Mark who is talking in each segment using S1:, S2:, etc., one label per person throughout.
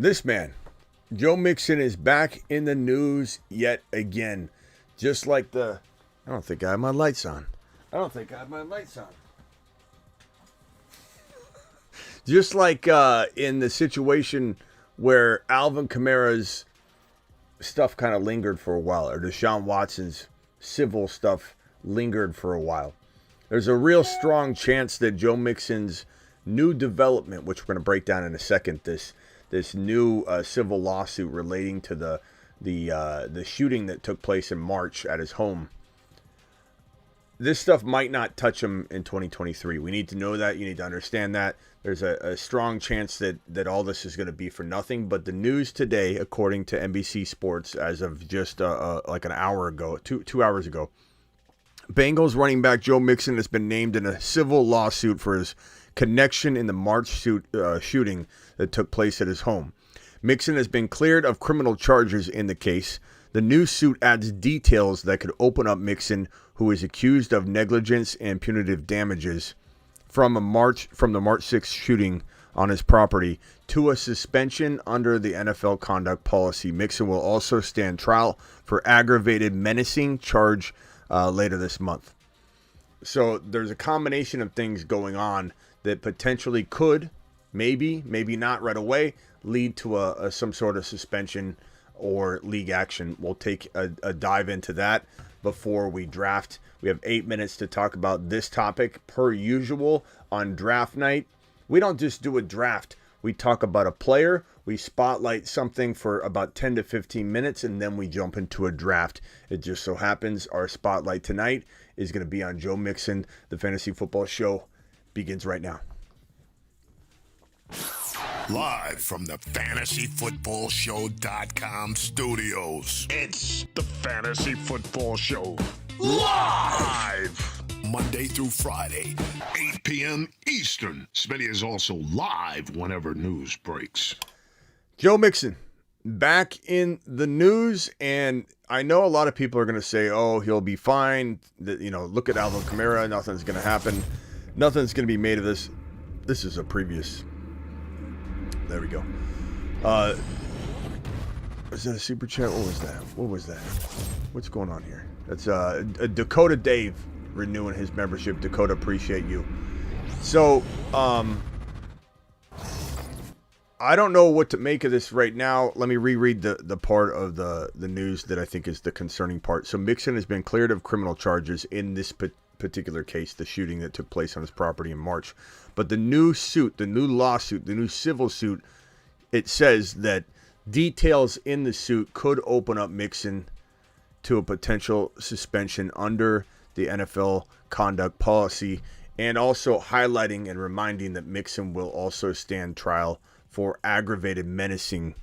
S1: This man, Joe Mixon, is back in the news yet again. Just like I don't think I have my lights on. Just like in the situation where Alvin Kamara's stuff kind of lingered for a while, or Deshaun Watson's civil stuff lingered for a while. There's a real strong chance that Joe Mixon's new development, which we're going to break down in a second, this new civil lawsuit relating to the shooting that took place in March at his home. This stuff might not touch him in 2023. We need to know that. You need to understand that. There's a strong chance that all this is going to be for nothing. But the news today, according to NBC Sports, as of just like an hour ago, two hours ago, Bengals running back Joe Mixon has been named in a civil lawsuit for his connection in the March shooting that took place at his home. Mixon has been cleared of criminal charges in the case. The new suit adds details that could open up Mixon, who is accused of negligence and punitive damages from the March 6th shooting on his property, to a suspension under the NFL conduct policy. Mixon will also stand trial for aggravated menacing charge later this month. So there's a combination of things going on that potentially could, maybe not right away, lead to some sort of suspension or league action. We'll take a dive into that before we draft. We have 8 minutes to talk about this topic. Per usual, on draft night, we don't just do a draft. We talk about a player, we spotlight something for about 10 to 15 minutes, and then we jump into a draft. It just so happens our spotlight tonight is going to be on Joe Mixon. The Fantasy Football Show begins right now.
S2: Live from the FantasyFootballShow.com studios. It's the Fantasy Football Show. Live! Monday through Friday, 8 p.m. Eastern. Smitty is also live whenever news breaks.
S1: Joe Mixon, back in the news, and I know a lot of people are going to say, oh, he'll be fine. Look at Alvin Kamara. Nothing's going to happen. Nothing's going to be made of this. This is a previous... There we go. Is that a super chat? What was that? What's going on here? That's Dakota Dave renewing his membership. Dakota, appreciate you. So, I don't know what to make of this right now. Let me reread the part of the news that I think is the concerning part. So Mixon has been cleared of criminal charges in this particular case, the shooting that took place on his property in March. But the new suit, the new lawsuit, the new civil suit, it says that details in the suit could open up Mixon to a potential suspension under the NFL conduct policy, and also highlighting and reminding that Mixon will also stand trial for aggravated menacing,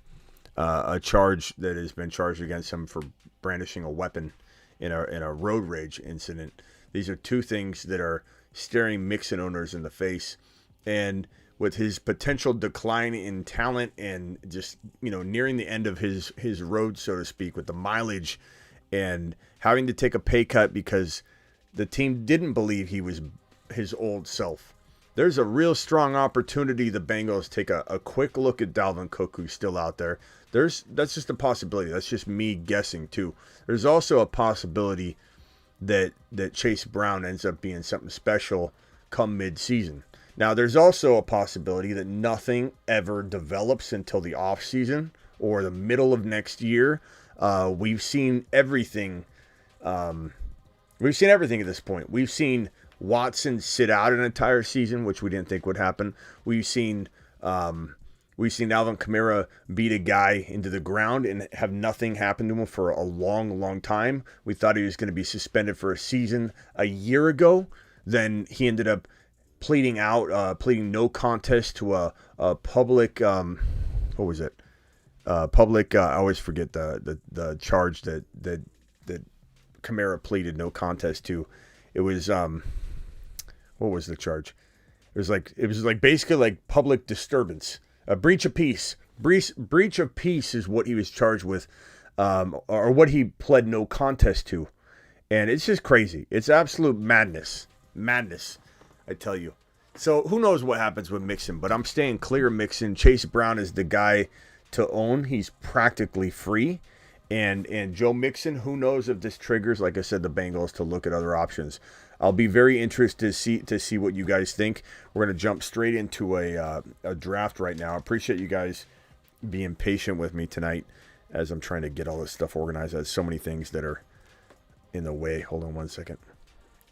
S1: a charge that has been charged against him for brandishing a weapon in a road rage incident. These are two things that are staring Mixon owners in the face. And with his potential decline in talent and just, nearing the end of his road, so to speak, with the mileage and having to take a pay cut because the team didn't believe he was his old self. There's a real strong opportunity the Bengals take a quick look at Dalvin Cook, who's still out there. That's just a possibility. That's just me guessing, too. There's also a possibility that Chase Brown ends up being something special come mid-season. Now, there's also a possibility that nothing ever develops until the offseason or the middle of next year. We've seen everything. We've seen everything at this point. We've seen Watson sit out an entire season, which we didn't think would happen. We've seen Alvin Kamara beat a guy into the ground and have nothing happen to him for a long, long time. We thought he was going to be suspended for a season a year ago. Then he ended up pleading no contest to a public, what was it? Public, I always forget the charge that Kamara pleaded no contest to. It was, what was the charge? It was like basically like public disturbance, a breach of peace. Breach of peace is what he was charged with, or what he pled no contest to. And it's just crazy. It's absolute madness, I tell you. So who knows what happens with Mixon, but I'm staying clear of Mixon. Chase Brown is the guy to own. He's practically free. And Joe Mixon, who knows if this triggers, like I said, the Bengals to look at other options. I'll be very interested to see what you guys think. We're going to jump straight into a draft right now. I appreciate you guys being patient with me tonight as I'm trying to get all this stuff organized. There's so many things that are in the way. Hold on one second.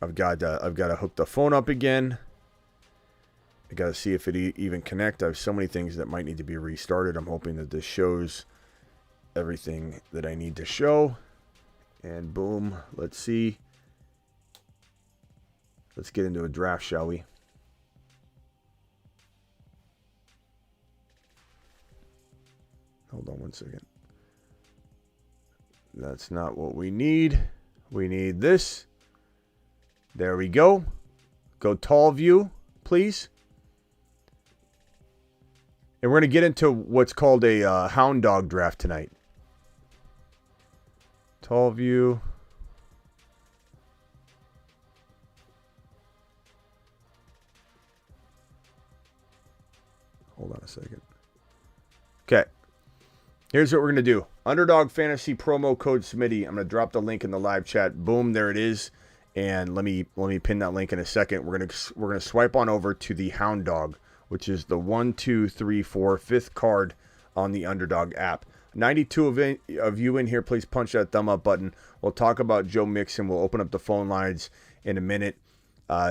S1: I've got to hook the phone up again. I got to see if it even connect. I have so many things that might need to be restarted. I'm hoping that this shows everything that I need to show. And boom, let's see. Let's get into a draft, shall we? Hold on one second. That's not what we need. We need this. There we go. Go tall view, please. And we're going to get into what's called a hound dog draft tonight. Tall view. Hold on a second. Okay. Here's what we're going to do. Underdog Fantasy promo code Smitty. I'm going to drop the link in the live chat. Boom, there it is. And let me pin that link in a second. We're going to swipe on over to the hound dog, which is the 1, 2, 3, 4, 5th card on the Underdog app. 92 of you in here, please punch that thumb up button. We'll talk about Joe Mixon. We'll open up the phone lines in a minute.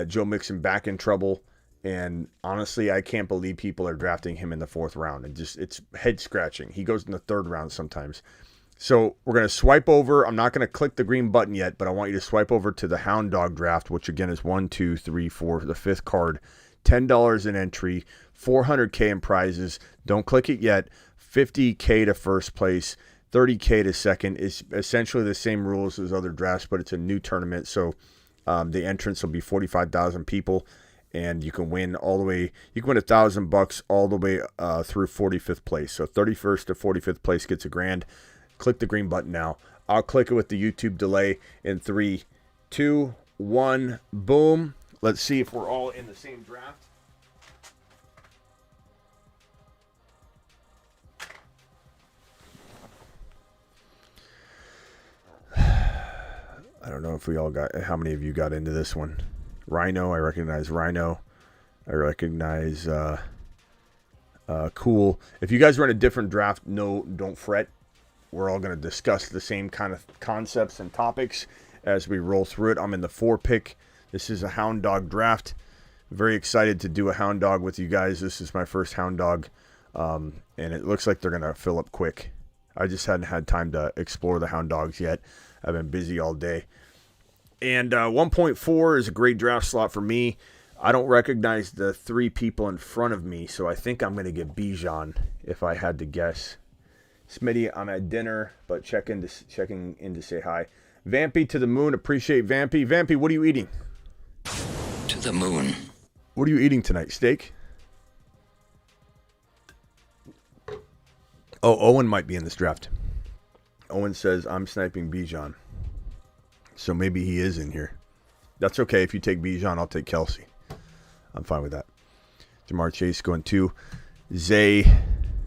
S1: Joe Mixon back in trouble. And honestly, I can't believe people are drafting him in the 4th round. It's head scratching. He goes in the 3rd round sometimes. So we're going to swipe over. I'm not going to click the green button yet, but I want you to swipe over to the Hound Dog draft, which again is 1, 2, 3, 4, the 5th card. $10 in entry, $400K in prizes. Don't click it yet. $50K to first place, $30K to second. It's essentially the same rules as other drafts, but it's a new tournament. So the entrance will be 45,000 people, and you can win all the way. You can win $1,000 all the way through 45th place. So 31st to 45th place gets $1,000. Click the green button now. I'll click it with the YouTube delay in 3, 2, 1, boom. Let's see if we're all in the same draft. I don't know if we all got, how many of you got into this one? Rhino, I recognize Rhino. I recognize Cool. If you guys run a different draft, don't fret. We're all going to discuss the same kind of concepts and topics as we roll through it. I'm in the 4 pick. This is a Hound Dog draft. Very excited to do a Hound Dog with you guys. This is my first Hound Dog, and it looks like they're going to fill up quick. I just hadn't had time to explore the Hound Dogs yet. I've been busy all day. And 1.4 is a great draft slot for me. I don't recognize the 3 people in front of me, so I think I'm going to get Bijan if I had to guess. Smitty, I'm at dinner, but checking in to say hi. Vampy to the moon. Appreciate Vampy. Vampy, what are you eating?
S3: To the moon.
S1: What are you eating tonight? Steak? Oh, Owen might be in this draft. Owen says, I'm sniping Bijan. So maybe he is in here. That's okay. If you take Bijan, I'll take Kelsey. I'm fine with that. Jamar Chase going 2. Zay.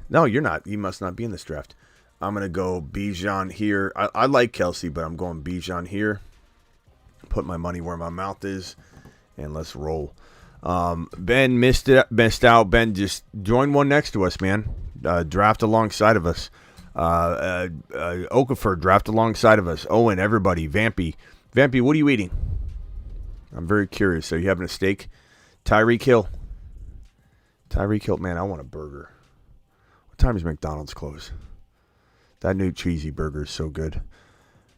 S1: No, you're not. You must not be in this draft. I'm going to go Bijan here. I like Kelsey, but I'm going Bijan here. Put my money where my mouth is. And let's roll. Ben missed out. Ben, just join one next to us, man. Draft alongside of us. Okafor, draft alongside of us. Owen, everybody. Vampy, what are you eating? I'm very curious. Are you having a steak? Tyreek Hill, man, I want a burger. What time does McDonald's close? That new cheesy burger is so good.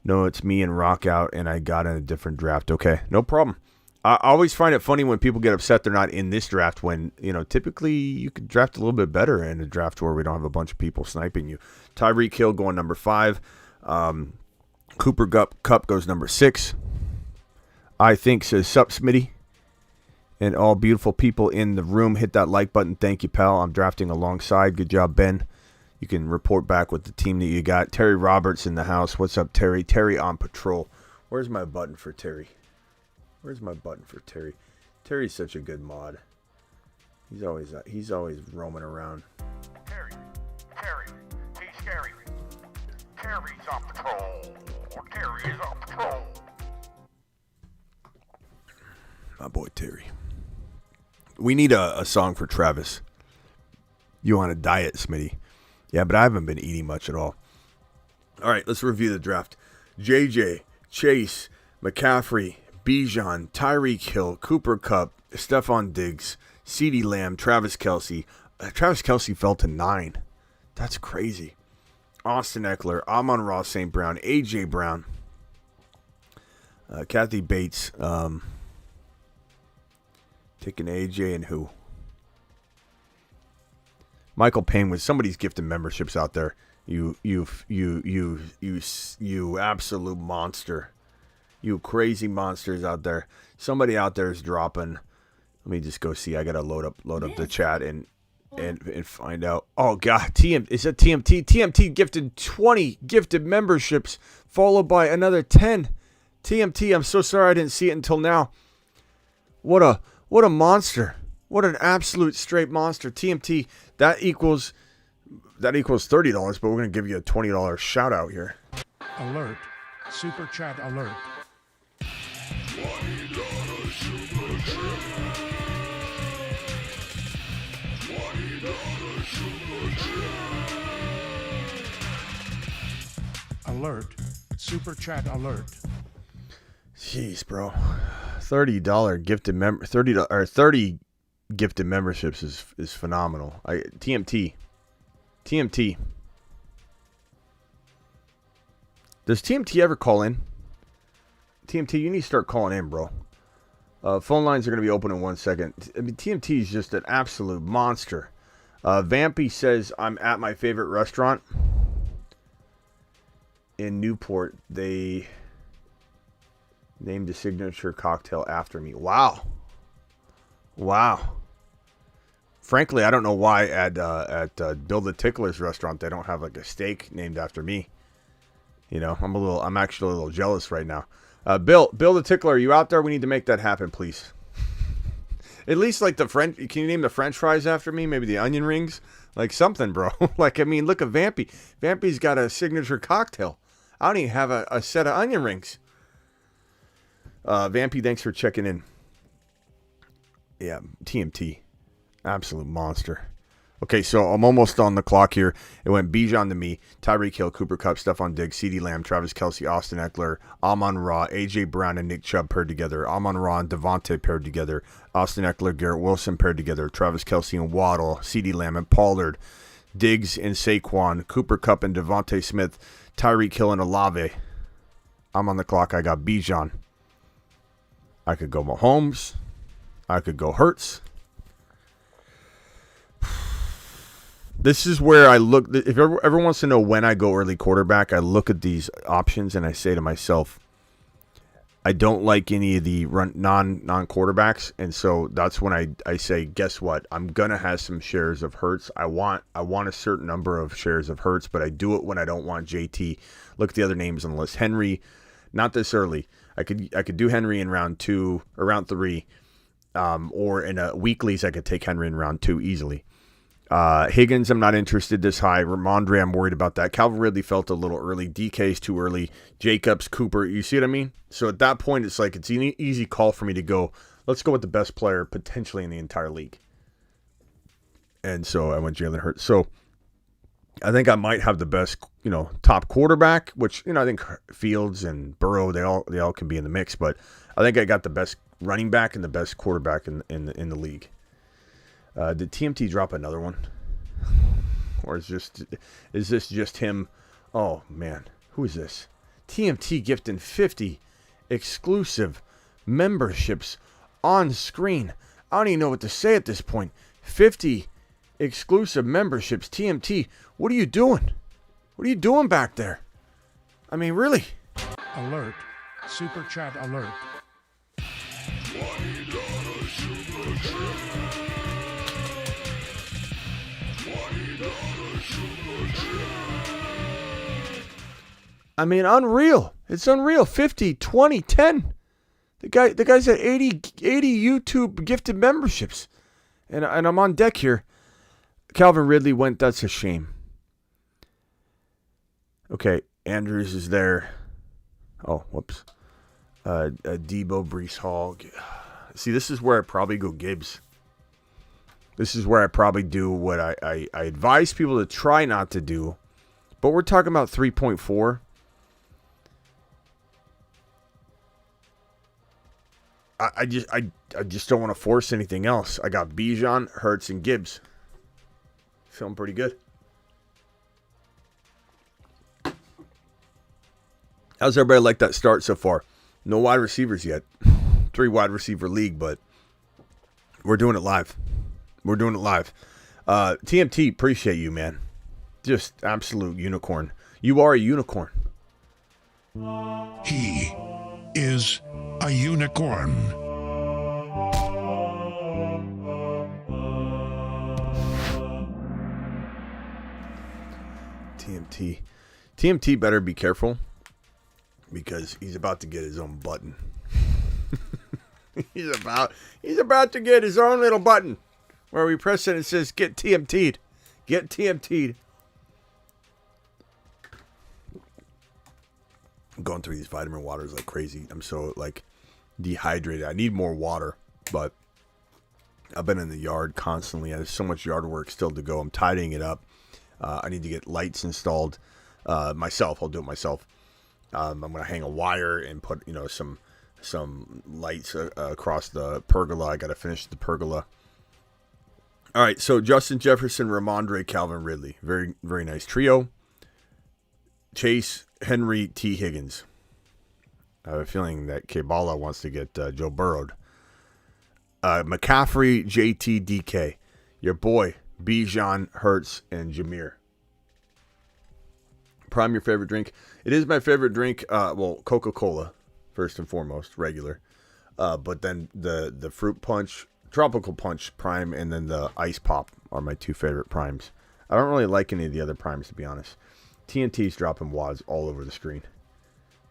S1: No, it's me and Rock out, and I got in a different draft. Okay, no problem. I always find it funny when people get upset they're not in this draft when, typically you could draft a little bit better in a draft where we don't have a bunch of people sniping you. Tyreek Hill going number 5. Cooper Kupp goes number 6. I think says, sup, Smitty. And all beautiful people in the room, hit that like button. Thank you, pal. I'm drafting alongside. Good job, Ben. You can report back with the team that you got. Terry Roberts in the house. What's up, Terry? Terry on patrol. Where's my button for Terry? Terry's such a good mod. He's always roaming around.
S4: Terry.
S2: Terry's on patrol. Terry's on patrol.
S1: My boy Terry. We need a song for Travis. You on a diet, Smitty? Yeah, but I haven't been eating much at all. All right, let's review the draft. JJ, Chase, McCaffrey, Bijan, Tyreek Hill, Cooper Kupp, Stephon Diggs, CeeDee Lamb, Travis Kelce. Travis Kelce fell to 9. That's crazy. Austin Eckler, Amon-Ra St. Brown, A.J. Brown, Kathy Bates, taking A.J. and who? Michael Payne with somebody's gifted memberships out there. You absolute monster. You crazy monsters out there. Somebody out there is dropping. Let me just go see. I gotta load up the chat and find out. Oh God, is that TMT? TMT gifted 20 gifted memberships, followed by another 10. TMT, I'm so sorry I didn't see it until now. What a monster. What an absolute straight monster. TMT, that equals $30, but we're gonna give you a $20 shout out here.
S4: Alert. Super chat alert.
S2: $20 super chat. $20 super chat.
S4: Alert. Super chat alert.
S1: Jeez, bro. $30 gifted 30 gifted memberships is phenomenal. TMT. Does TMT ever call in? TMT, you need to start calling in, bro. Phone lines are going to be open in 1 second. I mean, TMT is just an absolute monster. Vampy says, I'm at my favorite restaurant in Newport. They named the signature cocktail after me. Wow. Frankly, I don't know why at Bill the Tickler's restaurant they don't have like a steak named after me. You know, I'm actually a little jealous right now. Bill the Tickler, are you out there? We need to make that happen, please. At least like can you name the French fries after me? Maybe the onion rings? Like something, bro. Like, I mean, look at Vampy. Vampy's got a signature cocktail. I don't even have a set of onion rings. Vampy, thanks for checking in. Yeah, TMT. Absolute monster. Okay, so I'm almost on the clock here. It went Bijan to me, Tyreek Hill, Cooper Kupp, Stephon Diggs, CeeDee Lamb, Travis Kelce, Austin Eckler, Amon-Ra, A.J. Brown, and Nick Chubb paired together. Amon-Ra and Devontae paired together. Austin Eckler, Garrett Wilson paired together. Travis Kelce and Waddle, CeeDee Lamb and Pollard, Diggs and Saquon, Cooper Kupp and Devontae Smith, Tyreek Hill and Olave. I'm on the clock. I got Bijan. I could go Mahomes. I could go Hurts. This is where I look. If everyone wants to know when I go early quarterback, I look at these options and I say to myself, I don't like any of the non-quarterbacks. And so that's when I say, guess what? I'm going to have some shares of Hurts. I want a certain number of shares of Hurts, but I do it when I don't want JT. Look at the other names on the list. Henry, not this early. I could do Henry in round 2 or round 3. Or in a weeklies, I could take Henry in round 2 easily. Higgins, I'm not interested this high. Ramondre, I'm worried about that. Calvin Ridley felt a little early. DK's too early. Jacobs, Cooper, you see what I mean? So at that point, it's like it's an easy call for me to go, let's go with the best player potentially in the entire league. And so I went Jalen Hurts. So I think I might have the best, top quarterback, which, I think Fields and Burrow, they all can be in the mix. But I think I got the best running back and the best quarterback in the league. Did TMT drop another one? Or is this just him? Oh, man. Who is this? TMT gifting 50 exclusive memberships on screen. I don't even know what to say at this point. 50 exclusive memberships. TMT, what are you doing? What are you doing back there? I mean, really?
S4: Alert. Super chat alert.
S2: $20 super chat. $20 super chat.
S1: I mean, unreal. It's unreal. 50, 20, 10. The guy's at 80 YouTube gifted memberships. And I'm on deck here. Calvin Ridley went, that's a shame. Okay, Andrews is there. Oh, whoops. Debo, Brees Hall. See, this is where I probably go Gibbs. This is where I probably do what I advise people to try not to do. But we're talking about 3.4. I just don't want to force anything else. I got Bijan, Hurts, and Gibbs. Feeling pretty good. How's everybody like that start so far? No wide receivers yet. 3 wide receiver league, but we're doing it live. We're doing it live. TMT, appreciate you, man. Just absolute unicorn. You are a unicorn.
S4: He is a unicorn.
S1: TMT better be careful because he's about to get his own button. He's about to get his own little button where we press it and it says get TMT'd. Get TMT'd. I'm going through these vitamin waters like crazy. I'm so dehydrated. I need more water, but I've been in the yard constantly. There's so much yard work still to go. I'm tidying it up. I need to get lights installed myself. I'll do it myself. I'm going to hang a wire and put some lights across the pergola. I got to finish the pergola. All right, so Justin Jefferson, Ramondre, Calvin Ridley. Very, very nice trio. Chase, Henry, T. Higgins. I have a feeling that Kabbalah wants to get Joe Burrowed. McCaffrey, JT, DK. Your boy, Bijan, Hurts, and Jameer. Prime, your favorite drink? It is my favorite drink. Coca-Cola, first and foremost, regular. But then the fruit punch, tropical punch prime, and then the ice pop are my 2 favorite primes. I don't really like any of the other primes, to be honest. TNT's dropping wads all over the screen.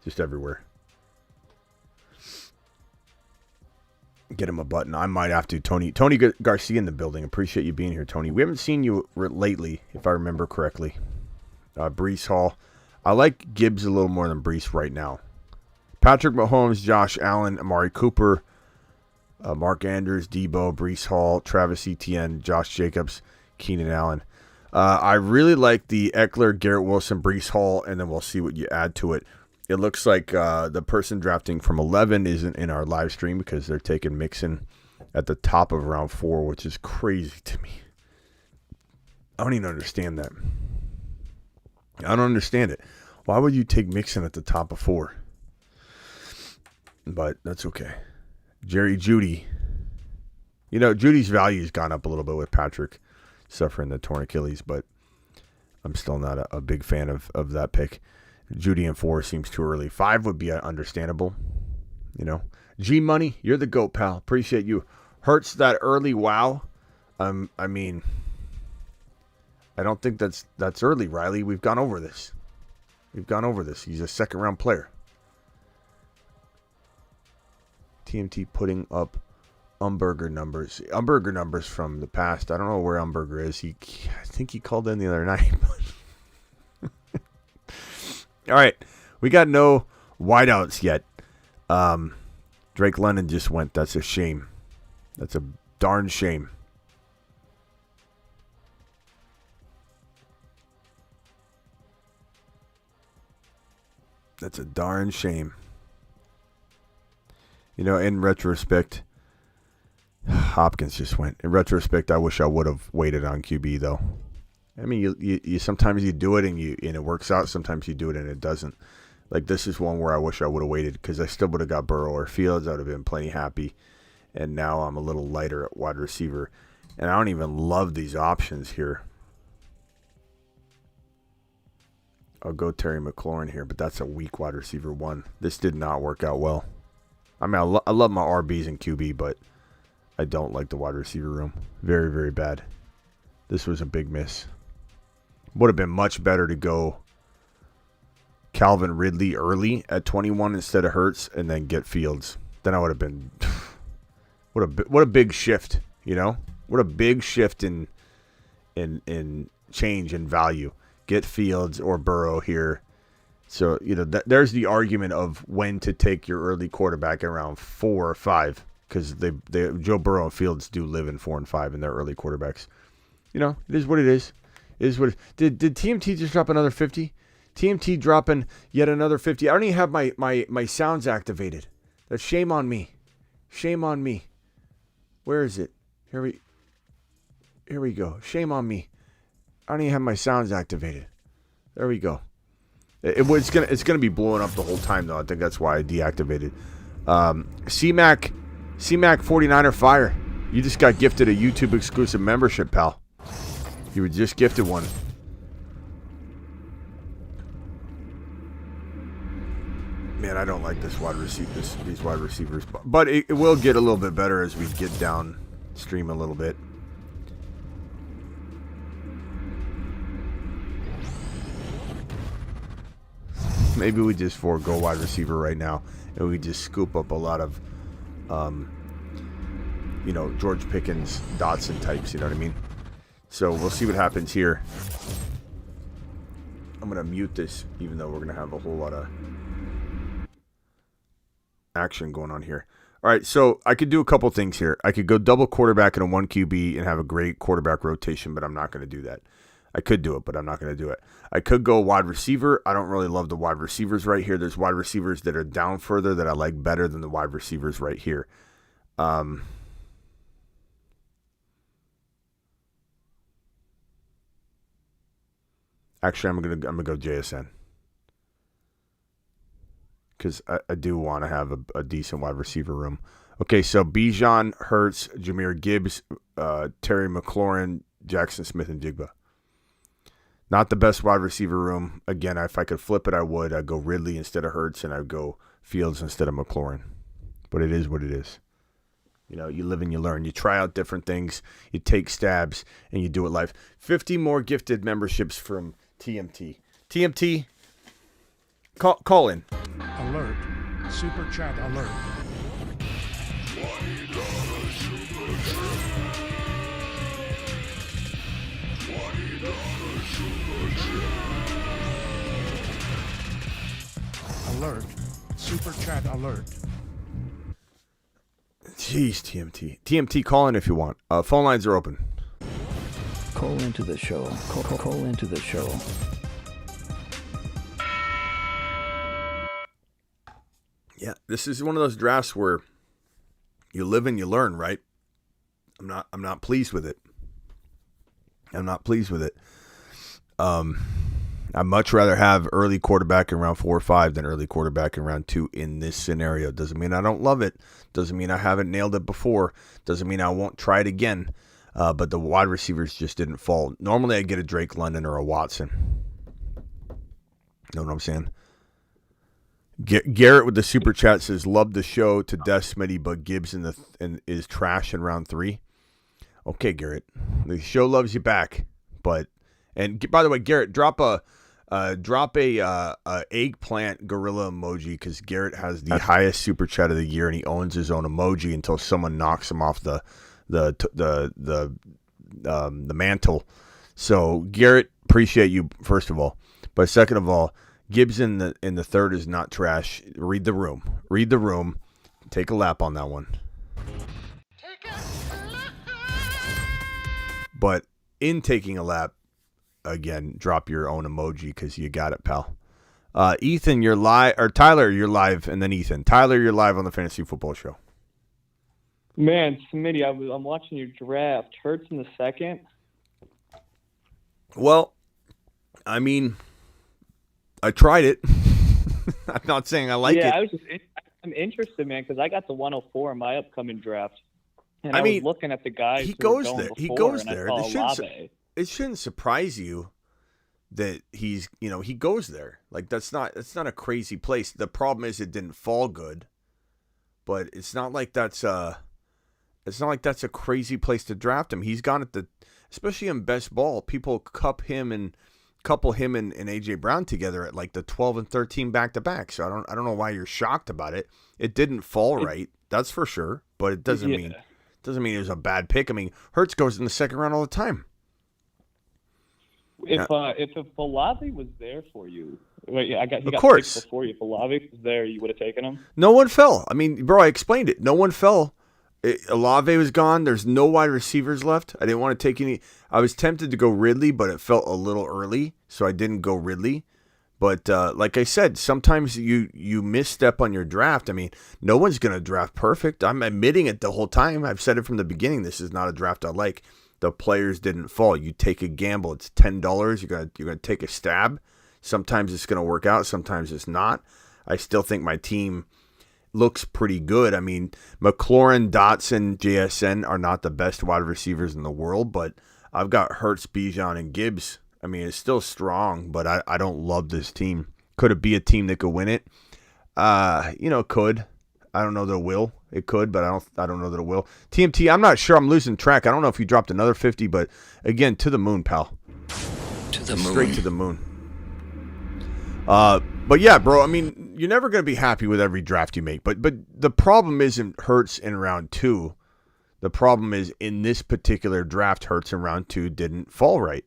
S1: Just everywhere. Get him a button. I might have to. Tony Garcia in the building. Appreciate you being here, Tony. We haven't seen you lately, if I remember correctly. Brees Hall. I like Gibbs a little more than Brees right now. Patrick Mahomes, Josh Allen, Amari Cooper, Mark Andrews, Debo, Brees Hall, Travis Etienne, Josh Jacobs, Keenan Allen. I really like the Eckler, Garrett Wilson, Brees Hall, and then we'll see what you add to it. It looks like the person drafting from 11 isn't in our live stream because they're taking Mixon at the top of round 4, which is crazy to me. I don't even understand that. I don't understand it. Why would you take Mixon at the top of 4? But that's okay. Jerry Jeudy. Judy's value has gone up a little bit with Patrick suffering the torn Achilles, but I'm still not a big fan of that pick. Judy in 4 seems too early. 5 would be understandable. G Money, you're the GOAT, pal. Appreciate you. Hurts that early wow. I mean, I don't think that's early, Riley. We've gone over this. He's a second-round player. TMT putting up Umberger numbers. Umberger numbers from the past. I don't know where Umberger is. I think he called in the other night. All right. We got no wideouts yet. Drake London just went. That's a shame. That's a darn shame. That's a darn shame. In retrospect, Hopkins just went. In retrospect, I wish I would have waited on QB, though. I mean, you sometimes you do it and it works out. Sometimes you do it and it doesn't. Like, this is one where I wish I would have waited because I still would have got Burrow or Fields. I would have been plenty happy. And now I'm a little lighter at wide receiver. And I don't even love these options here. I'll go Terry McLaurin here, but that's a weak wide receiver 1. This did not work out well. I mean, I love my RBs and QB, but I don't like the wide receiver room. Very, very bad. This was a big miss. Would have been much better to go Calvin Ridley early at 21 instead of Hurts and then get Fields. Then I would have been... What a big shift, What a big shift in change in value. Get Fields or Burrow here So, there's the argument of when to take your early quarterback around 4 or 5, because Joe Burrow and Fields do live in 4 and 5 in their early quarterbacks. It is what it is. It is what did TMT just drop another 50? TMT dropping yet another 50. I don't even have my sounds activated. That's shame on me. Shame on me. Where is it? Here we go. Shame on me. I don't even have my sounds activated. There we go. It's gonna be blowing up the whole time though. I think that's why I deactivated. CMAC 49er Fire. You just got gifted a YouTube exclusive membership, pal. You were just gifted one. Man, I don't like these wide receivers, but it will get a little bit better as we get downstream a little bit. Maybe we just forego wide receiver right now, and we just scoop up a lot of, George Pickens, Dotson types. You know what I mean? So we'll see what happens here. I'm gonna mute this, even though we're gonna have a whole lot of action going on here. All right, so I could do a couple things here. I could go double quarterback in a 1 QB and have a great quarterback rotation, but I'm not going to do that. I could do it, but I'm not going to do it. I could go wide receiver. I don't really love the wide receivers right here. There's wide receivers that are down further that I like better than the wide receivers right here. Actually, I'm gonna go JSN. Because I do want to have a decent wide receiver room. Okay, so Bijan, Hurts, Jahmyr Gibbs, Terry McLaurin, Jackson Smith, and Jigba. Not the best wide receiver room. Again, if I could flip it, I would. I'd go Ridley instead of Hurts, and I'd go Fields instead of McLaurin. But it is what it is. You live and you learn. You try out different things. You take stabs, and you do it live. 50 more gifted memberships from TMT. TMT, call in.
S4: Alert. Super chat alert. Alert. Super chat alert.
S1: Jeez, TMT. TMT, call in if you want. Phone lines are open.
S3: Call into the show. Call into the show.
S1: Yeah, this is one of those drafts where you live and you learn, right? I'm not pleased with it. I'd much rather have early quarterback in round 4 or 5 than early quarterback in round 2 in this scenario. Doesn't mean I don't love it. Doesn't mean I haven't nailed it before. Doesn't mean I won't try it again. But the wide receivers just didn't fall. Normally I'd get a Drake London or a Watson. Know what I'm saying? Garrett with the super chat says, love the show to death, Smitty, but Gibbs is trash in round 3. Okay, Garrett. The show loves you back. And by the way, Garrett, drop a eggplant gorilla emoji, because Garrett has the highest super chat of the year and he owns his own emoji until someone knocks him off the mantle. So Garrett, appreciate you first of all, but second of all, Gibbs in the third is not trash. Read the room. Take a lap on that one. But in taking a lap, again, drop your own emoji because you got it, pal. Ethan, you're live, or Tyler, you're live, and then Ethan. Tyler, you're live on the Fantasy Football Show.
S5: Man, Smitty, I'm watching your draft. Hurts in the second.
S1: Well, I mean, I tried it. I'm not saying I like it.
S5: Yeah, I'm interested, man, because I got the 104 in my upcoming draft. And I was looking at the guys
S1: he
S5: who were
S1: goes
S5: going
S1: there.
S5: before,
S1: He goes
S5: and I
S1: there.
S5: saw
S1: It shouldn't surprise you that he goes there. Like that's not a crazy place. The problem is it didn't fall good, but it's not like that's a crazy place to draft him. He's gone especially in best ball. People couple him and AJ Brown together at like the 12 and 13 back to back. So I don't know why you're shocked about it. It didn't fall right, that's for sure. But it doesn't mean it was a bad pick. I mean, Hurts goes in the second round all the time.
S5: If Olave was there for you, wait, he
S1: Of
S5: got
S1: course.
S5: picked before you. If Olave was there, you would have taken him.
S1: No one fell. I mean, bro, I explained it. No one fell. Olave was gone. There's no wide receivers left. I didn't want to take any. I was tempted to go Ridley, but it felt a little early, so I didn't go Ridley. But like I said, sometimes you misstep on your draft. I mean, no one's going to draft perfect. I'm admitting it the whole time. I've said it from the beginning. This is not a draft I like. The players didn't fall. You take a gamble. It's $10. You're gonna take a stab. Sometimes it's going to work out. Sometimes it's not. I still think my team looks pretty good. I mean, McLaurin, Dotson, JSN are not the best wide receivers in the world, but I've got Hurts, Bijan, and Gibbs. I mean, it's still strong, but I don't love this team. Could it be a team that could win it? Could. I don't know that it will. It could, but I don't know that it will. TMT, I'm not sure. I'm losing track. I don't know if you dropped another 50, but again, to the moon, pal.
S3: To the moon.
S1: Straight to the moon. But yeah, bro, I mean, you're never going to be happy with every draft you make. But the problem isn't Hurts in round 2. The problem is in this particular draft, Hurts in round 2 didn't fall right.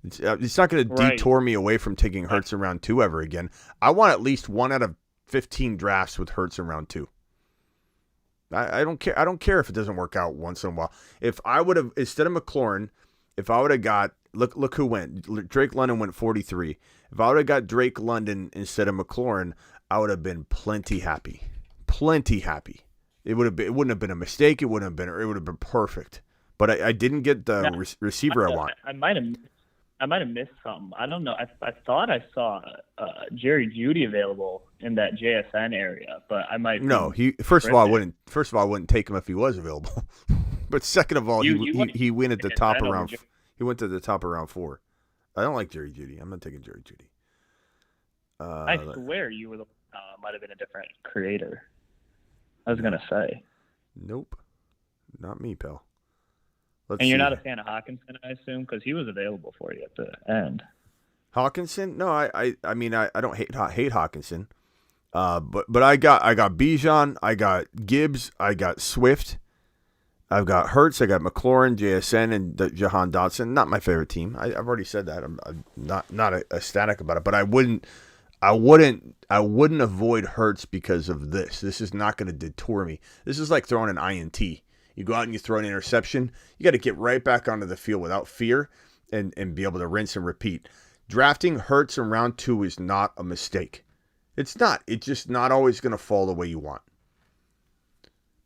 S1: It's not going to detour me away from taking Hurts in round 2 ever again. I want at least 1 out of 15 drafts with Hurts in round 2. I don't care. I don't care if it doesn't work out once in a while. If I would have, instead of McLaurin, if I would have got, look who went. Drake London went 43. If I would have got Drake London instead of McLaurin, I would have been plenty happy. Plenty happy. It wouldn't have been a mistake. It would have been perfect. But I didn't get the receiver I want.
S5: I might have missed something. I don't know. I thought I saw Jerry Jeudy available in that JSN area, but I might.
S1: No, first of all, I wouldn't take him if he was available. But second of all, he went at the top around. He went to the top around 4. I don't like Jerry Jeudy. I'm not taking Jerry Jeudy.
S5: I swear you were might have been a different creator. I was gonna say.
S1: Nope, not me, pal.
S5: And you're not a fan of Hawkinson, I assume, because he was available for you at the end.
S1: Hawkinson? No, I mean I don't hate Hawkinson. But I got Bijan, I got Gibbs, I got Swift, I've got Hurts, I got McLaurin, JSN, and Jahan Dotson. Not my favorite team. I've already said that. I'm not ecstatic about it, but I wouldn't avoid Hurts because of this. This is not going to detour me. This is like throwing an INT. You go out and you throw an interception. You got to get right back onto the field without fear and be able to rinse and repeat. Drafting Hurts in round 2 is not a mistake. It's not. It's just not always going to fall the way you want.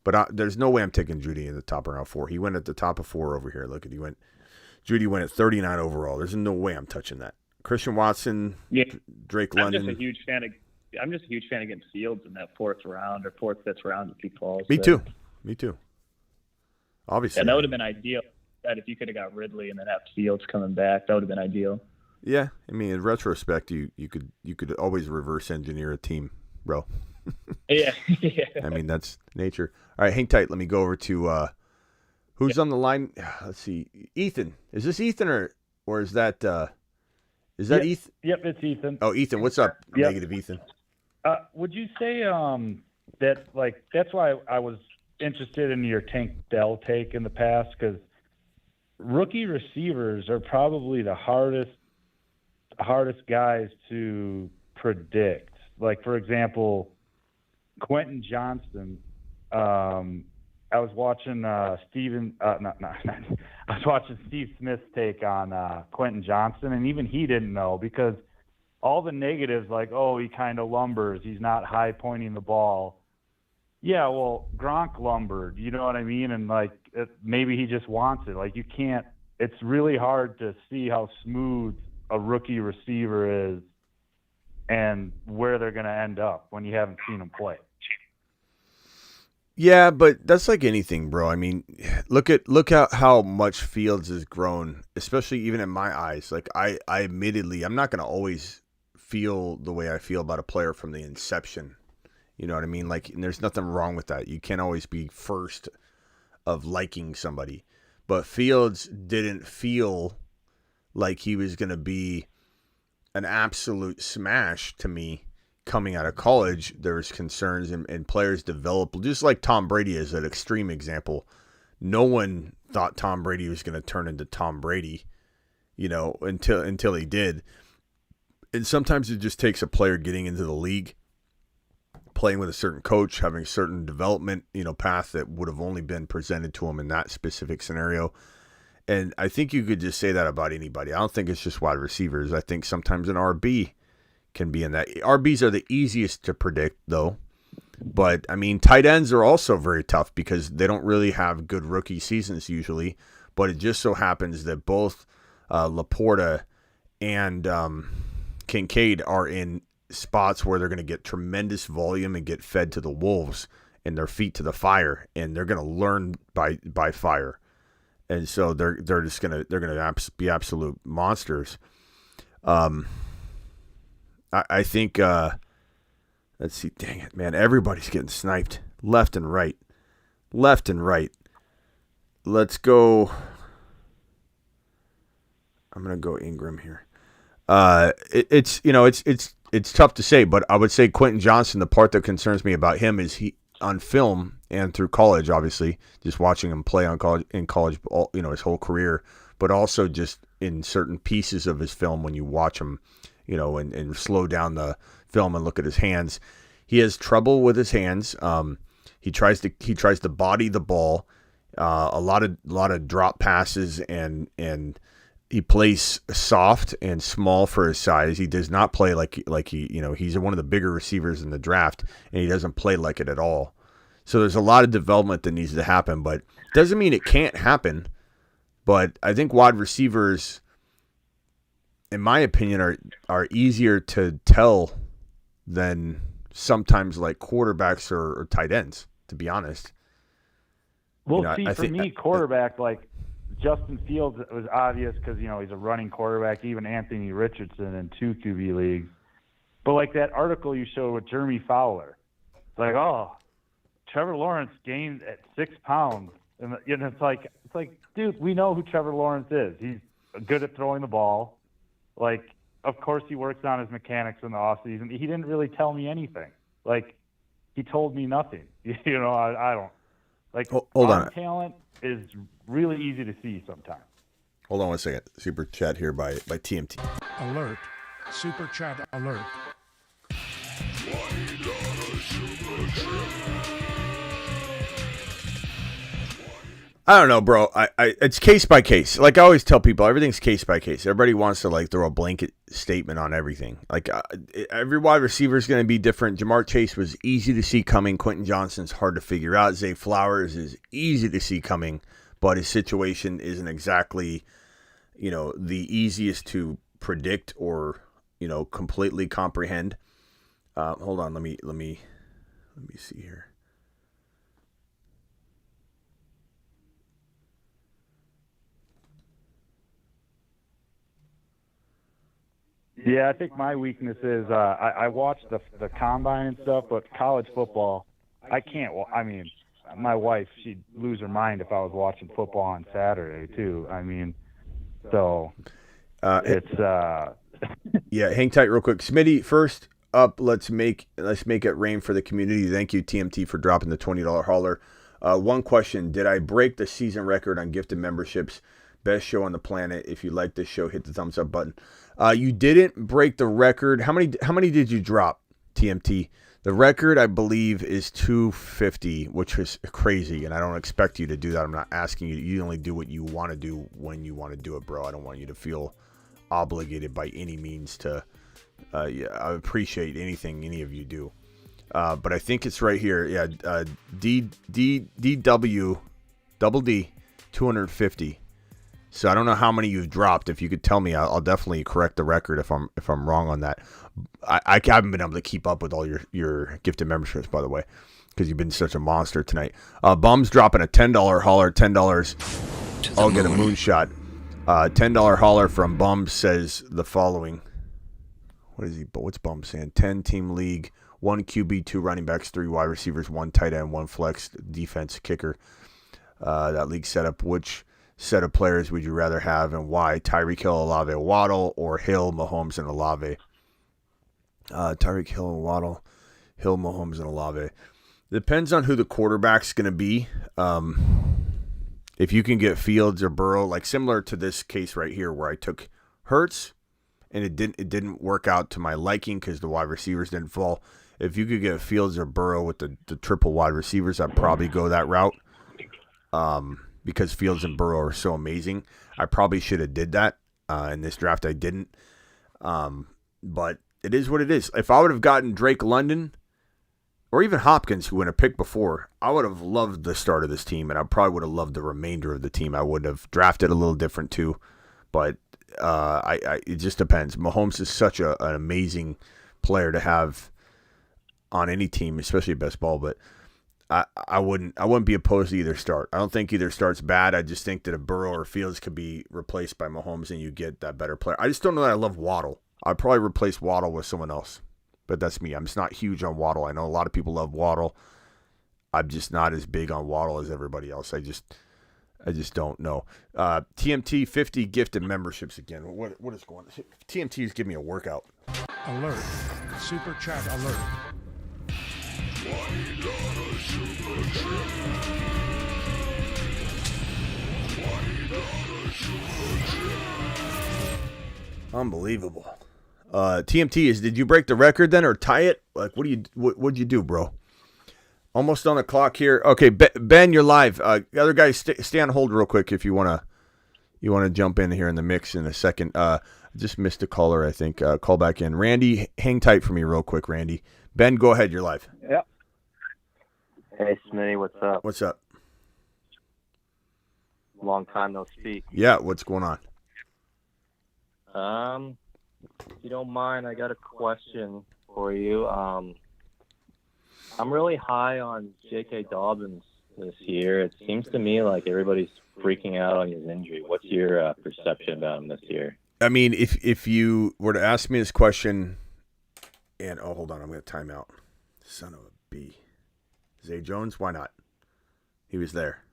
S1: But there's no way I'm taking Jeudy in the top of round 4. He went at the top of 4 over here. Look at Jeudy went at 39 overall. There's no way I'm touching that. Christian Watson, Drake London.
S5: I'm just a huge fan of getting Fields in that 4th round or 4th, 5th round if he falls.
S1: Me too. Obviously.
S5: Yeah, that would have been ideal. That if you could have got Ridley and then have Fields coming back, that would have been ideal.
S1: Yeah, I mean, in retrospect, you could always reverse engineer a team, bro.
S5: Yeah.
S1: I mean, that's nature. All right, hang tight. Let me go over to who's on the line. Let's see, Ethan. Is this Ethan or is that Ethan?
S6: Yep, it's Ethan.
S1: Oh, Ethan, what's up?
S6: Yep.
S1: Negative Ethan.
S6: Would you say that that's why I was interested in your Tank Dell take in the past, because rookie receivers are probably the hardest guys to predict. Like, for example, Quentin Johnston. I was watching I was watching Steve Smith's take on Quentin Johnston, and even he didn't know, because all the negatives, like, oh, he kind of lumbers, he's not high pointing the ball. Yeah, well, Gronk lumbered, you know what I mean? And maybe he just wants it. Like, you can't. It's really hard to see how smooth a rookie receiver is and where they're going to end up when you haven't seen them play.
S1: Yeah, but that's like anything, bro. I mean, look at how much Fields has grown, especially even in my eyes. Like, I admittedly, I'm not going to always feel the way I feel about a player from the inception. You know what I mean? Like, and there's nothing wrong with that. You can't always be first of liking somebody. But Fields didn't feel like he was going to be an absolute smash to me coming out of college. There was concerns and players develop, just like Tom Brady is an extreme example. No one thought Tom Brady was going to turn into Tom Brady. until he did. And sometimes it just takes a player getting into the league, playing with a certain coach, having a certain development, path that would have only been presented to him in that specific scenario. And I think you could just say that about anybody. I don't think it's just wide receivers. I think sometimes an RB can be in that. RBs are the easiest to predict, though. But, I mean, tight ends are also very tough because they don't really have good rookie seasons usually. But it just so happens that both Laporta and Kincaid are in spots where they're going to get tremendous volume and get fed to the wolves and their feet to the fire, and they're going to learn by fire. And so they're gonna be absolute monsters. I think let's see, dang it, man, everybody's getting sniped left and right. Let's go. I'm gonna go Ingram here. It's tough to say, but I would say Quentin Johnson. The part that concerns me about him is he on film and through college, obviously, just watching him play in college, his whole career, but also just in certain pieces of his film when you watch him, and slow down the film and look at his hands. He has trouble with his hands. He tries to body the ball, a lot of drop passes, and he plays soft and small for his size. He does not play like he's one of the bigger receivers in the draft, and he doesn't play like it at all. So there's a lot of development that needs to happen, but doesn't mean it can't happen. But I think wide receivers, in my opinion, are easier to tell than sometimes like quarterbacks or tight ends, to be honest.
S6: Well, for me, quarterback, like Justin Fields was obvious because, he's a running quarterback, even Anthony Richardson in 2 QB leagues. But like that article you showed with Jeremy Fowler, it's like, Trevor Lawrence gained at 6 pounds. And it's like, dude, we know who Trevor Lawrence is. He's good at throwing the ball. Like, of course he works on his mechanics in the offseason. He didn't really tell me anything. Like, he told me nothing. I don't. Like,
S1: hold on.
S6: Talent is really easy to see sometimes.
S1: Hold on one second. Super chat here by TMT.
S4: Alert. Super chat alert.
S1: I don't know, bro. It's case by case. Like I always tell people, everything's case by case. Everybody wants to like throw a blanket statement on everything. Like every wide receiver is going to be different. Jamar Chase was easy to see coming. Quentin Johnson's hard to figure out. Zay Flowers is easy to see coming, but his situation isn't exactly, the easiest to predict or completely comprehend. Hold on, let me see here.
S6: Yeah, I think my weakness is I watch the combine and stuff, but college football, I can't. I mean, my wife, she'd lose her mind if I was watching football on Saturday too. I mean, so it's
S1: yeah. Hang tight, real quick, Smitty. First up, let's make it rain for the community. Thank you, TMT, for dropping the $20 hauler. One question: did I break the season record on gifted memberships? Best show on the planet. If you like this show, hit the thumbs up button. You didn't break the record. How many did you drop, TMT? The record, I believe, is 250, which is crazy, and I don't expect you to do that. I'm not asking you. You only do what you want to do when you want to do it, bro. I don't want you to feel obligated by any means to. Yeah, I appreciate anything any of you do, but I think it's right here. Yeah, DW, double D, 250. So I don't know how many you've dropped. If you could tell me, I'll definitely correct the record if I'm wrong on that. I haven't been able to keep up with all your gifted memberships, by the way, because you've been such a monster tonight. Bum's dropping a $10 hauler, $10. I'll get a moonshot. $10 hauler from Bum says the following. What's Bum saying? 10-team league, 1 QB, 2 running backs, 3 wide receivers, 1 tight end, 1 flex defense kicker. That league setup, which set of players would you rather have and why? Tyreek Hill, Olave, Waddle, or Hill, Mahomes, and Olave? Tyreek Hill and Waddle, Hill, Mahomes, and Olave. Depends on who the quarterback's going to be. If you can get Fields or Burrow, like similar to this case right here where I took Hurts and it didn't work out to my liking because the wide receivers didn't fall. If you could get Fields or Burrow with the triple wide receivers, I'd probably go that route. Because Fields and Burrow are so amazing. I probably should have did that in this draft. I didn't. But it is what it is. If I would have gotten Drake London or even Hopkins, who went a pick before, I would have loved the start of this team, and I probably would have loved the remainder of the team. I would have drafted a little different too, but it just depends. Mahomes is such an amazing player to have on any team, especially best ball. But I wouldn't be opposed to either start. I don't think either start's bad. I just think that a Burrow or Fields could be replaced by Mahomes, and you get that better player. I just don't know that I love Waddle. I'd probably replace Waddle with someone else. But that's me. I'm just not huge on Waddle. I know a lot of people love Waddle. I'm just not as big on Waddle as everybody else. I just don't know. TMT 50 gifted memberships again. What is going on? TMT is giving me a workout.
S4: Alert. Super chat alert.
S1: Unbelievable. TMT is, did you break the record then or tie it? Like, what'd you do, bro? Almost on the clock here. Okay, Ben, you're live. The other guys, stay on hold real quick if you wanna jump in here in the mix in a second. Just missed a caller, I think. Call back in. Randy, hang tight for me real quick, Randy. Ben, go ahead. You're live.
S7: Yep. Hey, Smitty, what's up?
S1: What's up?
S7: Long time no speak.
S1: Yeah, what's going on?
S7: If you don't mind, I got a question for you. I'm really high on J.K. Dobbins this year. It seems to me like everybody's freaking out on his injury. What's your perception about him this year?
S1: I mean, if you were to ask me this question, and hold on, I'm going to time out. Son of a B. Zay Jones, why not? He was there.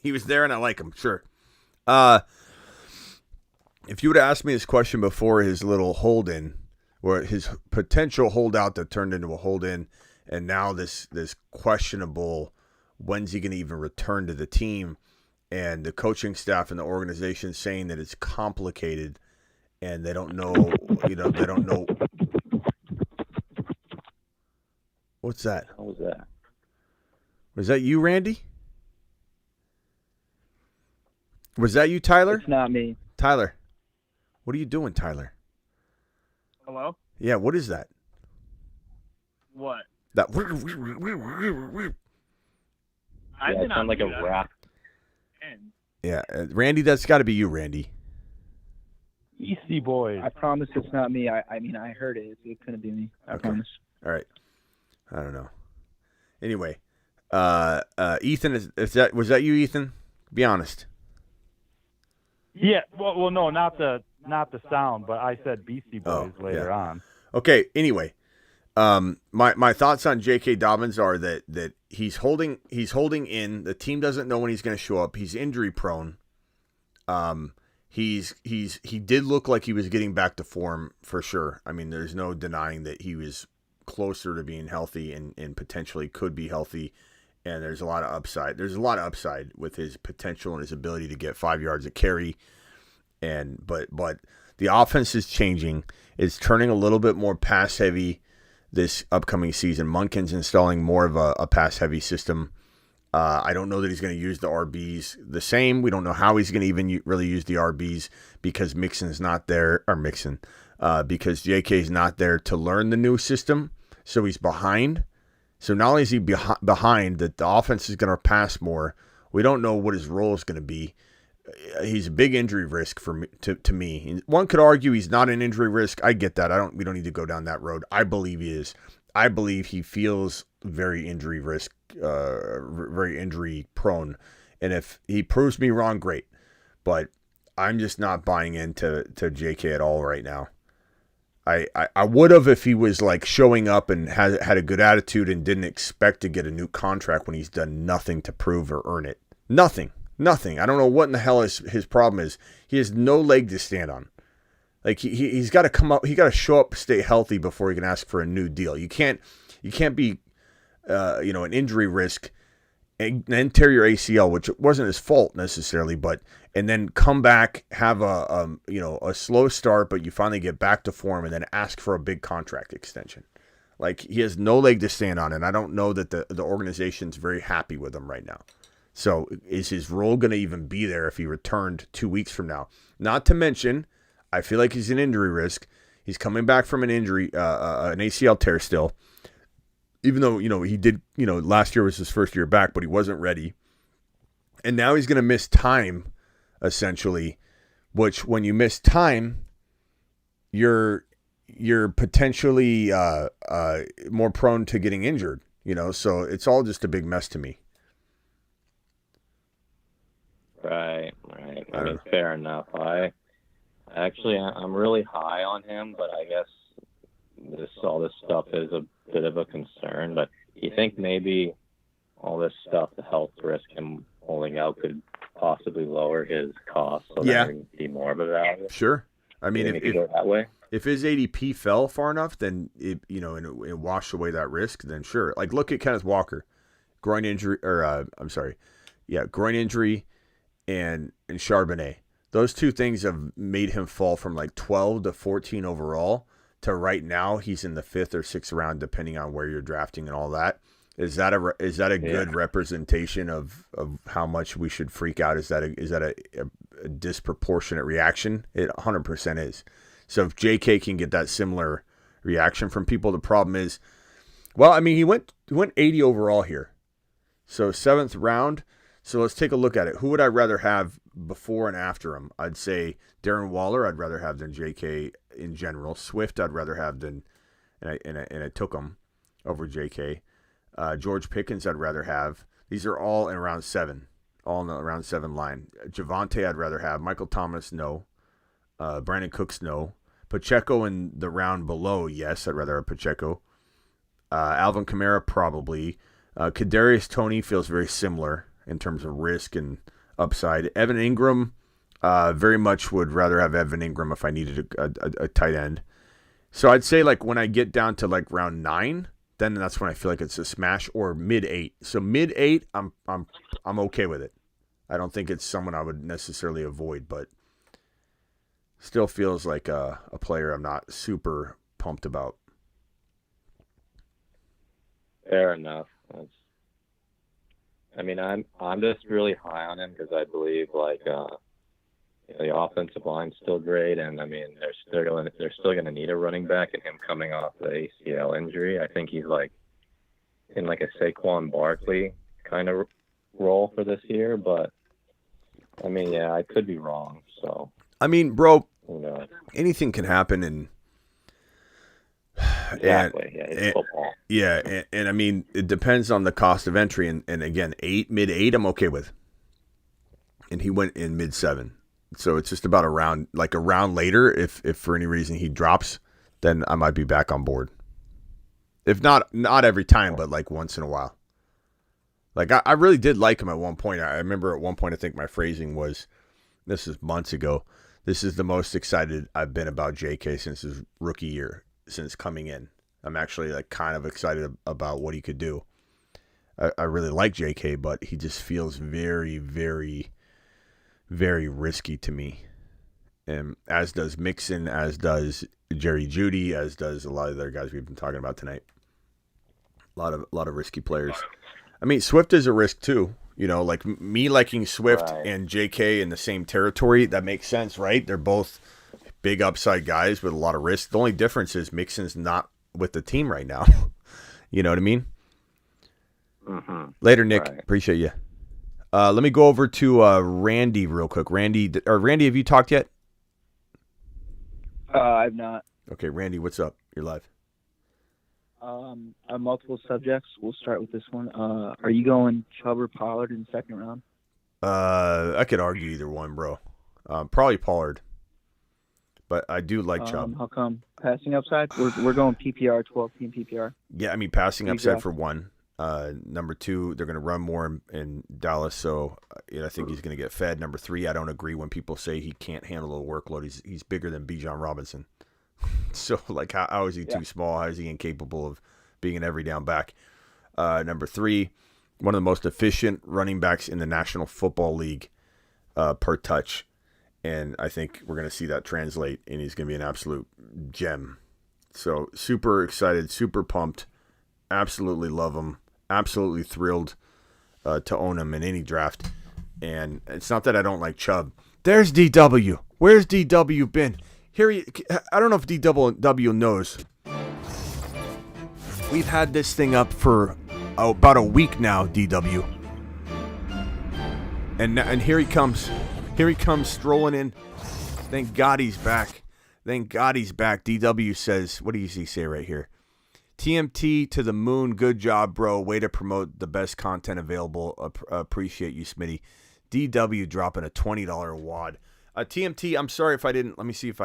S1: He was there, and I like him, sure. If you would have asked me this question before his little hold-in, or his potential holdout that turned into a hold-in, and now this questionable, when's he going to even return to the team, and the coaching staff and the organization saying that it's complicated, and they don't know, they don't know. What's that?
S7: What was that?
S1: Was that you, Randy? Was that you, Tyler?
S5: It's not me.
S1: Tyler, what are you doing, Tyler?
S5: Hello?
S1: Yeah, what is that?
S5: What?
S1: That.
S5: I've
S7: Yeah,
S5: been
S7: it sounded
S5: on
S7: like
S5: mute.
S7: a rap.
S1: Yeah, Randy, that's got to be you, Randy.
S6: Easty boys.
S8: I promise it's not me. I mean, I heard it. It couldn't be me. I promise.
S1: All right. I don't know. Anyway, Ethan, was that you, Ethan? Be honest.
S6: Yeah, well, no, not the sound, but I said Beastie Boys later on.
S1: Okay. Anyway, my thoughts on J.K. Dobbins are that he's holding in. The team doesn't know when he's going to show up. He's injury prone. He did look like he was getting back to form for sure. I mean, there's no denying that he was closer to being healthy and potentially could be healthy. And there's a lot of upside. There's a lot of upside with his potential and his ability to get 5 yards a carry. But the offense is changing. It's turning a little bit more pass heavy this upcoming season. Monken's installing more of a pass heavy system. I don't know that he's going to use the RBs the same. We don't know how he's going to even really use the RBs because Mixon's not there, because JK's not there to learn the new system. So he's behind. So not only is he behind, that the offense is going to pass more. We don't know what his role is going to be. He's a big injury risk to me. One could argue he's not an injury risk. I get that. We don't need to go down that road. I believe he is. I believe he feels very injury risk, very injury prone. And if he proves me wrong, great. But I'm just not buying into JK at all right now. I would have if he was like showing up and had a good attitude and didn't expect to get a new contract when he's done nothing to prove or earn it. Nothing. I don't know what in the hell his problem is. He has no leg to stand on. Like he's got to come up. He got to show up, stay healthy before he can ask for a new deal. You can't be, an injury risk and then tear your ACL, which wasn't his fault necessarily, and then come back, have a slow start, but you finally get back to form, and then ask for a big contract extension. Like, he has no leg to stand on, and I don't know that the organization's very happy with him right now. So is his role going to even be there if he returned 2 weeks from now? Not to mention, I feel like he's an injury risk. He's coming back from an injury, an ACL tear still. Even though, he did, last year was his first year back, but he wasn't ready. And now he's going to miss time, essentially, which when you miss time, you're potentially more prone to getting injured, so it's all just a big mess to me.
S7: Right. I mean, fair enough. I'm really high on him, but I guess all this stuff is a bit of a concern. But you think maybe all this stuff, the health risk, him holding out, could possibly lower his cost, so that it would be more of a value?
S1: Sure. I mean,
S7: if you go that way,
S1: if his ADP fell far enough, then it washed away that risk. Then sure. Like, look at Kenneth Walker, groin injury, groin injury, and Charbonnet. Those two things have made him fall from like 12 to 14 overall to right now he's in the 5th or 6th round, depending on where you're drafting and all that. Is that a good representation of how much we should freak out? Is that a disproportionate reaction? It 100% is. So if JK can get that similar reaction from people, the problem is, he went 80 overall here. So 7th round. So let's take a look at it. Who would I rather have before and after him? I'd say Darren Waller I'd rather have than JK in general. Swift I'd rather have than, and I took him over JK. George Pickens I'd rather have. These are all in round 7. All in the round 7 line. Javonte I'd rather have. Michael Thomas, no. Brandon Cooks, no. Pacheco in the round below, yes. I'd rather have Pacheco. Alvin Kamara, probably. Kadarius Toney feels very similar in terms of risk and upside. Evan Ingram, very much would rather have Evan Ingram if I needed a tight end. So I'd say, like, when I get down to like round 9, then that's when I feel like it's a smash, or mid 8. So mid 8, I'm okay with it. I don't think it's someone I would necessarily avoid, but still feels like a player I'm not super pumped about.
S7: Fair enough. I'm just really high on him because I believe the offensive line's still great, and they're still going to need a running back, and him coming off the ACL injury, I think he's like in like a Saquon Barkley kind of role for this year. But I could be wrong. So
S1: bro, anything can happen, and
S7: exactly, it's football.
S1: Yeah, and it depends on the cost of entry, and again, mid 8, I'm okay with. And he went in mid 7, so it's just about a round later. If for any reason he drops, then I might be back on board. If not every time, but like once in a while. Like I really did like him at one point. I remember at one point, I think my phrasing was, this is months ago, this is the most excited I've been about JK since his rookie year, since coming in. I'm actually like kind of excited about what he could do. I really like JK, but he just feels very, very, very risky to me. And as does Mixon, as does Jerry Jeudy, as does a lot of the other guys we've been talking about tonight. A lot of risky players. Swift is a risk too. Like me liking Swift and JK in the same territory, that makes sense, right? They're both big upside guys with a lot of risk. The only difference is Mixon's not with the team right now. You know what I mean?
S7: Mm-hmm.
S1: Later, Nick.
S7: Right.
S1: Appreciate you. Let me go over to Randy real quick. Randy, have you talked yet?
S8: I've not.
S1: Okay, Randy, what's up? You're live.
S8: Multiple subjects. We'll start with this one. Are you going Chubb or Pollard in the 2nd round?
S1: I could argue either one, bro. Probably Pollard. But I do like Chubb.
S8: How come? Passing upside? We're going PPR, 12-team PPR.
S1: Yeah, passing upside for one. Number 2, they're going to run more in Dallas, so I think he's going to get fed. Number 3, I don't agree when people say he can't handle the workload. He's bigger than Bijan Robinson. So, like, how is he too small? How is he incapable of being an every down back? Number 3, one of the most efficient running backs in the National Football League per touch. And I think we're going to see that translate, and he's going to be an absolute gem. So super excited, super pumped. Absolutely love him. Absolutely thrilled to own him in any draft. And it's not that I don't like Chubb. There's DW. Where's DW been? I don't know if DW knows. We've had this thing up for about a week now, DW. And here he comes. Here he comes strolling in. Thank God he's back. Thank God he's back. DW says, what does he say right here? TMT to the moon. Good job, bro. Way to promote the best content available. Appreciate you, Smitty. DW dropping a $20 wad. TMT, I'm sorry if I didn't. Let me see if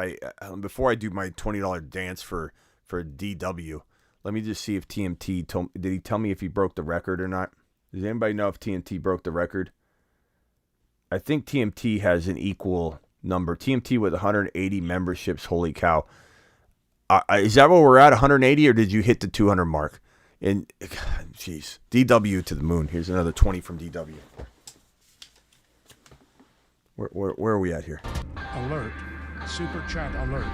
S1: before I do my $20 dance for DW, let me just see if TMT did he tell me if he broke the record or not? Does anybody know if TMT broke the record? I think TMT has an equal number. TMT with 180 memberships. Holy cow. Is that where we're at, 180, or did you hit the 200 mark? And, jeez, DW to the moon. Here's another 20 from DW. Where are we at here?
S4: Alert. Super chat alert.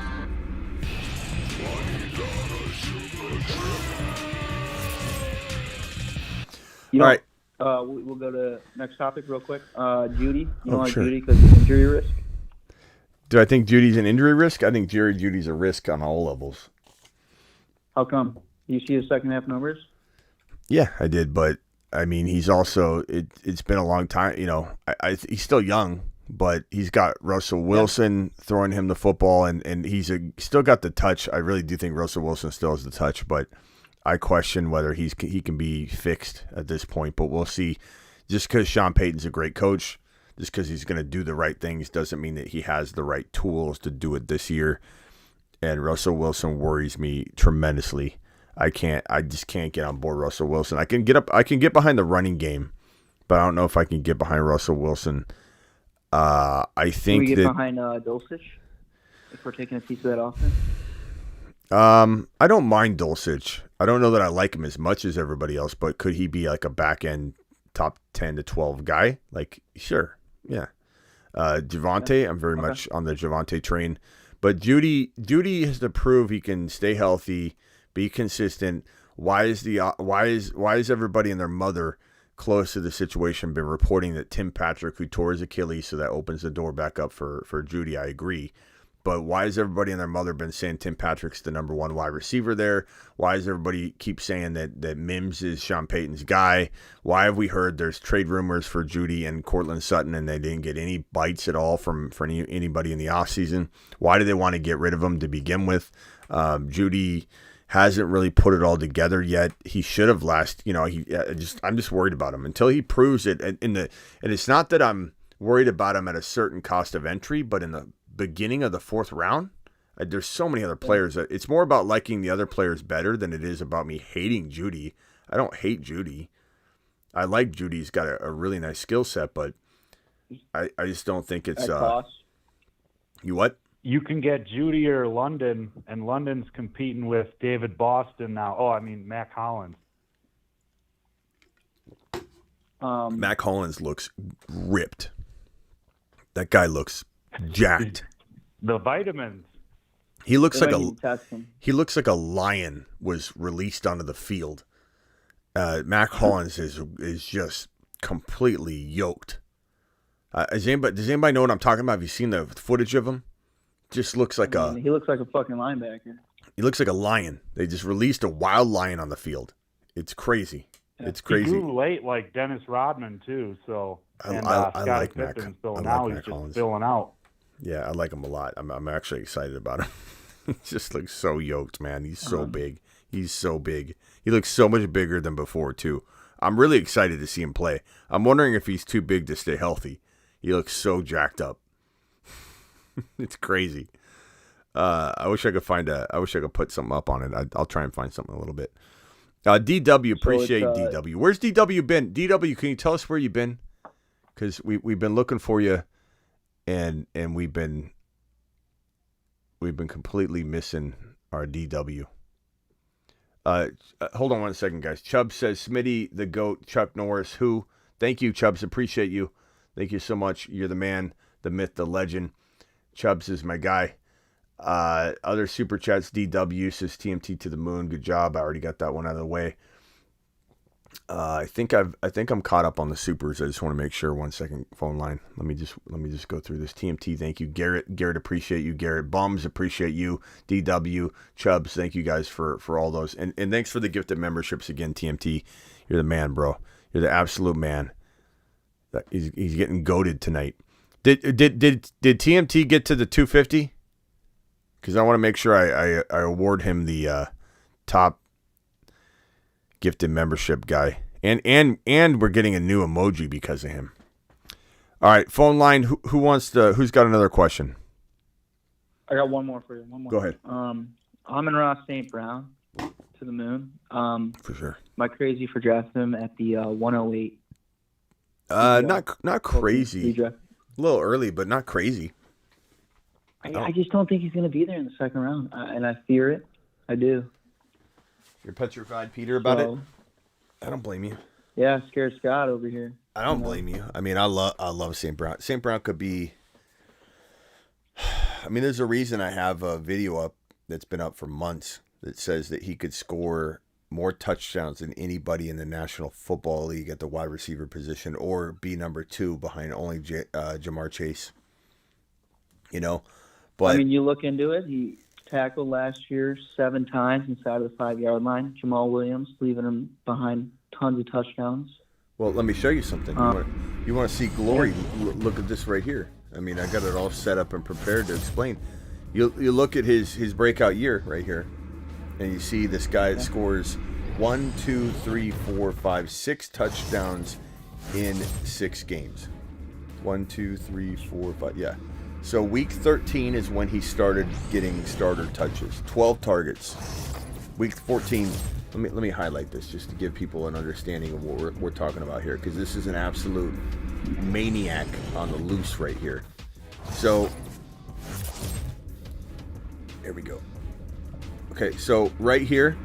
S8: You know,
S1: All right.
S8: We'll go to next topic real quick. Judy. You don't like
S1: sure.
S8: Judy because of injury risk?
S1: Do I think Judy's an injury risk? I think Jerry Judy's a risk on all levels.
S8: How come? You see his second half numbers?
S1: Yeah, I did, but I mean, he's also it's been a long time. You know, he's still young, but he's got Russell Wilson throwing him the football, and he's still got the touch. I really do think Russell Wilson still has the touch, but I question whether he can be fixed at this point. But we'll see. Just because Sean Payton's a great coach, just because he's going to do the right things, doesn't mean that he has the right tools to do it this year. And Russell Wilson worries me tremendously. I just can't get on board Russell Wilson. I can get behind the running game, but I don't know if I can get behind Russell Wilson. I think
S8: Can we get behind Dulcich if we're taking a piece of that offense?
S1: I don't mind Dulcich. I don't know that I like him as much as everybody else, but could he be like a back end top 10 to 12 guy? Like, sure. Yeah. Javonte, I'm very much on the Javonte train. But Judy has to prove he can stay healthy, be consistent. Why is everybody and their mother close to the situation been reporting that Tim Patrick, who tore his Achilles, so that opens the door back up for Judy? I agree. But why has everybody and their mother been saying Tim Patrick's the number one wide receiver there? Why does everybody keep saying that Mims is Sean Payton's guy? Why have we heard there's trade rumors for Judy and Cortland Sutton, and they didn't get any bites at all from anybody in the offseason? Why do they want to get rid of him to begin with? Judy hasn't really put it all together yet. He should have I'm just worried about him until he proves it. And it's not that I'm worried about him at a certain cost of entry, but in the beginning of the fourth round, there's so many other players that it's more about liking the other players better than it is about me hating Judy. I don't hate Judy. I like Judy. He's got a really nice skill set, but I just don't think it's you what?
S6: You can get Judy or London, and London's competing with David Boston now. Mac Hollins.
S1: Mac Hollins looks ripped. That guy looks jacked.
S6: The vitamins.
S1: He looks like a lion was released onto the field. Mac Hollins is just completely yoked. Does anybody know what I'm talking about? Have you seen the footage of him? Just looks like
S8: he looks like a fucking linebacker.
S1: He looks like a lion. They just released a wild lion on the field. It's crazy. Yeah. It's crazy.
S6: He grew late like Dennis Rodman too. So
S1: I like Mac.
S6: So now he's just filling out.
S1: Yeah, I like him a lot. I'm actually excited about him. He just looks so yoked, man. He's so big. He's so big. He looks so much bigger than before too. I'm really excited to see him play. I'm wondering if he's too big to stay healthy. He looks so jacked up. It's crazy. I wish I could put something up on it. I'll try and find something a little bit. DW, appreciate DW. Where's DW been? DW, can you tell us where you've been? Because we've been looking for you, and we've been completely missing our DW. Hold on 1 second, guys. Chubb says, Smitty, the GOAT, Chuck Norris, who? Thank you, Chubbs. Appreciate you. Thank you so much. You're the man, the myth, the legend. Chubbs is my guy. Other super chats, DW says TMT to the moon. Good job. I already got that one out of the way. I think I'm caught up on the supers. I just want to make sure. 1 second, phone line. Let me just go through this. TMT, thank you. Garrett, appreciate you. Garrett, Bums, appreciate you. DW, Chubbs, thank you guys for all those. And thanks for the gifted memberships again, TMT. You're the man, bro. You're the absolute man. He's getting goated tonight. Did TMT get to the 250? Because I want to make sure I award him the top gifted membership guy. And we're getting a new emoji because of him. All right, phone line. Who's got another question?
S8: I got one more for you. One more.
S1: Go ahead.
S8: Amon-Ra St. Brown to the moon.
S1: For sure.
S8: Am I crazy for drafting him at the 108?
S1: Not crazy. A little early, but not crazy.
S8: I just don't think he's going to be there in the second round, and I fear it. I do.
S1: You're petrified, Peter, about it? I don't blame you.
S8: Yeah, scared Scott over here.
S1: I don't blame you. I mean, I love St. Brown. St. Brown could be. I mean, there's a reason I have a video up that's been up for months that says that he could score more touchdowns than anybody in the National Football League at the wide receiver position, or be number 2 behind only Jamar Chase. You know, but
S8: I mean, you look into it. He tackled last year 7 times inside of the 5-yard line. Jamal Williams leaving him behind tons of touchdowns.
S1: Well, let me show you something. You want to see glory? Look at this right here. I mean, I got it all set up and prepared to explain. You look at his breakout year right here, and you see this guy that scores 1, 2, 3, 4, 5, 6 touchdowns in 6 games. 1, 2, 3, 4, 5. Yeah. So week 13 is when he started getting starter touches. 12 targets. Week 14. Let me highlight this just to give people an understanding of what we're talking about here, because this is an absolute maniac on the loose right here. So here we go. Okay, so right here,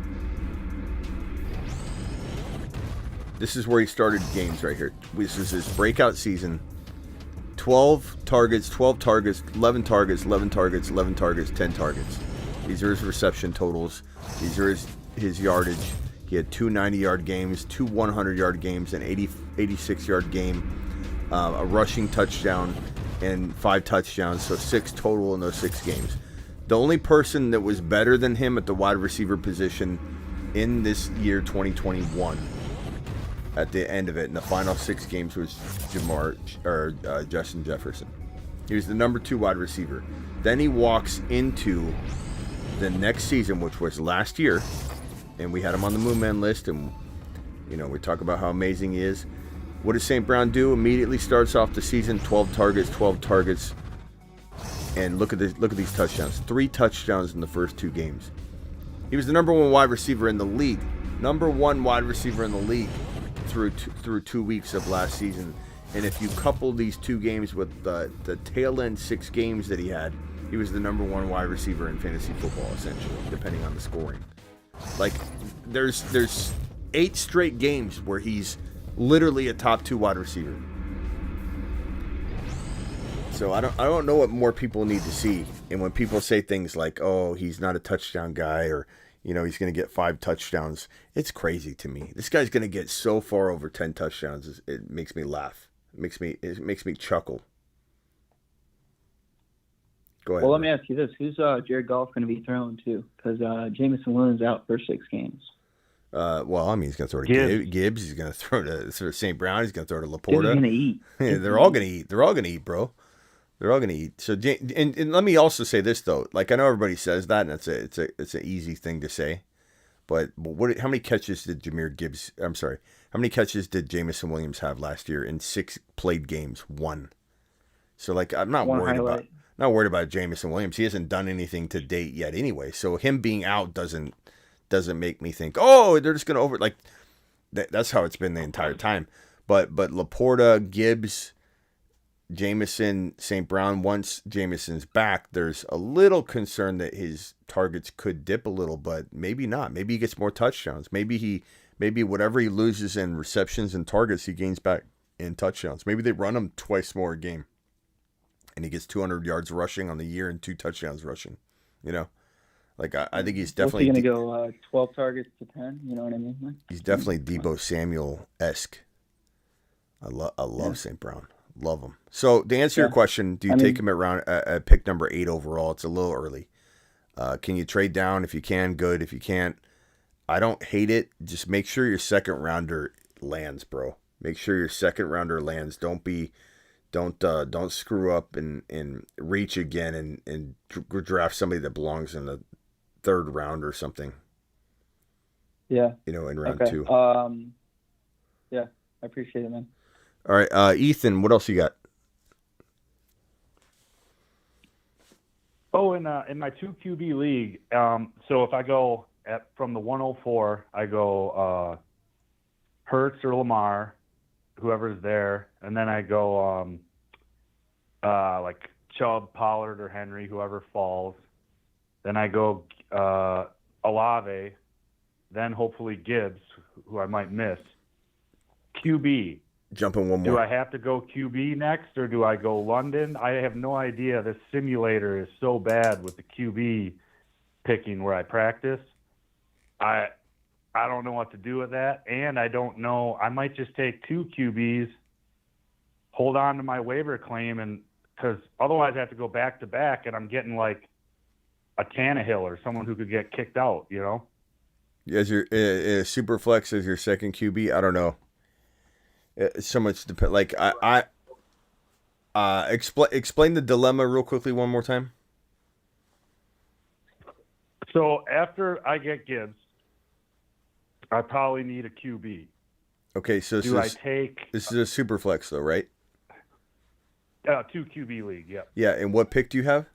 S1: this is where he started games right here. This is his breakout season. 12 targets, 11 targets, 11 targets, 11 targets, 10 targets. These are his reception totals. These are his yardage. He had 2 90-yard games, 2 100-yard games, an 86-yard game, a rushing touchdown, and 5 touchdowns, so 6 total in those 6 games. The only person that was better than him at the wide receiver position in this year 2021 at the end of it in the final 6 games was Justin Jefferson. He was the number 2 wide receiver. Then he walks into the next season, which was last year, and we had him on the Moon Man list, and we talk about how amazing he is. What does St. Brown do? Immediately starts off the season, 12 targets, and look at these touchdowns. 3 touchdowns in the first 2 games. He was the number 1 wide receiver in the league. Number 1 wide receiver in the league through 2 weeks of last season. And if you couple these 2 games with the tail end 6 games that he had, he was the number 1 wide receiver in fantasy football, essentially, depending on the scoring. Like, there's 8 straight games where he's literally a top 2 wide receiver. So I don't know what more people need to see. And when people say things like, "Oh, he's not a touchdown guy," or he's going to get 5 touchdowns, it's crazy to me. This guy's going to get so far over 10 touchdowns. It makes me laugh. It makes me chuckle. Go ahead.
S8: Well, let me ask you this: who's Jared Goff going to be throwing to? Because Jameson Williams out for 6 games.
S1: Well, I mean, he's going to throw to Gibbs. He's going to throw to St. Brown. He's going to throw to Laporta.
S8: He's going to eat.
S1: Yeah, they're all going to eat. They're all going to eat, bro. They're all going to eat. So, and let me also say this though. Like, I know everybody says that, and it's an easy thing to say, but how many catches did how many catches did Jameson Williams have last year in 6 played games? 1. So, like, I'm not worried about Jameson Williams. He hasn't done anything to date yet, anyway. So him being out doesn't make me think, oh, they're just going to like. That's how it's been the entire time. But Laporta, Gibbs, Jamison, St. Brown, once Jamison's back, there's a little concern that his targets could dip a little, but maybe not. Maybe he gets more touchdowns. Maybe whatever he loses in receptions and targets, he gains back in touchdowns. Maybe they run him twice more a game, and he gets 200 yards rushing on the year and 2 touchdowns rushing. Like I think he's definitely
S8: going to go 12 targets to 10? You know what I mean? Like,
S1: he's definitely Debo Samuel-esque. I love St. Brown. Love him. So to answer your question, do you take him at pick number 8 overall? It's a little early. Can you trade down? If you can, good. If you can't, I don't hate it. Just make sure your second rounder lands, bro. Make sure your second rounder lands. Don't screw up and reach again and draft somebody that belongs in the 3rd round or something.
S8: Yeah.
S1: In round 2.
S8: Yeah, I appreciate it, man.
S1: All right, Ethan, what else you got?
S6: Oh, in my 2 QB league, so if I go from the 104, I go Hurts or Lamar, whoever's there, and then I go like Chubb, Pollard, or Henry, whoever falls. Then I go Olave, then hopefully Gibbs, who I might miss. QB.
S1: Jumping one more.
S6: Do I have to go QB next, or do I go London? I have no idea. This simulator is so bad with the QB picking where I practice. I don't know what to do with that, and I don't know. I might just take 2 QBs, hold on to my waiver claim, and because otherwise I have to go back to back, and I'm getting like a Tannehill or someone who could get kicked out.
S1: As your super flex as your second QB, I don't know. So much depend. Like explain the dilemma real quickly one more time.
S6: So after I get Gibbs, I probably need a QB.
S1: Okay, so this is a super flex though, right?
S6: 2 QB league, yeah.
S1: Yeah, and what pick do you have?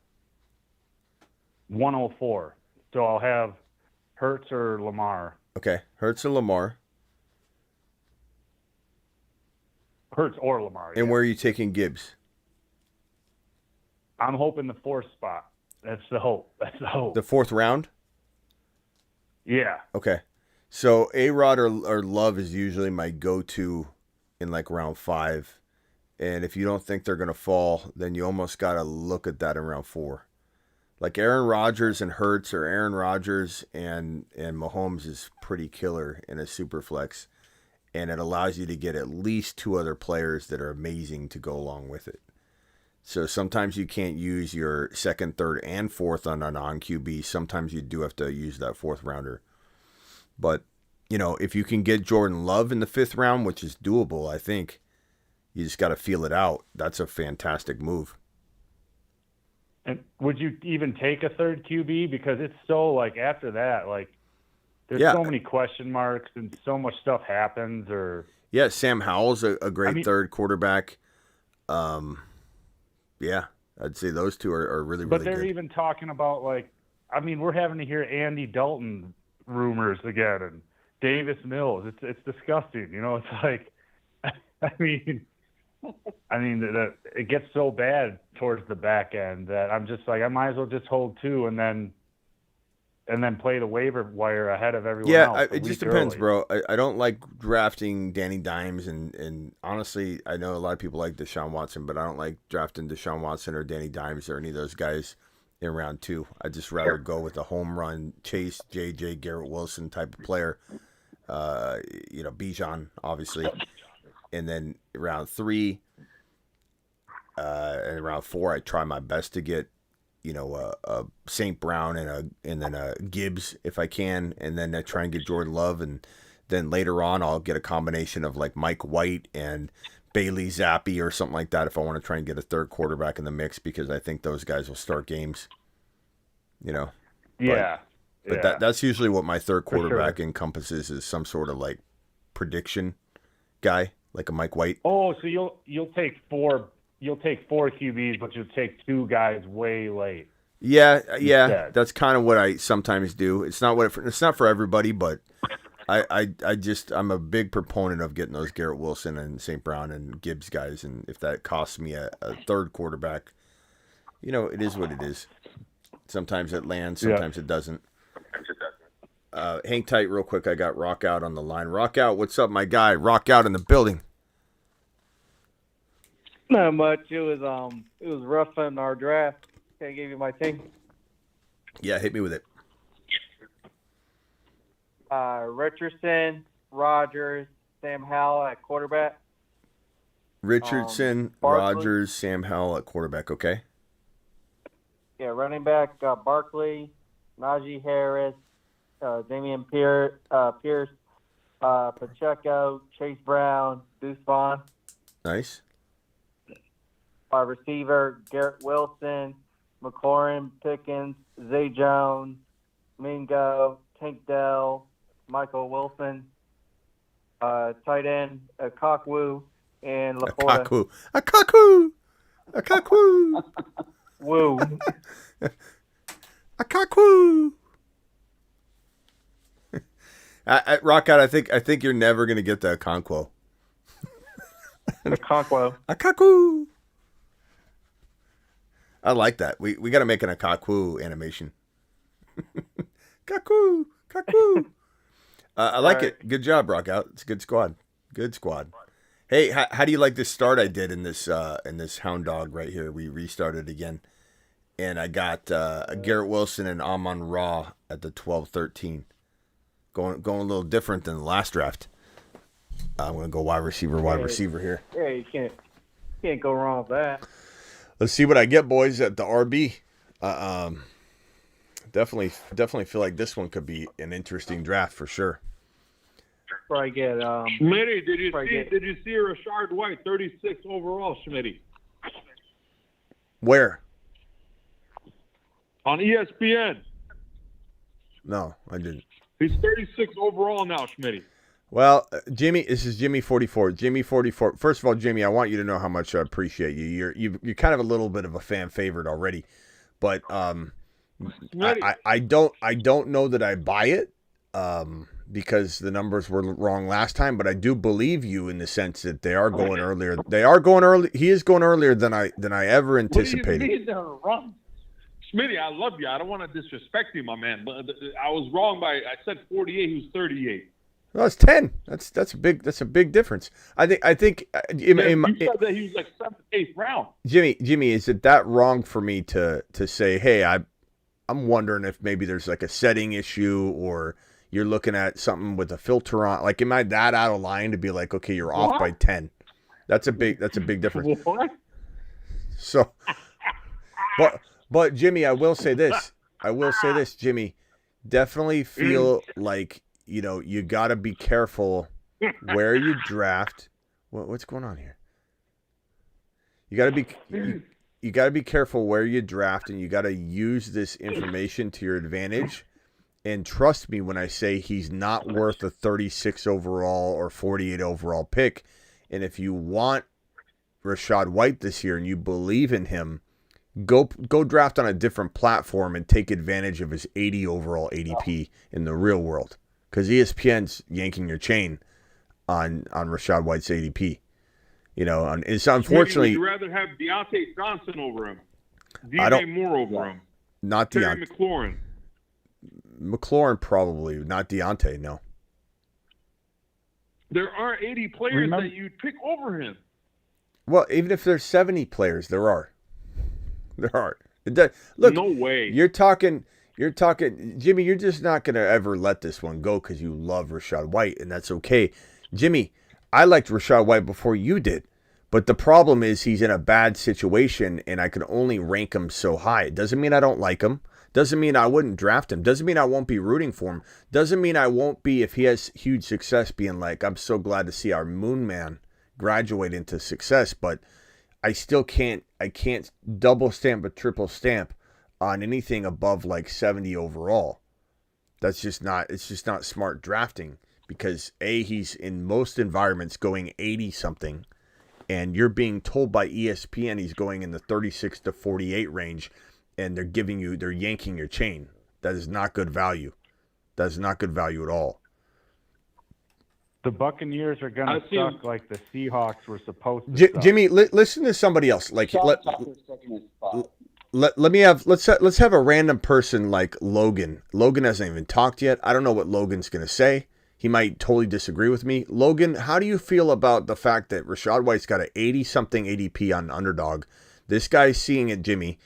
S6: 104. So I'll have Hurts or Lamar.
S1: Okay, Hurts or Lamar.
S6: Hurts or Lamar.
S1: And
S6: yeah.
S1: where are you taking Gibbs?
S6: I'm hoping the 4th spot. That's the hope.
S1: The 4th round?
S6: Yeah.
S1: Okay. So A-Rod or Love is usually my go-to in like round 5. And if you don't think they're going to fall, then you almost got to look at that in round 4. Like Aaron Rodgers and Hurts or Aaron Rodgers and Mahomes is pretty killer in a super flex. And it allows you to get at least 2 other players that are amazing to go along with it. So sometimes you can't use your 2nd, 3rd, and 4th on a non-QB. Sometimes you do have to use that 4th rounder. But, if you can get Jordan Love in the 5th round, which is doable, I think, you just got to feel it out. That's a fantastic move.
S6: And would you even take a 3rd QB? Because it's so, like, after that, like, there's so many question marks and so much stuff happens.
S1: Yeah, Sam Howell's a great 3rd quarterback. Yeah, I'd say those 2 are really, really good.
S6: But they're even talking about, like, we're having to hear Andy Dalton rumors again and Davis Mills. It's disgusting. It's like, it gets so bad towards the back end that I'm just like, I might as well just hold 2 and then play the waiver wire ahead of everyone else.
S1: Yeah, it just depends, bro. I don't like drafting Danny Dimes, and honestly, I know a lot of people like Deshaun Watson, but I don't like drafting Deshaun Watson or Danny Dimes or any of those guys in round 2. I'd just rather go with a home run, Chase, JJ, Garrett Wilson type of player. Bijan, obviously. And then round 3 and round 4, I try my best to get a St. Brown and then a Gibbs if I can, and then I try and get Jordan Love, and then later on I'll get a combination of like Mike White and Bailey Zappi or something like that if I want to try and get a 3rd quarterback in the mix, because I think those guys will start games.
S6: Yeah.
S1: But that's usually what my 3rd quarterback
S6: sure.
S1: encompasses, is some sort of like prediction guy, like a Mike White.
S6: Oh, so you'll take 4. You'll take 4 QBs, but you'll take 2 guys way late.
S1: Yeah,
S6: instead.
S1: That's kind of what I sometimes do. It's not for everybody, but I'm a big proponent of getting those Garrett Wilson and St. Brown and Gibbs guys, and if that costs me a third quarterback, it is what it is. Sometimes it lands, sometimes it doesn't. Hang tight real quick. I got Rock Out on the line. Rock Out, what's up, my guy? Rock Out in the building.
S9: Not much. It was rough in our draft. Can I give you my team?
S1: Yeah, hit me with it.
S9: Richardson, Rogers, Sam Howell at quarterback.
S1: Richardson,
S9: Barkley.
S1: Rogers, Sam Howell at quarterback, okay?
S9: Yeah, running back Barkley, Najee Harris, Damian Pierce, Pacheco, Chase Brown, Deuce Vaughn.
S1: Nice.
S9: Receiver Garrett Wilson, McLaurin, Pickens, Zay Jones, Mingo, Tank Dell, Michael Wilson. Tight end Akakwu and Laporta.
S1: Akaku.
S9: Woo.
S1: Akaku. Rock Out, I think you're never gonna get the Okonkwo. Akaku. I like that. We got to make an Akaku animation. Kaku. I like it. Good job, Rock Out. It's a good squad. Hey, how do you like this start I did in this Hound Dog right here? We restarted again, and I got Garrett Wilson and Amon Ra at the 12-13. Going a little different than the last draft. I'm gonna go wide receiver here.
S9: Yeah, you can't go wrong with that.
S1: Let's see what I get, boys, at the RB. Definitely feel like this one could be an interesting draft for sure.
S9: Probably get
S10: Schmitty, did you see Rashard White, 36 overall, Schmitty?
S1: Where?
S10: On ESPN.
S1: No, I didn't.
S10: He's 36 overall now, Schmitty.
S1: Well, Jimmy, this is Jimmy 44. Jimmy 44. First of all, Jimmy, I want you to know how much I appreciate you. You're kind of a little bit of a fan favorite already, but I don't know that I buy it because the numbers were wrong last time. But I do believe you in the sense that they are going earlier. They are going early. He is going earlier than I ever anticipated.
S10: What do you mean they're wrong? Smitty, I love you. I don't want to disrespect you, my man, but I was wrong I said 48. He was 38.
S1: No, it's 10. That's a big difference. I think.
S10: You said that he was like 7th, 8th round.
S1: Jimmy, is it that wrong for me to say, hey, I'm wondering if maybe there's like a setting issue or you're looking at something with a filter on? Like, am I that out of line to be like, okay, you're off by 10? That's a big difference.
S10: What?
S1: So, but Jimmy, I will say this, Jimmy. Definitely feel like. You got to be careful where you draft. What's going on here? You got to be careful where you draft, and you got to use this information to your advantage. And trust me when I say he's not worth a 36 overall or 48 overall pick. And if you want Rashad White this year and you believe in him, go draft on a different platform and take advantage of his 80 overall ADP in the real world. Because ESPN's yanking your chain on Rashad White's ADP. It's unfortunately.
S10: Would you rather have Deontay Johnson over him? DJ Moore over him?
S1: Not
S10: Terry
S1: Deontay.
S10: McLaurin.
S1: McLaurin probably. Not Deontay, no.
S10: There are 80 players that you'd pick over him.
S1: Well, even if there's 70 players, there are. Look,
S10: no way.
S1: You're talking, Jimmy, you're just not going to ever let this one go because you love Rashad White, and that's okay. Jimmy, I liked Rashad White before you did, but the problem is he's in a bad situation, and I can only rank him so high. It doesn't mean I don't like him. Doesn't mean I wouldn't draft him. Doesn't mean I won't be rooting for him. Doesn't mean I won't be, if he has huge success, being like, I'm so glad to see our Moon Man graduate into success, but I still can't double stamp but triple stamp on anything above like 70 overall. It's just not smart drafting because he's in most environments going 80 something and you're being told by ESPN he's going in the 36 to 48 range and they're yanking your chain. That is not good value. That is not good value at all.
S6: The Buccaneers are going to suck like the Seahawks were supposed to suck.
S1: Jimmy, listen to somebody else. Like let's have a random person like Logan. Logan hasn't even talked yet. I don't know what Logan's going to say. He might totally disagree with me. Logan, how do you feel about the fact that Rachaad White's got an 80-something ADP on Underdog? This guy's seeing it, Jimmy,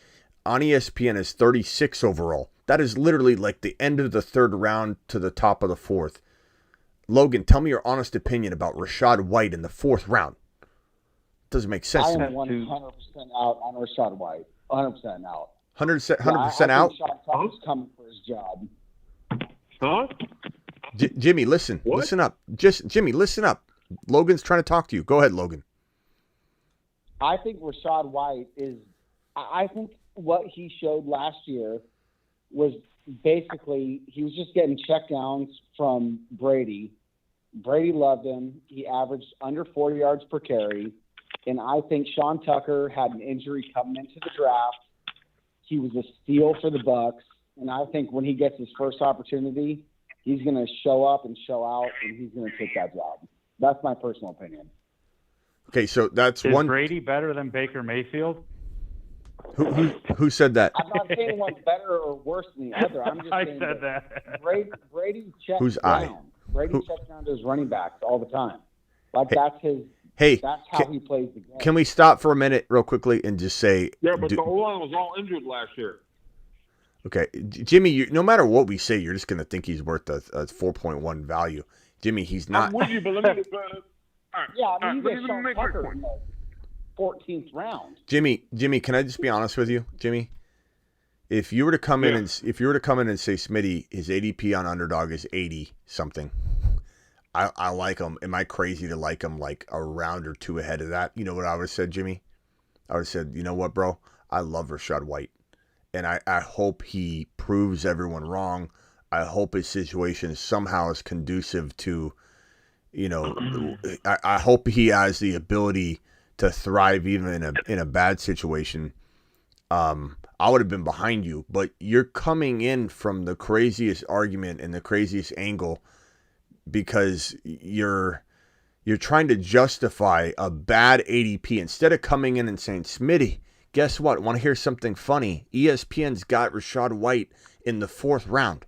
S1: on ESPN is 36 overall. That is literally like the end of the third round to the top of the fourth. Logan, tell me your honest opinion about Rachaad White in the fourth round. Doesn't make sense.
S11: I am 100% out on Rachaad White. 100% out.
S1: 100% out?
S11: Sean Tucker's coming for his job.
S10: Huh?
S1: Jimmy, listen.
S10: What?
S1: Listen up. Jimmy, listen up. Logan's trying to talk to you. Go ahead, Logan.
S11: I think Rachaad White is – I think what he showed last year was basically he was just getting checkdowns from Brady. Brady loved him. He averaged under 4 yards per carry. And I think Sean Tucker had an injury coming into the draft. He was a steal for the Bucs. And I think when he gets his first opportunity, he's going to show up and show out, and he's going to take that job. That's my personal opinion.
S1: Okay, so that's
S6: Is
S1: one.
S6: Brady better than Baker Mayfield?
S1: Who said that?
S11: I'm not saying one's better or worse than the other. I'm just saying
S6: that.
S11: Brady checks
S1: Who's
S11: down.
S1: I?
S11: Brady checks down to his running backs all the time. Like that's his.
S1: Hey,
S11: that's how he plays the game.
S1: Can we stop for a minute real quickly and just say?
S10: Yeah, but the O-line was all injured last year.
S1: Okay, Jimmy, no matter what we say, you're just going to think he's worth a 4.1 value. Jimmy, he's not.
S10: I'm with you, but let me.
S11: Yeah, I mean, you
S10: let
S11: get
S10: me
S11: Sean
S10: make my
S11: Tucker
S10: point.
S11: in the 14th round.
S1: Jimmy, can I just be honest with you, Jimmy? If you were to come in and say Smitty, his ADP on Underdog is 80 something, I like him. Am I crazy to like him like a round or two ahead of that? You know what I would have said, Jimmy? I would have said, you know what, bro? I love Rachaad White. And I hope he proves everyone wrong. I hope his situation somehow is conducive to, I hope he has the ability to thrive even in a bad situation. I would have been behind you, but you're coming in from the craziest argument and the craziest angle because you're trying to justify a bad ADP instead of coming in and saying, Smitty, guess what? Want to hear something funny? ESPN's got Rachaad White in the fourth round.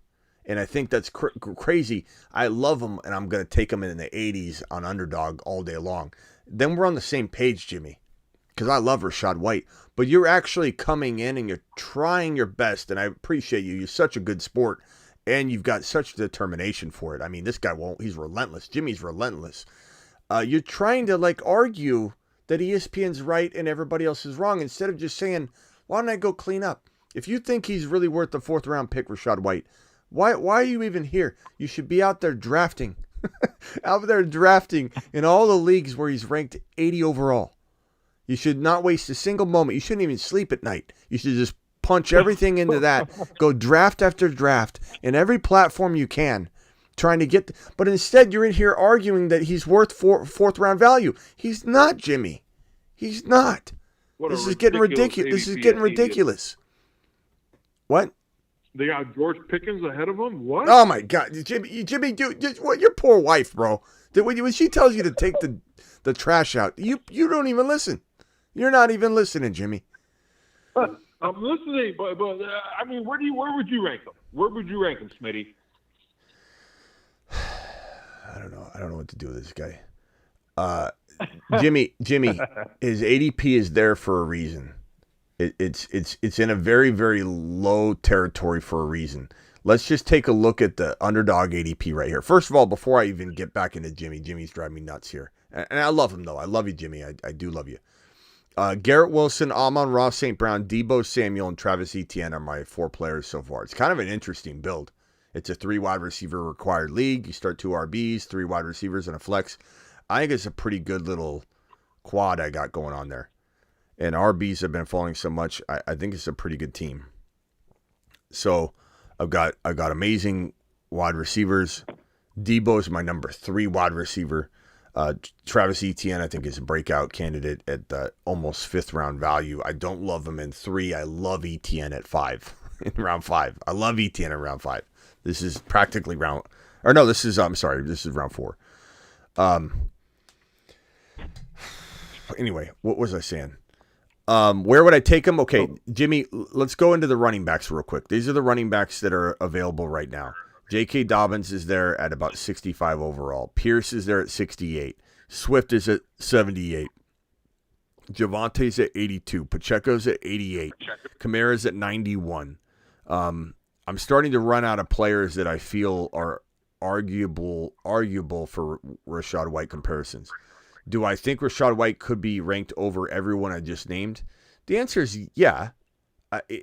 S1: And I think that's crazy. I love him, and I'm going to take him in the 80s on Underdog all day long. Then we're on the same page, Jimmy, because I love Rachaad White. But you're actually coming in, and you're trying your best, and I appreciate you. You're such a good sport, and you've got such determination for it. I mean, this guy he's relentless. Jimmy's relentless. You're trying to, argue that ESPN's right and everybody else is wrong instead of just saying, why don't I go clean up? If you think he's really worth the fourth-round pick, Rachaad White, why are you even here? You should be out there drafting. Out there drafting in all the leagues where he's ranked 80 overall. You should not waste a single moment. You shouldn't even sleep at night. You should just punch everything into that. Go draft after draft in every platform you can, trying to get. But instead, you're in here arguing that he's worth fourth-round value. He's not, Jimmy. He's not. This is getting ridiculous. This is getting ridiculous. What?
S10: They got George Pickens ahead of him? What?
S1: Oh, my God. Jimmy, dude, what? Your poor wife, bro. When she tells you to take the trash out, you don't even listen. You're not even listening, Jimmy.
S10: I'm listening, but I mean, where would you rank him? Where would you rank him, Smitty?
S1: I don't know. I don't know what to do with this guy. Jimmy, his ADP is there for a reason. It's in a very, very low territory for a reason. Let's just take a look at the Underdog ADP right here. First of all, before I even get back into Jimmy's driving me nuts here. And I love him, though. I love you, Jimmy. I do love you. Garrett Wilson, Amon-Ra St. Brown, Deebo Samuel, and Travis Etienne are my 4 players so far. It's kind of an interesting build. It's a 3 wide receiver required league. You start 2 RBs, 3 wide receivers, and a flex. I think it's a pretty good little quad I got going on there. And RBs have been falling so much. I think it's a pretty good team. So I've got amazing wide receivers. Deebo's my number 3 wide receiver. Travis Etienne, I think, is a breakout candidate at the almost 5th round value. I don't love him in 3. I love Etienne at 5 in round 5. I love Etienne in round 5. This is practically round 4. Anyway, what was I saying? Where would I take him? Okay, Jimmy, let's go into the running backs real quick. These are the running backs that are available right now. J.K. Dobbins is there at about 65 overall. Pierce is there at 68. Swift is at 78. Javante's at 82. Pacheco's at 88. Kamara's at 91. I'm starting to run out of players that I feel are arguable for Rachaad White comparisons. Do I think Rachaad White could be ranked over everyone I just named? The answer is yeah.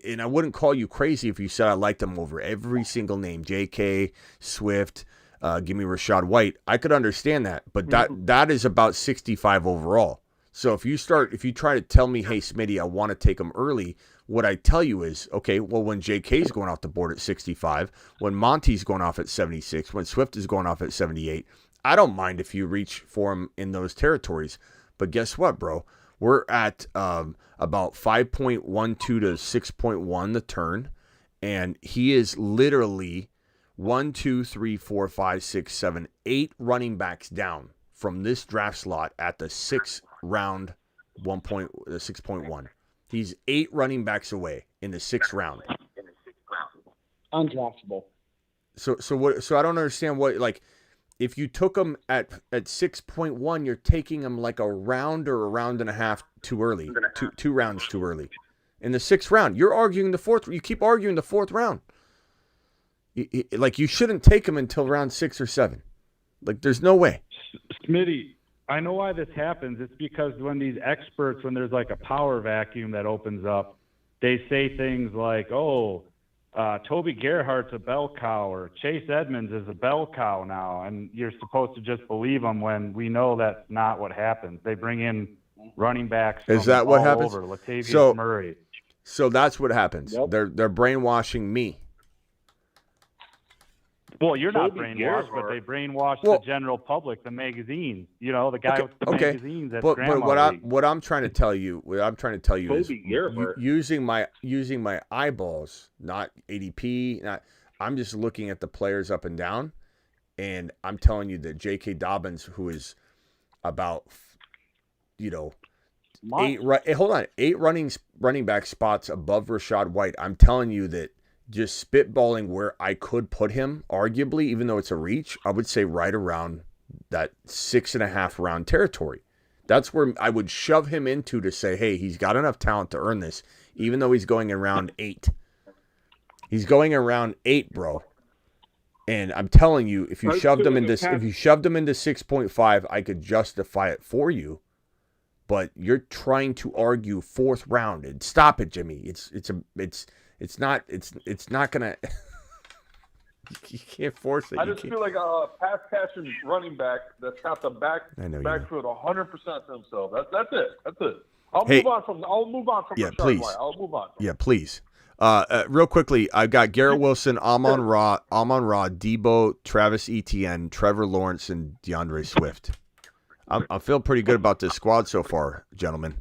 S1: And I wouldn't call you crazy if you said I liked him over every single name. J.K., Swift, give me Rachaad White. I could understand that, but that is about 65 overall. So if you try to tell me, hey, Smitty, I want to take him early, what I tell you is, okay, well, when J.K. is going off the board at 65, when Monty's going off at 76, when Swift is going off at 78, I don't mind if you reach for him in those territories. But guess what, bro? We're at about 5.12 to 6.1 the turn, and he is literally 1, 2, 3, 4, 5, 6, 7, 8 running backs down from this draft slot at the 6th round, 6.1. He's 8 running backs away in the 6th round.
S11: Undraftable.
S1: So I don't understand what, like, if you took him at 6.1, you're taking him like a round or a round and a half too early, two rounds too early. In the 6th round, you're arguing the 4th. You keep arguing the 4th round. Like, you shouldn't take him until round 6 or 7. Like, there's no way.
S6: Smitty, I know why this happens. It's because when these experts, when there's like a power vacuum that opens up, they say things like, Toby Gerhardt's a bell cow, or Chase Edmonds is a bell cow now, and you're supposed to just believe them when we know that's not what happens. They bring in running backs from
S1: Is that what
S6: all
S1: happens?
S6: over, Latavius Murray.
S1: So that's what happens.
S11: Yep.
S1: They're brainwashing me.
S6: Well, you're not
S9: Toby
S6: brainwashed,
S9: Gerhardt.
S6: but they brainwash the general public, the magazines. You know, the guy with the magazines at
S1: but
S6: Grandma League.
S1: what I'm trying to tell you is
S9: Toby Gerhardt.
S1: using my eyeballs, not ADP. I'm just looking at the players up and down, and I'm telling you that J.K. Dobbins, who is about, 8 running back spots above Rachaad White. I'm telling you that. Just spitballing where I could put him, arguably, even though it's a reach, I would say right around that 6.5 round territory. That's where I would shove him into to say, hey, he's got enough talent to earn this, even though he's going in round 8. He's going in round 8, bro. And I'm telling you, if you shoved him into 6.5, I could justify it for you. But you're trying to argue 4th round, and stop it, Jimmy. It's not gonna. You can't force it.
S10: I just feel like a pass catching running back that's got the backfield 100% to himself. That's it. I'll move on from
S1: please.
S10: White. I'll move on.
S1: Yeah, please. Real quickly, I've got Garrett Wilson, Amon Ra, Debo, Travis Etienne, Trevor Lawrence, and DeAndre Swift. I feel pretty good about this squad so far, gentlemen.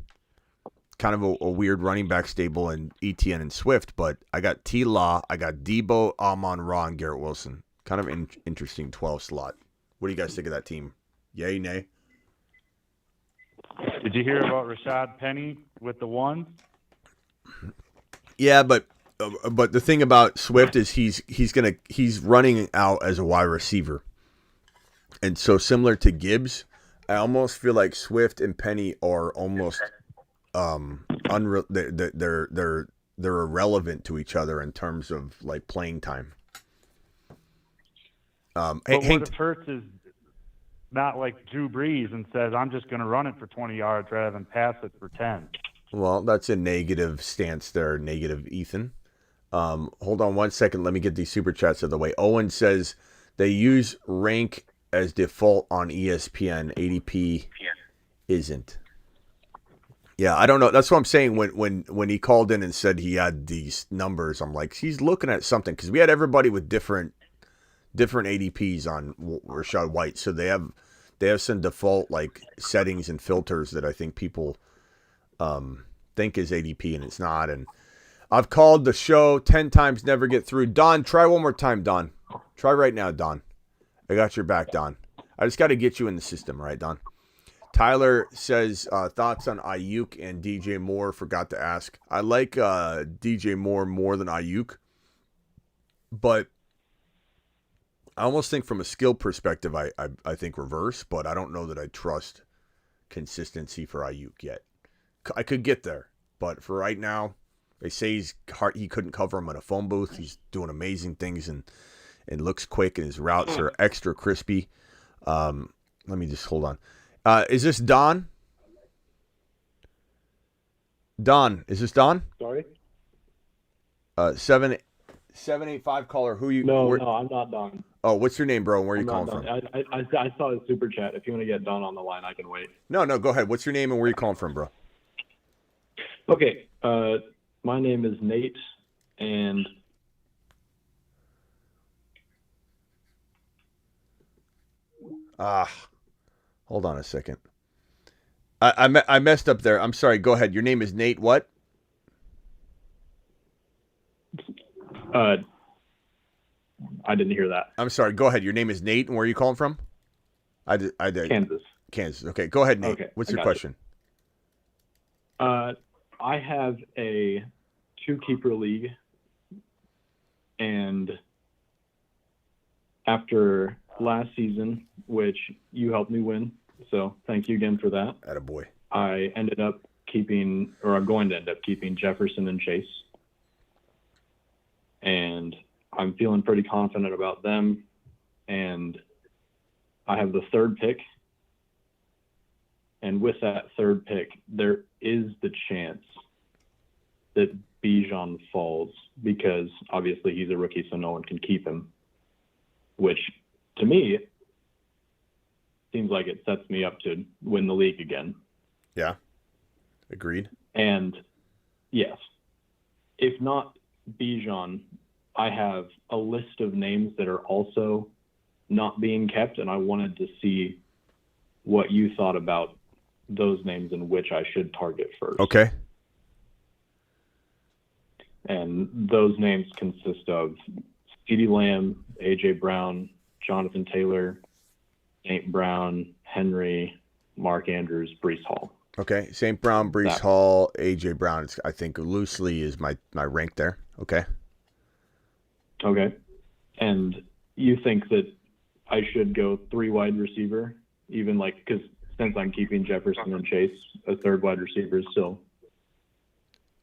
S1: Kind of a weird running back stable in Etienne and Swift, but I got T-Law, I got Debo, Amon Ra, and Garrett Wilson. Kind of interesting 12 slot. What do you guys think of that team? Yay, nay?
S6: Did you hear about Rashad Penny with the 1?
S1: Yeah, but the thing about Swift is he's running out as a wide receiver, and so similar to Gibbs, I almost feel like Swift and Penny are almost they're irrelevant to each other in terms of like playing time.
S6: But what if Hurts is not like Drew Brees and says, I'm just going to run it for 20 yards rather than pass it for 10?
S1: Well, that's a negative stance there, negative Ethan. Hold on 1 second. Let me get these super chats out of the way. Owen says they use rank as default on ESPN. ADP isn't. Yeah, I don't know. That's what I'm saying. When he called in and said he had these numbers, I'm like, he's looking at something, because we had everybody with different ADPs on Rachaad White, so they have some default like settings and filters that I think people think is ADP and it's not. And I've called the show 10 times, never get through. Don, try one more time, Don. Try right now, Don. I got your back, Don. I just got to get you in the system, right, Don? Tyler says thoughts on Ayuk and DJ Moore. Forgot to ask. I like DJ Moore more than Ayuk, but I almost think from a skill perspective, I think reverse. But I don't know that I trust consistency for Ayuk yet. I could get there, but for right now, they say he couldn't cover him in a phone booth. He's doing amazing things and looks quick, and his routes are extra crispy. Let me just hold on. Is this Don? Don, is this Don?
S12: Sorry?
S1: 785 caller. Who you?
S12: No, I'm not Don.
S1: Oh, what's your name, bro? And where are you
S12: I'm
S1: calling
S12: not
S1: from?
S12: Don. I saw his super chat. If you want to get Don on the line, I can wait.
S1: No, go ahead. What's your name and where are you calling from, bro?
S12: Okay. My name is Nate, and
S1: hold on a second. I messed up there. I'm sorry. Go ahead. Your name is Nate. What?
S12: I didn't hear that.
S1: I'm sorry. Go ahead. Your name is Nate, and where are you calling from? I did.
S12: Kansas.
S1: Kansas. Okay. Go ahead, Nate.
S12: Okay,
S1: What's
S12: I
S1: your
S12: got
S1: question?
S12: I have a 2-keeper league, and after last season, which you helped me win, so thank you again for that.
S1: Attaboy.
S12: I ended up keeping, or I'm going to end up keeping Jefferson and Chase, and I'm feeling pretty confident about them. And I have the 3rd pick, and with that 3rd pick, there is the chance that Bijan falls because obviously he's a rookie, so no one can keep him, which to me seems like it sets me up to win the league again.
S1: Yeah. Agreed.
S12: And yes, if not Bijan, I have a list of names that are also not being kept, and I wanted to see what you thought about those names and which I should target first.
S1: Okay.
S12: And those names consist of CeeDee Lamb, A.J. Brown, Jonathan Taylor, St. Brown, Henry, Mark Andrews, Breece Hall.
S1: Okay. St. Brown, Breece Hall, A.J. Brown, I think loosely is my rank there. Okay.
S12: Okay. And you think that I should go 3 wide receiver, even because since I'm keeping Jefferson and Chase, a 3rd wide receiver is still.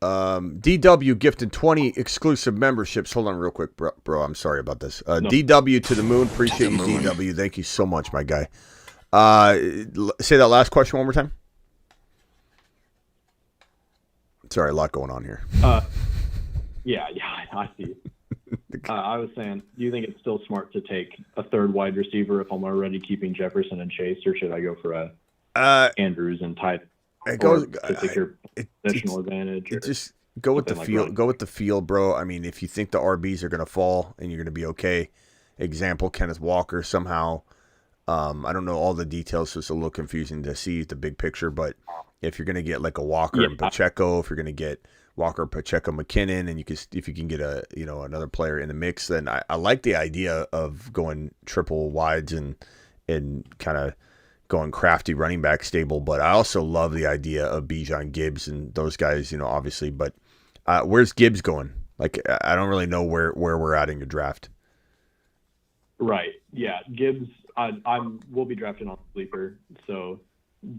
S1: DW gifted 20 exclusive memberships. Hold on real quick, bro. I'm sorry about this. DW to the moon. Appreciate you, DW. Thank you so much, my guy. Say that last question one more time. Sorry, a lot going on here.
S12: Yeah, I see. I was saying, do you think it's still smart to take a 3rd wide receiver if I'm already keeping Jefferson and Chase, or should I go for Andrews and Ty?
S1: It goes
S12: to take your positional advantage.
S1: Just go with the field.
S12: Like
S1: go with the field, bro. I mean, if you think the RBs are going to fall and you're going to be okay, example Kenneth Walker somehow. I don't know all the details, so it's a little confusing to see the big picture. But if you're going to get like a Walker and Pacheco, if you're going to get Walker, Pacheco, McKinnon, and if you can get another player in the mix, then I like the idea of going triple wides and kind of going crafty running back stable. But I also love the idea of Bijan, Gibbs, and those guys, obviously. But where's Gibbs going? Like, I don't really know where we're at in your draft.
S12: Right. Yeah. Gibbs, we'll be drafting on sleeper. So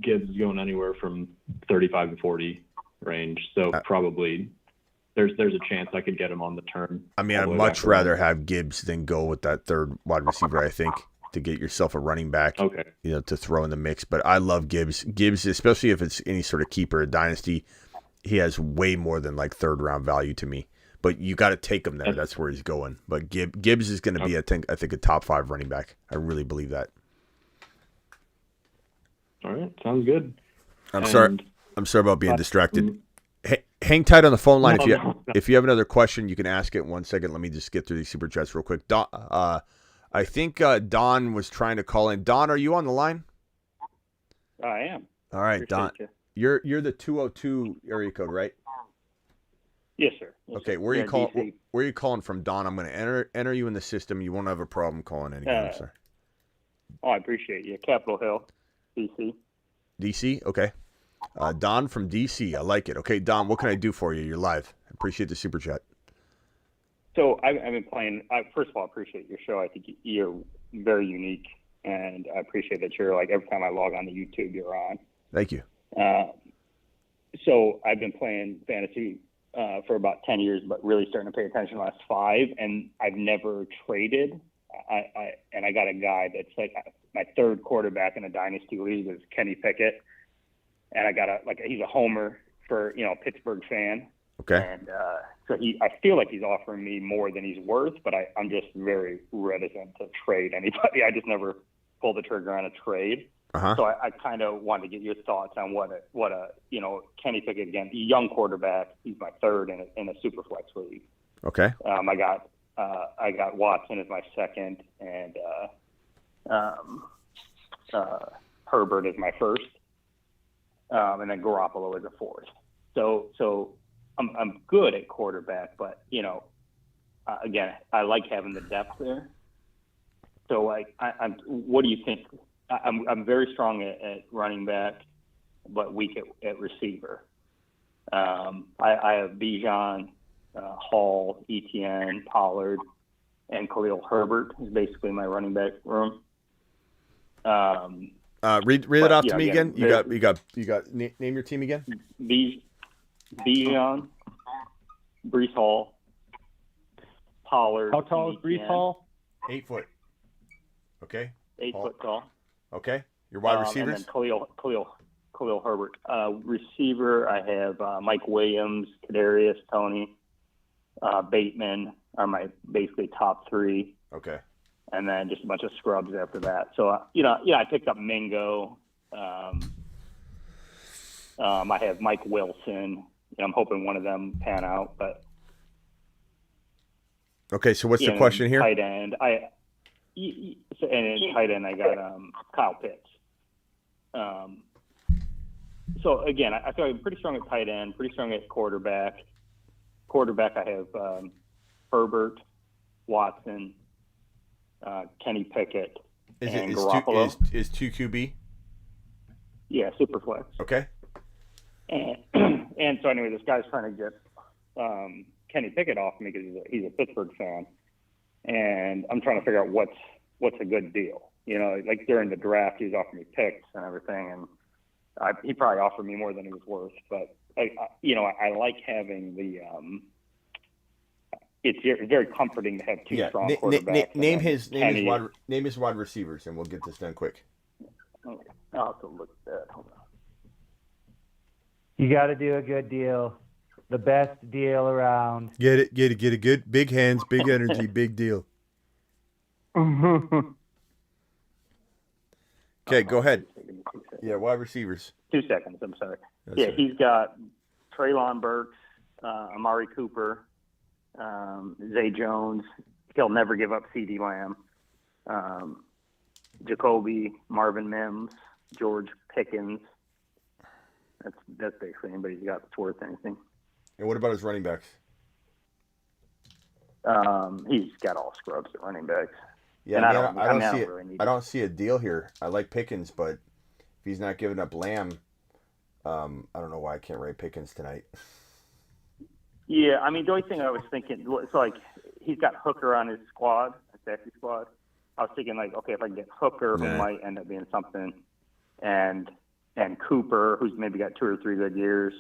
S12: Gibbs going anywhere from 35 to 40 range. So probably there's a chance I could get him on the turn. I mean,
S1: I'd much rather have Gibbs than go with that 3rd wide receiver, I think, to get yourself a running back, to throw in the mix. But I love Gibbs. Gibbs, especially if it's any sort of keeper, a dynasty, he has way more than like 3rd round value to me. But you got to take him there. That's where he's going. But Gibbs is going to be, I think, a top 5 running back. I really believe that.
S12: All right, sounds good.
S1: I'm sorry about being distracted. Hang tight on the phone line. If you have another question, you can ask it in 1 second. Let me just get through these super chats real quick. I think Don was trying to call in. Don, are you on the line?
S13: I am.
S1: All right, Don. You're the 202 area code, right?
S13: Yes, sir. Yes,
S1: okay,
S13: sir.
S1: where are you calling from, Don? I'm going to enter you in the system. You won't have a problem calling anyone, sir.
S13: Oh, I appreciate you. Capitol Hill, DC.
S1: DC? Okay. Don from DC. I like it. Okay, Don, what can I do for you? You're live. Appreciate the super chat.
S13: So I've been playing. First of all, I appreciate your show. I think you're very unique, and I appreciate that you're like every time I log on to YouTube, you're on.
S1: Thank you.
S13: So I've been playing fantasy for about 10 years, but really starting to pay attention the last 5, and I've never traded. I got a guy that's like my third quarterback in a dynasty league is Kenny Pickett, and I got he's a homer for a Pittsburgh fan.
S1: Okay.
S13: And so I feel like he's offering me more than he's worth, but I'm just very reticent to trade anybody. I just never pull the trigger on a trade.
S1: Uh-huh.
S13: So I kind of wanted to get your thoughts on what a Kenny Pickett, again, young quarterback. He's my third in a super flex league.
S1: Okay.
S13: I got Watson as my second, and Herbert as my first, and then Garoppolo as a fourth. So I'm good at quarterback, but again, I like having the depth there. So what do you think? I'm very strong at running back, but weak at receiver. I have Bijan, Hall, Etienne, Pollard, and Khalil Herbert is basically my running back room.
S1: Read it off to me again. You got name your team again.
S13: Bijan, Brees Hall, Pollard.
S6: How tall is Brees Hall?
S1: 8 foot. Okay.
S13: 8 foot tall.
S1: Okay. Your wide receivers?
S13: And then Khalil Herbert. Receiver, I have Mike Williams, Kadarius Toney, Bateman are my basically top 3.
S1: Okay.
S13: And then just a bunch of scrubs after that. So, I picked up Mingo. I have Mike Wilson. I'm hoping one of them pan out, but.
S1: Okay, so what's the question here?
S13: Tight end. Tight end, I got Kyle Pitts. So again, I feel like I'm pretty strong at tight end, pretty strong at quarterback. Quarterback, I have Herbert, Watson, Kenny Pickett, and Garoppolo.
S1: Is 2 QB?
S13: Yeah, super flex.
S1: Okay.
S13: And so anyway, this guy's trying to get Kenny Pickett off me because he's a Pittsburgh fan, and I'm trying to figure out what's a good deal. Like during the draft, he was offering me picks and everything, and he probably offered me more than he was worth. But I like having the. It's very comforting to have two strong quarterbacks.
S1: Name his wide receivers, and we'll get this done quick.
S13: Okay. I'll have to look at that. Hold on.
S14: You got to do a good deal. The best deal around.
S1: Get it. Good. Big hands, big energy, big deal. Okay, go ahead. Yeah, wide receivers.
S13: 2 seconds. I'm sorry.
S1: That's right.
S13: He's got Treylon Burks, Amari Cooper, Zay Jones. He'll never give up CD Lamb. Jacoby, Marvin Mims, George Pickens. That's basically anybody he's got that's worth anything.
S1: And what about his running backs?
S13: He's got all scrubs at running backs.
S1: Yeah,
S13: and
S1: I don't see a deal here. I like Pickens, but if he's not giving up Lamb, I don't know why I can't rate Pickens tonight.
S13: Yeah, I mean, the only thing I was thinking, so like he's got Hooker on his squad, his safety squad. I was thinking like, okay, if I can get Hooker, who might end up being something, and Cooper, who's maybe got 2 or 3 good years,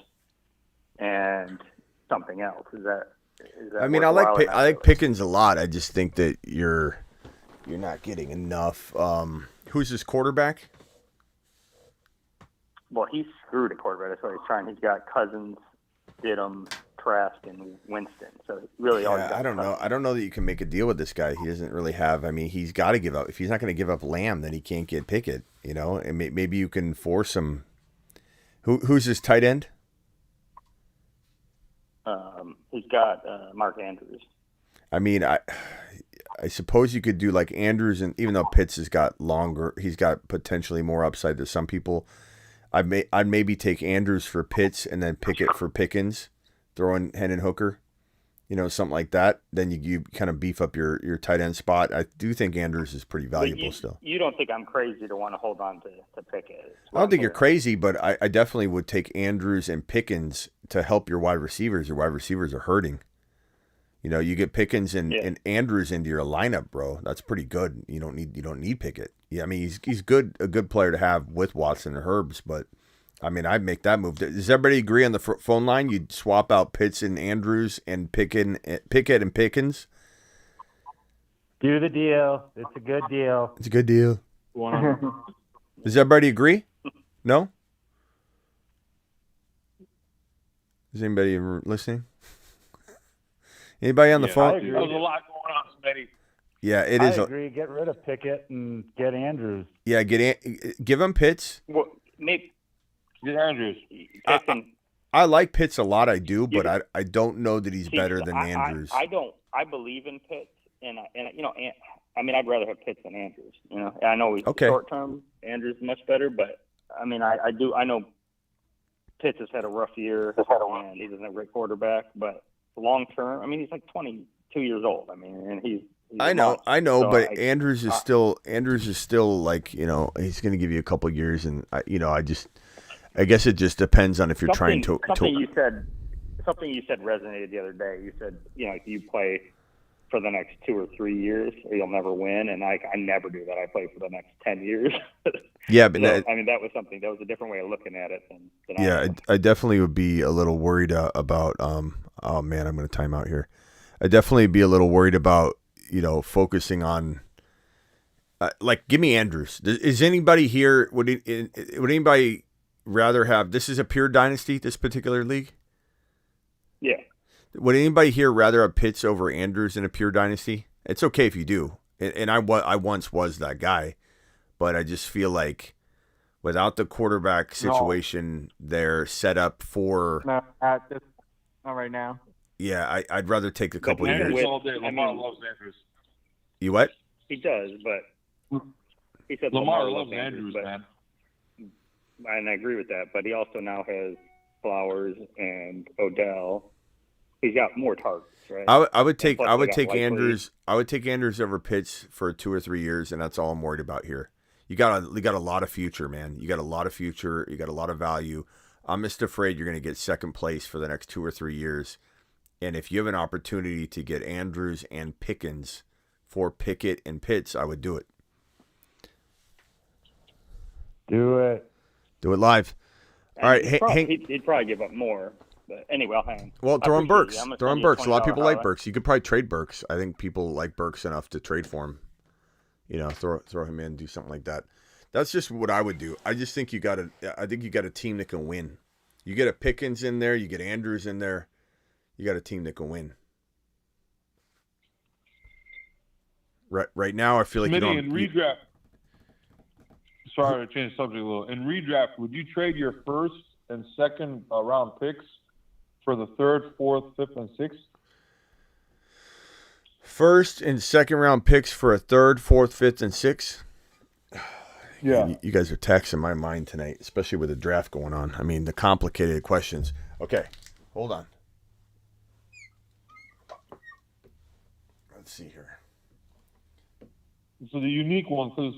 S13: and something else. Is that?
S1: I mean, I like Pickens a lot. I just think that you're not getting enough. Who's his quarterback?
S13: Well, he's screwed at quarterback. That's what he's trying. He's got Cousins, Stidham, Trask, and Winston. So really,
S1: I don't know. I don't know that you can make a deal with this guy. He doesn't really have. I mean, he's got to give up. If he's not going to give up Lamb, then he can't get Pickett. And maybe you can force him. Who's his tight end?
S13: He's got Mark Andrews.
S1: I mean, I suppose you could do like Andrews, and even though Pitts has got longer, he's got potentially more upside than some people. I'd maybe take Andrews for Pitts and then Pickett for Pickens, throw in Hendon Hooker, something like that, then you kind of beef up your tight end spot. I do think Andrews is pretty valuable still.
S13: You don't think I'm crazy to want to hold on to Pickett?
S1: I don't think you're crazy, but I definitely would take Andrews and Pickens to help your wide receivers. Your wide receivers are hurting. You get Pickens and Andrews into your lineup, bro. That's pretty good. You don't need Pickett. Yeah, I mean he's good, a good player to have with Watson and Herbs, but I mean I'd make that move. Does everybody agree on the phone line? You'd swap out Pitts and Andrews and Pickett and Pickens.
S14: Do the deal. It's a good deal.
S1: It's a good deal. Does everybody agree? No? Is anybody listening? Anybody on the phone?
S10: There's a lot going on, Smitty.
S1: Yeah, it
S6: I
S1: is.
S6: agree. Get rid of Pickett and get Andrews.
S1: Yeah, give him Pitts.
S13: Well, maybe
S10: get Andrews.
S1: I like Pitts a lot. I do, but I don't know that he's better than Andrews.
S13: I don't. I believe in Pitts, and I mean, I'd rather have Pitts than Andrews. I know he's short term. Andrews is much better, but I mean, I do. I know Pitts has had a rough year, and he doesn't have a great quarterback, but long term, I mean, he's like 22 years old. I mean, and he's
S1: I know,
S13: so
S1: but Andrews is still like, he's going to give you a couple of years, and I guess it just depends on if you're trying to.
S13: Something you said resonated the other day. You said, if you play for the next 2 or 3 years, you'll never win, and I never do that. I play for the next 10 years.
S1: Yeah, but
S13: so, I mean, that was something. That was a different way of looking at it than
S1: I definitely would be a little worried about. Oh man, I'm going to time out here. I'd definitely be a little worried about focusing on. Give me Andrews. Is anybody here? Would anybody rather have? This is a pure dynasty. This particular league.
S13: Yeah.
S1: Would anybody here rather have Pitts over Andrews in a pure dynasty? It's okay if you do, and I once was that guy, but I just feel like without the quarterback situation, they're set up for.
S9: No, not right now.
S1: Yeah, I'd rather take a couple of years.
S10: All day. Lamar loves Andrews.
S1: You what?
S13: He does, but he said
S10: Lamar loves Andrews, man.
S13: And I agree with that, but he also now has Flowers and Odell. He's got more targets, right?
S1: I would take Andrews. I would take Andrews over Pitts for 2 or 3 years, and that's all I'm worried about here. You got a lot of future, man. You got a lot of future. You got a lot of value. I'm just afraid you're going to get second place for the next 2 or 3 years. And if you have an opportunity to get Andrews and Pickens for Pickett and Pitts, I would do it.
S6: Do it.
S1: Do it live. All right,
S13: he'd probably give up more. But anyway, I'll hang.
S1: Well, throw in Burks. Throw in Burks. A lot of people like Burks. You could probably trade Burks. I think people like Burks enough to trade for him. Throw him in, do something like that. That's just what I would do. I just think you got a team that can win. You get a Pickens in there, you get Andrews in there. You got a team that can win. Right now, I feel like
S10: Smitty, in redraft. Sorry to change the subject a little. In redraft, would you trade your first and second round picks for the third, fourth, fifth, and sixth?
S1: First and second round picks for a third, fourth, fifth, and sixth.
S6: Yeah.
S1: You guys are taxing my mind tonight, especially with the draft going on. I mean, the complicated questions. Okay, hold on. Let's see here.
S10: So the unique one, because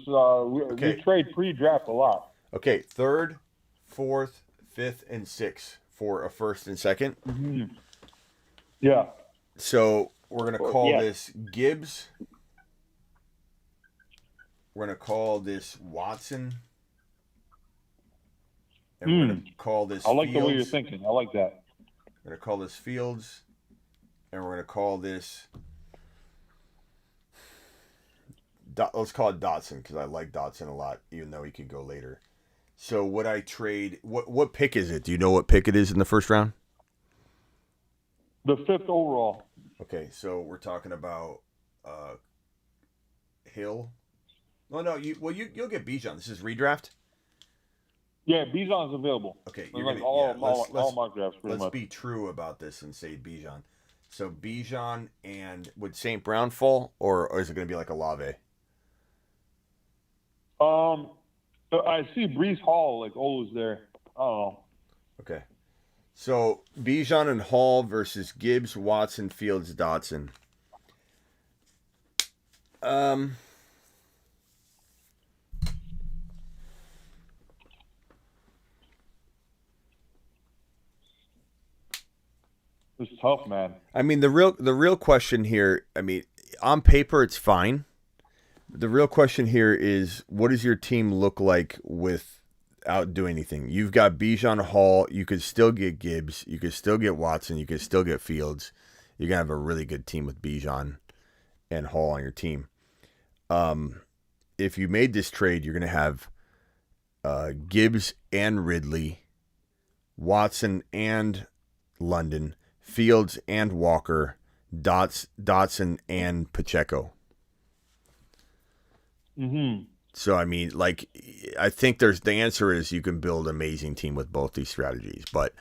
S10: we trade pre-draft a lot.
S1: Okay, third, fourth, fifth, and sixth for a first and second.
S10: Mm-hmm. Yeah.
S1: So we're going to call this Gibbs. We're going to call this Watson. And we're going to call this
S10: I like
S1: Fields.
S10: the way you're thinking. I like that.
S1: We're going to call this Fields. And we're going to call this... let's call it Dotson, because I like Dotson a lot, even though he could go later. So would I trade... What pick is it? Do you know what pick it is in the first round?
S10: The fifth overall.
S1: Okay, so we're talking about Hill. No, you'll get Bijan. This is redraft.
S10: Yeah, Bijan's available.
S1: Okay,
S10: all mock drafts.
S1: Let's
S10: much.
S1: be true about this and say Bijan. So Bijan, and would St. Brown fall, or is it going to be like Olave?
S10: I see Brees Hall always there. Oh.
S1: Okay. So Bijan and Hall versus Gibbs, Watson, Fields, Dotson.
S10: It's tough, man.
S1: I mean, the real question here, I mean, on paper it's fine. The real question here is, what does your team look like without doing anything? You've got Bijan, Hall. You could still get Gibbs. You could still get Watson. You could still get Fields. You're gonna have a really good team with Bijan and Hall on your team. If you made this trade, you're gonna have Gibbs and Ridley, Watson and London, Fields and Walker, Dotson and Pacheco.
S10: Mm-hmm.
S1: So, I mean, like, I think the answer is you can build an amazing team with both these strategies. But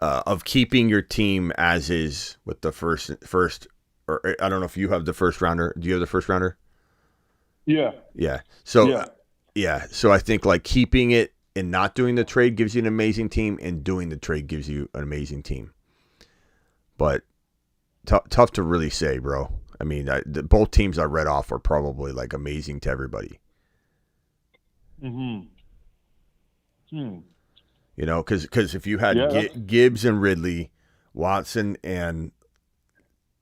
S1: of keeping your team as is with the first, or I don't know if you have the first rounder. Do you have the first rounder?
S10: Yeah.
S1: Yeah. So, yeah. So I think, like, keeping it and not doing the trade gives you an amazing team, and doing the trade gives you an amazing team. But tough to really say, bro. I mean, both teams I read off are probably like amazing to everybody.
S10: Mm-hmm.
S1: You know, because if you had Gibbs and Ridley, Watson and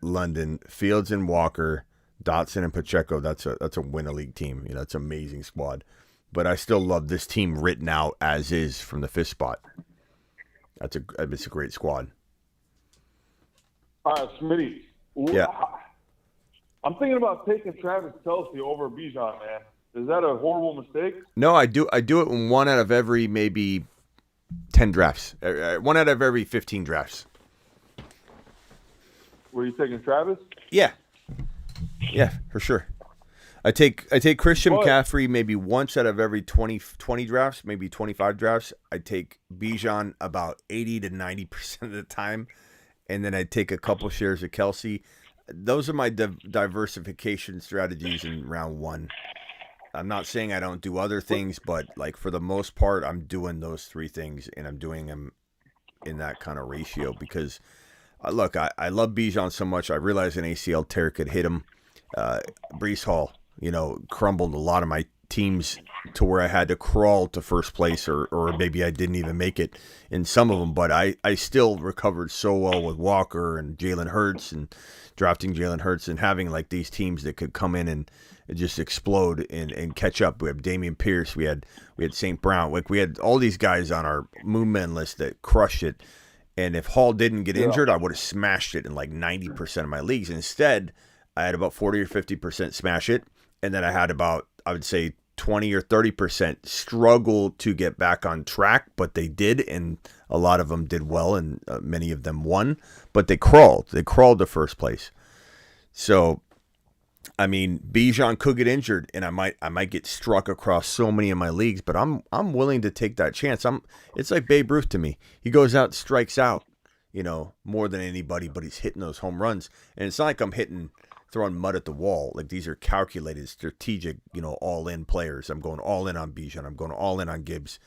S1: London, Fields and Walker, Dotson and Pacheco, that's a win a league team. You know, it's an amazing squad. But I still love this team written out as is from the fifth spot. It's a great squad.
S10: All right, Smitty.
S1: Yeah.
S10: I'm thinking about taking Travis Kelce over Bijan, man. Is that a horrible mistake?
S1: No, I do it in 1 out of every maybe 10 drafts. 1 out of every 15 drafts.
S10: Were you taking Travis?
S1: Yeah. Yeah, for sure. I take Christian McCaffrey maybe once out of every 20 drafts, maybe 25 drafts. I take Bijan about 80 to 90% of the time, and then I take a couple shares of Kelce. Those are my diversification strategies in round 1. I'm not saying I don't do other things, but like for the most part, I'm doing those 3 things, and I'm doing them in that kind of ratio because, look, I love Bijan so much. I realize an ACL tear could hit him. Breece Hall, you know, crumbled a lot of my teams to where I had to crawl to first place, or maybe I didn't even make it in some of them, but I still recovered so well with Walker and Jalen Hurts and drafting Jalen Hurts and having like these teams that could come in and just explode and catch up. We have Dameon Pierce, we had St. Brown, like we had all these guys on our Moonman list that crushed it. And if Hall didn't get injured, I would have smashed it in like 90% of my leagues. Instead, I had about 40 or 50% smash it, and then I had about, I would say, 20 or 30% struggle to get back on track, but they did, and a lot of them did well, and many of them won, but they crawled to first place. So, I mean, Bijan could get injured, and I might get struck across so many of my leagues, but I'm willing to take that chance. It's like Babe Ruth to me. He goes out, strikes out, you know, more than anybody, but he's hitting those home runs, and it's not like I'm throwing mud at the wall. Like, these are calculated, strategic, you know, all-in players. I'm going all in on Bijan. I'm going all in on Gibbs.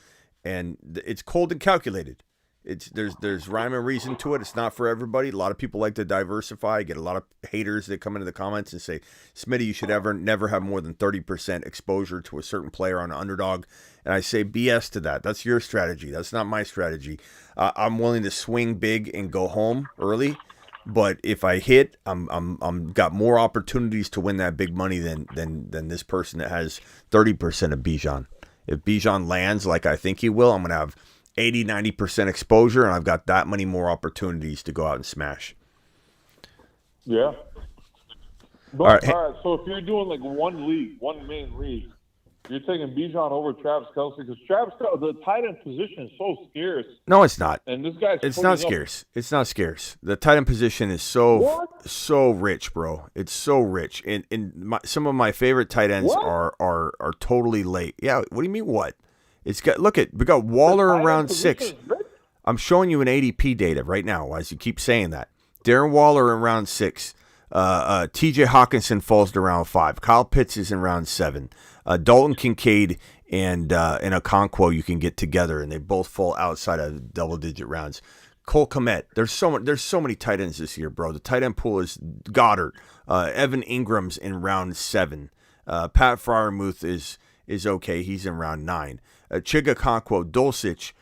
S1: And it's cold and calculated. There's rhyme and reason to it. It's not for everybody. A lot of people like to diversify. I get a lot of haters that come into the comments and say, Smitty, you should never have more than 30% exposure to a certain player on an underdog. And I say BS to that. That's your strategy. That's not my strategy. I'm willing to swing big and go home early. But if I hit, I'm got more opportunities to win that big money than this person that has 30% of Bijan. If Bijan lands like I think he will, I'm going to have 80, 90% exposure, and I've got that many more opportunities to go out and smash.
S10: Yeah.
S1: But,
S10: all right. So if you're doing like one main league, you're taking Bijan over Travis Kelce because the tight end position is so scarce.
S1: No, it's not.
S10: And this guy's
S1: it's not scarce. It's not scarce. The tight end position is so rich, bro. It's so rich. And some of my favorite tight ends are totally late. Yeah. What do you mean? What? We got Waller around 6. I'm showing you an ADP data right now as you keep saying that. Darren Waller in round 6. TJ Hawkinson falls to round 5. Kyle Pitts is in round 7. Dalton Kincaid and Okonkwo you can get together, and they both fall outside of double-digit rounds. Cole Kmet. There's so many tight ends this year, bro. The tight end pool is Goddard. Evan Ingram's in round 7. Pat Freiermuth is okay. He's in round 9. Chiga Conquo, Dulcich,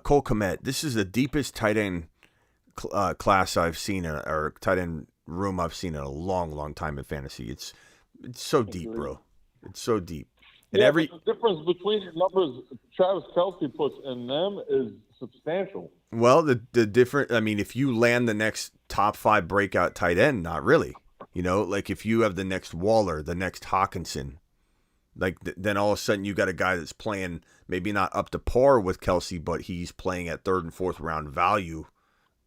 S1: Cole Kmet. This is the deepest tight end class I've seen, or tight end room I've seen in a long, long time in fantasy. It's so deep, bro. It's so deep. And
S10: but the difference between the numbers Travis Kelce puts in them is substantial.
S1: Well, the different, I mean, if you land the next top 5 breakout tight end, not really. You know, like if you have the next Waller, the next Hawkinson, like then all of a sudden you got a guy that's playing maybe not up to par with Kelce, but he's playing at 3rd and 4th round value.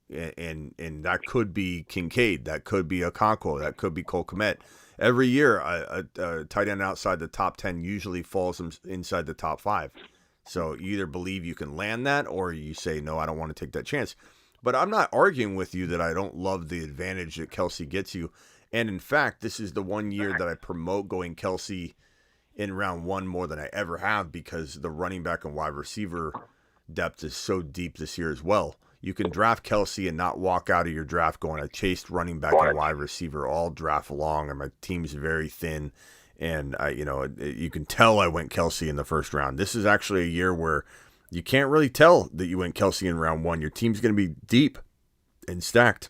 S1: And that could be Kincaid, that could be Okonkwo, that could be Cole Kmet. Every year, a tight end outside the top 10 usually falls inside the top 5. So you either believe you can land that, or you say, no, I don't want to take that chance. But I'm not arguing with you that I don't love the advantage that Kelce gets you. And in fact, this is the one year that I promote going Kelce in round 1 more than I ever have, because the running back and wide receiver depth is so deep this year as well. You can draft Kelce and not walk out of your draft going, I chased running back and wide receiver all draft long, and my team's very thin. And you can tell I went Kelce in the first round. This is actually a year where you can't really tell that you went Kelce in round 1. Your team's going to be deep and stacked.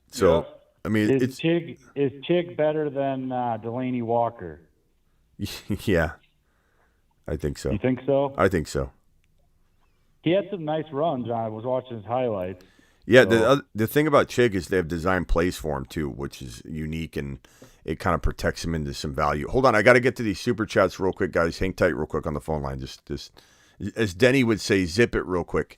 S1: So, yeah. I mean,
S6: is Chig better than Delaney Walker?
S1: Yeah, I think so.
S6: You think so?
S1: I think so.
S6: He had some nice runs. I was watching his highlights.
S1: Yeah, so. The thing about Chig is they have designed plays for him too, which is unique, and it kind of protects him into some value. Hold on, I got to get to these super chats real quick, guys. Hang tight real quick on the phone line. Just as Denny would say, zip it real quick.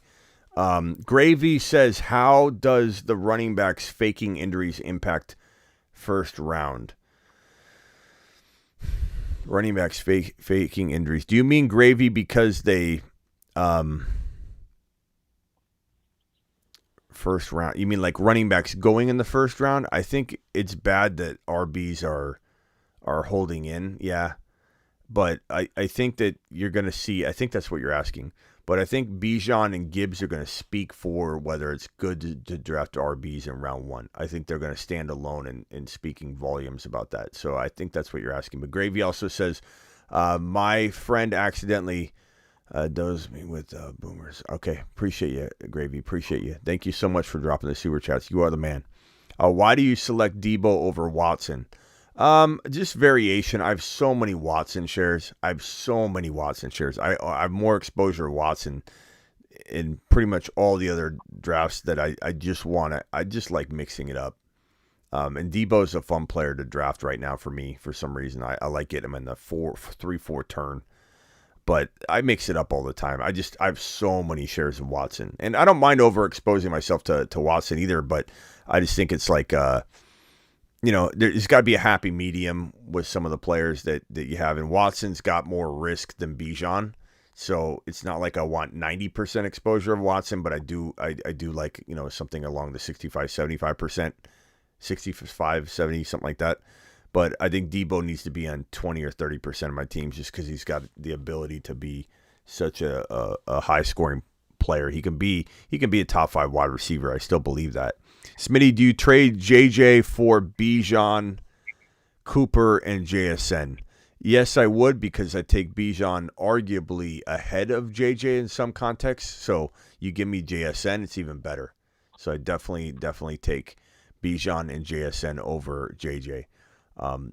S1: Gravy says, how does the running backs faking injuries impact first round? Running backs faking injuries. Do you mean, Gravy, because they first round? You mean like running backs going in the first round? I think it's bad that RBs are holding in. Yeah. But I think that you're going to see, I think that's what you're asking. But I think Bijan and Gibbs are going to speak for whether it's good to draft RBs in round 1. I think they're going to stand alone in speaking volumes about that. So I think that's what you're asking. But Gravy also says, my friend accidentally dosed me with boomers. Okay, appreciate you, Gravy. Appreciate you. Thank you so much for dropping the super chats. You are the man. Why do you select Debo over Watson? Just variation. I have so many Watson shares. I have more exposure to Watson in pretty much all the other drafts that I just like mixing it up. And Debo's a fun player to draft right now for me. For some reason, I like getting him in the 3-4 turn, but I mix it up all the time. I have so many shares of Watson, and I don't mind overexposing myself to Watson either, but I just think it's like, there's got to be a happy medium with some of the players that you have. And Watson's got more risk than Bijan. So it's not like I want 90% exposure of Watson, but I do like, something along the 65, 75%, 65, 70, something like that. But I think Debo needs to be on 20 or 30% of my teams just because he's got the ability to be such a high scoring player. He can be a top 5 wide receiver. I still believe that. Smitty, do you trade JJ for Bijan, Cooper, and JSN? Yes, I would, because I take Bijan arguably ahead of JJ in some contexts. So you give me JSN, it's even better. So I definitely take Bijan and JSN over JJ.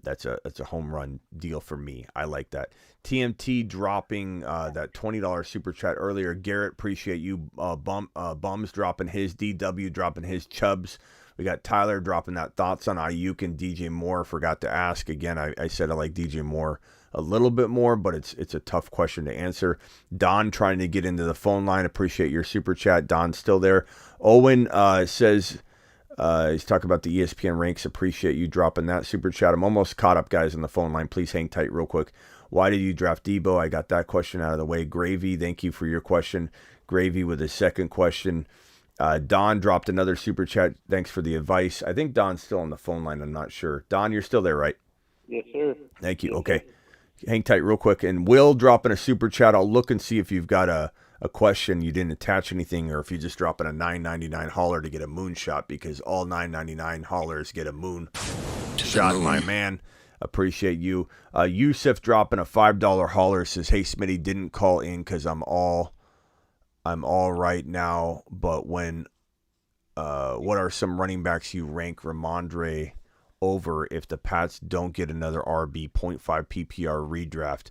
S1: That's a home run deal for me. I like that. TMT dropping that $20 super chat earlier. Garrett, appreciate you. Bums dropping his. DW dropping his Chubbs. We got Tyler dropping that thoughts on Ayuk and DJ Moore. Forgot to ask again. I said I like DJ Moore a little bit more, but it's a tough question to answer. Don trying to get into the phone line. Appreciate your super chat. Don's still there. Owen says. He's talking about the ESPN ranks. Appreciate you dropping that super chat. I'm almost caught up, guys, on the phone line. Please hang tight real quick. Why did you draft Debo? I got that question out of the way. Gravy, thank you for your question. Gravy with his second question. Don dropped another super chat. Thanks for the advice. I think Don's still on the phone line. I'm not sure. Don, you're still there, right?
S13: Yes, sir.
S1: Thank you. Okay. Hang tight real quick. And Will dropping a super chat. I'll look and see if you've got a a question, you didn't attach anything, or if you just drop in a $9.99 hauler to get a moonshot, because all $9.99 haulers get a moon shot, my man. Appreciate you. Yusuf dropping a $5 hauler says, "Hey Smitty, didn't call in because I'm all right now, but when what are some running backs you rank Ramondre over if the Pats don't get another RB 0.5 PPR redraft?"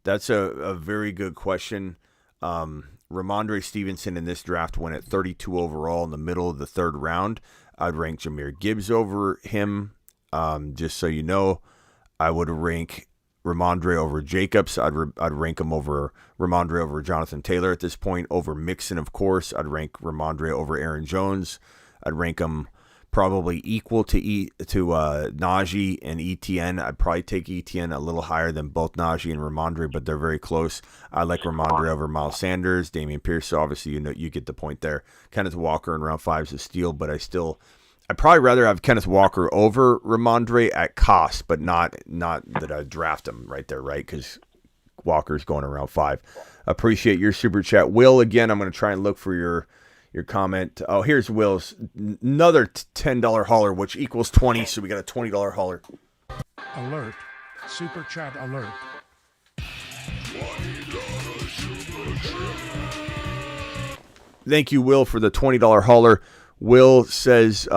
S1: That's a very good question. Ramondre Stevenson in this draft went at 32 overall in the middle of the third round. I'd rank Jahmyr Gibbs over him. Just so you know, I would rank Ramondre over Jacobs. I'd rank him over Ramondre over Jonathan Taylor at this point. Over Mixon, of course. I'd rank Ramondre over Aaron Jones. I'd rank him probably equal to Najee and ETN. I'd probably take ETN a little higher than both Najee and Ramondre, but they're very close. I like Ramondre over Miles Sanders, Dameon Pierce. So obviously, you get the point there. Kenneth Walker in round 5 is a steal, but I'd probably rather have Kenneth Walker over Ramondre at cost, but not that I draft him right there, right? Because Walker's going around 5. Appreciate your super chat. Will, again, I'm going to try and look for your comment. Oh, here's Will's. Another $10 hauler, which equals 20, so we got a $20 hauler.
S4: Alert. Super chat alert.
S1: Thank you, Will, for the $20 hauler. Will says,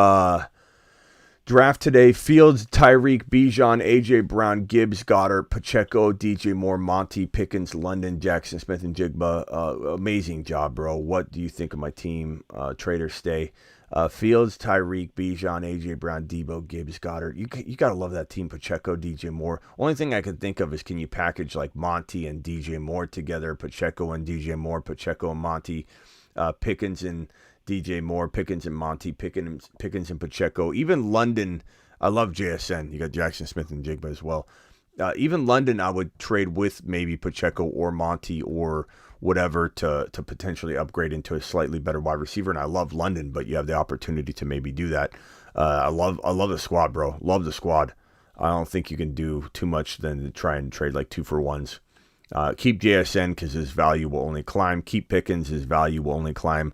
S1: draft today: Fields, Tyreek, Bijan, A.J. Brown, Gibbs, Goddard, Pacheco, DJ Moore, Monty, Pickens, London, Jackson Smith, and Jigba. Amazing job, bro. What do you think of my team? Trader stay. Fields, Tyreek, Bijan, A.J. Brown, Debo, Gibbs, Goddard. You got to love that team. Pacheco, DJ Moore. Only thing I could think of is, can you package like Monty and DJ Moore together? Pacheco and DJ Moore, Pacheco and Monty, Pickens and DJ Moore, Pickens and Monty, Pickens and Pacheco. Even London, I love JSN. You got Jackson Smith and Jigba as well. Even London, I would trade with maybe Pacheco or Monty or whatever to potentially upgrade into a slightly better wide receiver. And I love London, but you have the opportunity to maybe do that. I love the squad, bro. Love the squad. I don't think you can do too much than to try and trade like 2-for-1s. Keep JSN because his value will only climb. Keep Pickens, his value will only climb.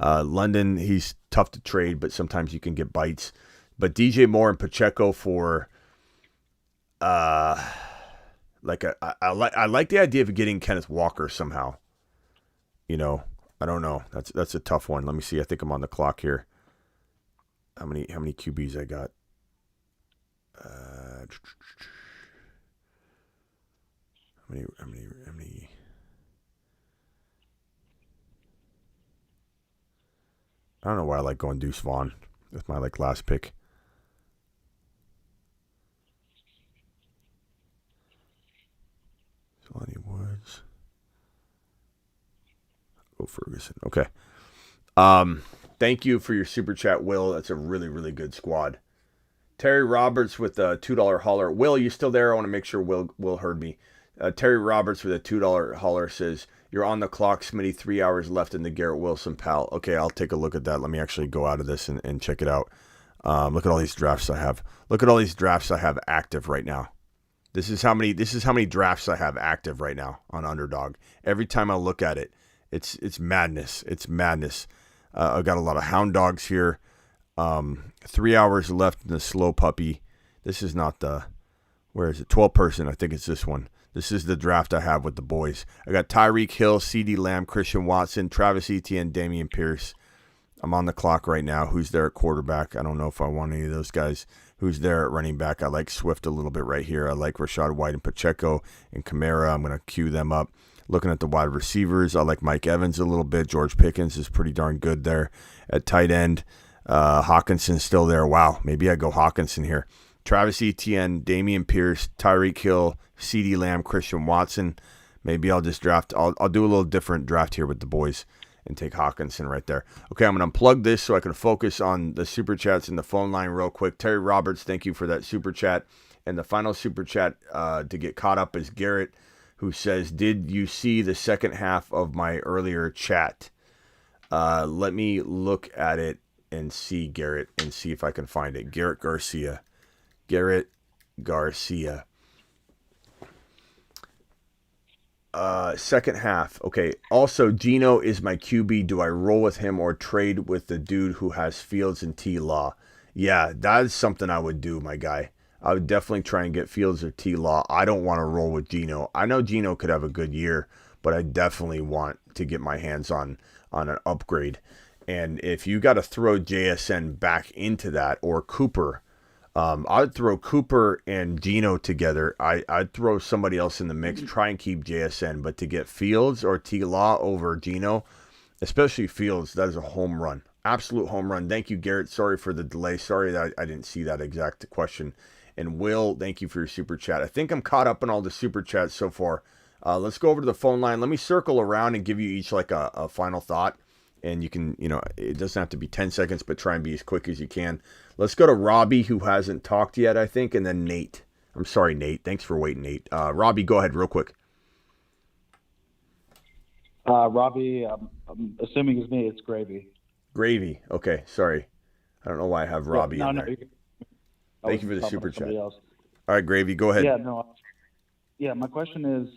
S1: London, he's tough to trade, but sometimes you can get bites. But DJ Moore and Pacheco for I like the idea of getting Kenneth Walker somehow. I don't know. That's a tough one. Let me see. I think I'm on the clock here. How many QBs I got? How many? I don't know why I like going Deuce Vaughn with my last pick. Jelani Woods. Go Ferguson. Okay. Thank you for your super chat, Will. That's a really, really good squad. Terry Roberts with a $2 hauler. Will, you still there? I want to make sure Will heard me. Terry Roberts with a $2 hauler says, "You're on the clock, Smitty. 3 hours left in the Garrett Wilson pal." Okay, I'll take a look at that. Let me actually go out of this and check it out. Look at all these drafts I have. Look at all these drafts I have active right now. This is how many drafts I have active right now on Underdog. Every time I look at it, it's madness. It's madness. I've got a lot of hound dogs here. 3 hours left in the slow puppy. This is not the, where is it? 12 person. I think it's this one. This is the draft I have with the boys. I got Tyreek Hill, CeeDee Lamb, Christian Watson, Travis Etienne, Dameon Pierce. I'm on the clock right now. Who's there at quarterback? I don't know if I want any of those guys. Who's there at running back? I like Swift a little bit right here. I like Rashad White and Pacheco and Kamara. I'm going to queue them up. Looking at the wide receivers, I like Mike Evans a little bit. George Pickens is pretty darn good there at tight end. Hawkinson's still there. Wow, maybe I go Hawkinson here. Travis Etienne, Dameon Pierce, Tyreek Hill, CeeDee Lamb, Christian Watson. Maybe I'll just draft. I'll do a little different draft here with the boys and take Hawkinson right there. Okay, I'm going to unplug this so I can focus on the super chats and the phone line real quick. Terry Roberts, thank you for that super chat. And the final super chat to get caught up is Garrett, who says, "Did you see the second half of my earlier chat?" Let me look at it and see, Garrett, and see if I can find it. Garrett Garcia. Second half. Okay. Also, Gino is my QB. Do I roll with him or trade with the dude who has Fields and T Law? Yeah, that is something I would do, my guy. I would definitely try and get Fields or T Law. I don't want to roll with Gino. I know Gino could have a good year, but I definitely want to get my hands on an upgrade. And if you got to throw JSN back into that or Cooper, I'd throw Cooper and Gino together. I'd throw somebody else in the mix, try and keep JSN, but to get Fields or T Law over Gino, especially Fields, that is a home run. Absolute home run. Thank you, Garrett. Sorry for the delay. Sorry that I didn't see that exact question. And Will, thank you for your super chat. I think I'm caught up on all the super chats so far. Let's go over to the phone line. Let me circle around and give you each like a final thought. And you can, it doesn't have to be 10 seconds, but try and be as quick as you can. Let's go to Robbie, who hasn't talked yet, I think, and then Nate. I'm sorry, Nate. Thanks for waiting, Nate. Robbie, go ahead real quick.
S15: Robbie, I'm assuming it's me. It's Gravy.
S1: Gravy. Okay, sorry. I don't know why I have Robbie in there. Thank you for the super chat. All right, Gravy, go ahead.
S15: Yeah, my question is,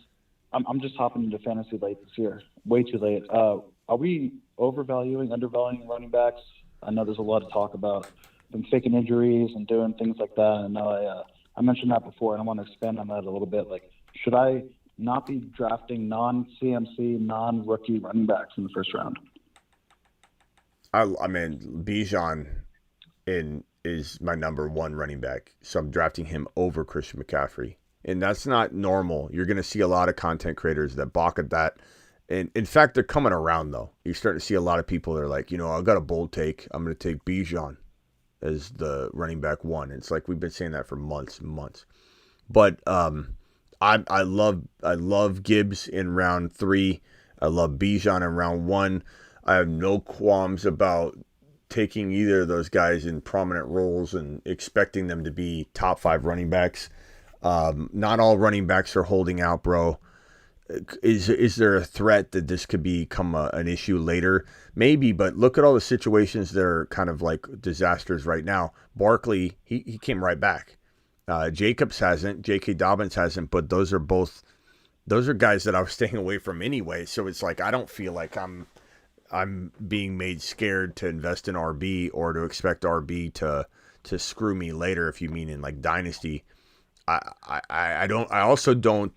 S15: I'm just hopping into fantasy late this year. Way too late. Are we overvaluing, undervaluing running backs? I know there's a lot of talk about them faking injuries and doing things like that. And I mentioned that before, and I want to expand on that a little bit. Like, should I not be drafting non-CMC, non-rookie running backs in the first round?
S1: I mean, Bijan is my number one running back, so I'm drafting him over Christian McCaffrey. And that's not normal. You're going to see a lot of content creators that balk at that. And in fact, they're coming around, though. You're starting to see a lot of people that are like, I got a bold take. I'm going to take Bijan as the running back one. It's like we've been saying that for months and months. But I love Gibbs in round 3. I love Bijan in round 1. I have no qualms about taking either of those guys in prominent roles and expecting them to be top 5 running backs. Not all running backs are holding out, bro. Is there a threat that this could become an issue later? Maybe, but look at all the situations that are kind of like disasters right now. Barkley, he came right back. Jacobs hasn't. J.K. Dobbins hasn't, but those are guys that I was staying away from anyway. So it's like I don't feel like I'm being made scared to invest in RB or to expect RB to screw me later, if you mean in like dynasty. I also don't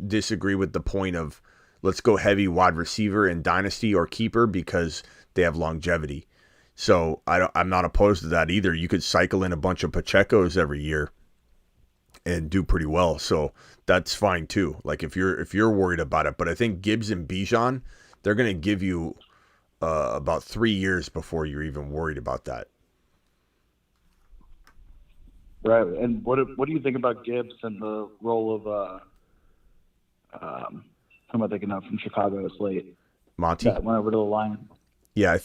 S1: disagree with the point of let's go heavy wide receiver in dynasty or keeper because they have longevity. So I'm not opposed to that either. You could cycle in a bunch of Pachecos every year and do pretty well. So that's fine too. Like if you're worried about it, but I think Gibbs and Bijan, they're going to give you about 3 years before you're even worried about that.
S15: Right. And what do you think about Gibbs and the role of who am I thinking of from Chicago is late?
S1: Monty.
S15: That went over to the line.
S1: Yeah,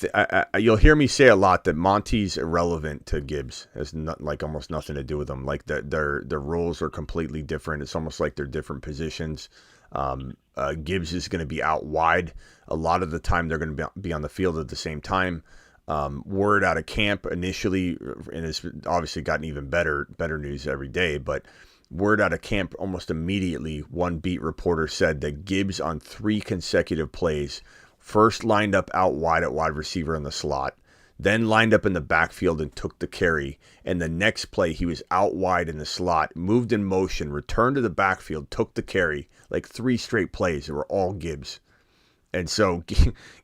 S1: you'll hear me say a lot that Monty's irrelevant to Gibbs. Has almost nothing to do with him. Like their roles are completely different. It's almost like they're different positions. Gibbs is going to be out wide. A lot of the time they're going to be on the field at the same time. Word out of camp initially, and it's obviously gotten even better news every day, but word out of camp almost immediately, one beat reporter said that Gibbs on 3 consecutive plays first lined up out wide at wide receiver in the slot, then lined up in the backfield and took the carry, and the next play he was out wide in the slot, moved in motion, returned to the backfield, took the carry, like 3 straight plays that were all Gibbs. And so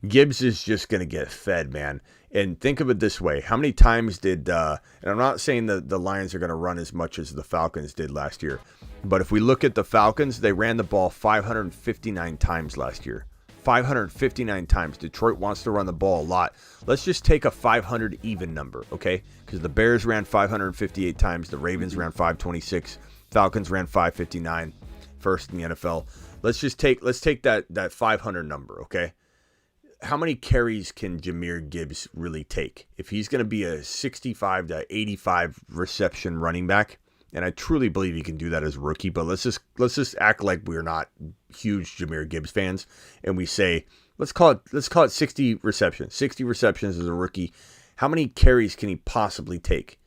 S1: Gibbs is just going to get fed, man. And think of it this way. How many times did, and I'm not saying that the Lions are going to run as much as the Falcons did last year, but if we look at the Falcons, they ran the ball 559 times last year. 559 times. Detroit wants to run the ball a lot. Let's just take a 500 even number, okay? Because the Bears ran 558 times. The Ravens ran 526. Falcons ran 559. First in the NFL. Let's take that 500 number, okay? How many carries can Jahmyr Gibbs really take? If he's going to be a 65 to 85 reception running back, and I truly believe he can do that as a rookie, but let's just act like we're not huge Jahmyr Gibbs fans, and we say let's call it 60 receptions. 60 receptions as a rookie. How many carries can he possibly take?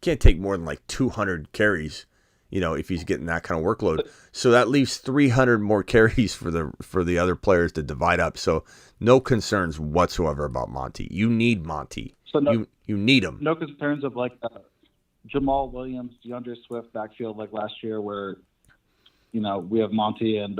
S1: Can't take more than like 200 carries. if he's getting that kind of workload. So that leaves 300 more carries for the other players to divide up. So no concerns whatsoever about Monty. You need Monty.
S15: So
S1: you need him.
S15: No concerns of like Jamal Williams, DeAndre Swift backfield like last year, where we have Monty and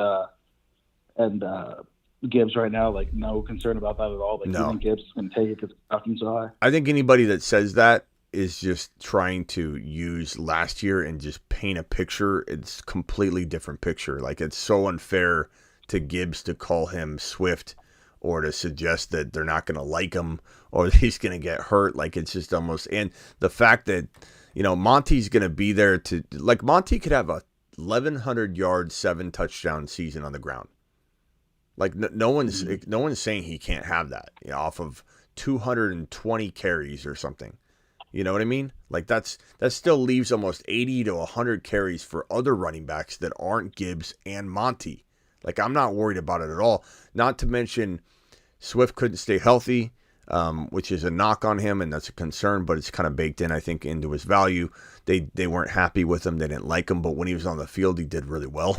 S15: Gibbs right now. Like no concern about that at all. Like
S1: No.
S15: even Gibbs is going to take it because drafting so high.
S1: I think anybody that says that is just trying to use last year and just paint a picture. It's a completely different picture. Like it's so unfair to Gibbs to call him Swift or to suggest that they're not going to like him or that he's going to get hurt. Like it's just almost, and the fact that, Monty's going to be there to, like Monty could have a 1,100 yard, 7 touchdown season on the ground. Like no one's saying he can't have that off of 220 carries or something. You know what I mean? Like that still leaves almost 80 to 100 carries for other running backs that aren't Gibbs and Monty. Like I'm not worried about it at all. Not to mention Swift couldn't stay healthy, which is a knock on him, and that's a concern, but it's kind of baked in, I think, into his value. They weren't happy with him. They didn't like him, but when he was on the field, he did really well.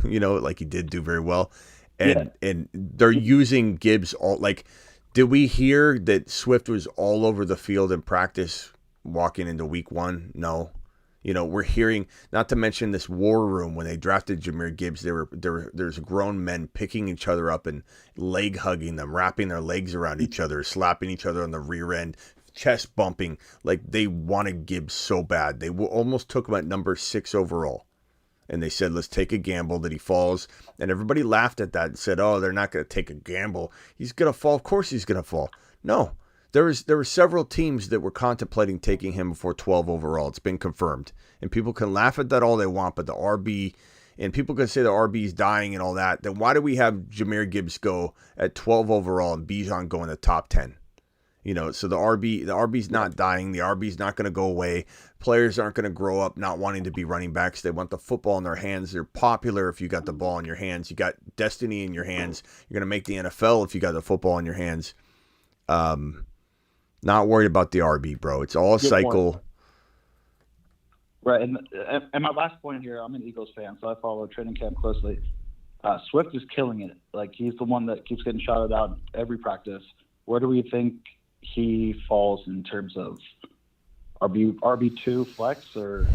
S1: Like he did do very well. And they're using Gibbs all, like, did we hear that Swift was all over the field in practice walking into week 1? No. We're hearing, not to mention this war room when they drafted Jahmyr Gibbs, there's grown men picking each other up and leg hugging them, wrapping their legs around each other, slapping each other on the rear end, chest bumping. Like they wanted Gibbs so bad. They almost took him at number 6 overall. And they said, let's take a gamble that he falls. And everybody laughed at that and said, oh, they're not going to take a gamble. He's going to fall. Of course he's going to fall. No. There were several teams that were contemplating taking him before 12 overall. It's been confirmed. And people can laugh at that all they want, but the RB, and people can say the RB is dying and all that. Then why do we have Jahmyr Gibbs go at 12 overall and Bijan go in the top 10? So the RB's not dying. The RB's not going to go away. Players aren't going to grow up not wanting to be running backs. They want the football in their hands. They're popular if you got the ball in your hands. You got destiny in your hands. You're going to make the NFL if you got the football in your hands. Not worried about the RB, bro. It's all a
S15: Good
S1: cycle.
S15: point. Right, and my last point here, I'm an Eagles fan, so I follow training camp closely. Swift is killing it. Like he's the one that keeps getting shouted out every practice. Where do we think he falls in terms of RB2 flex? Or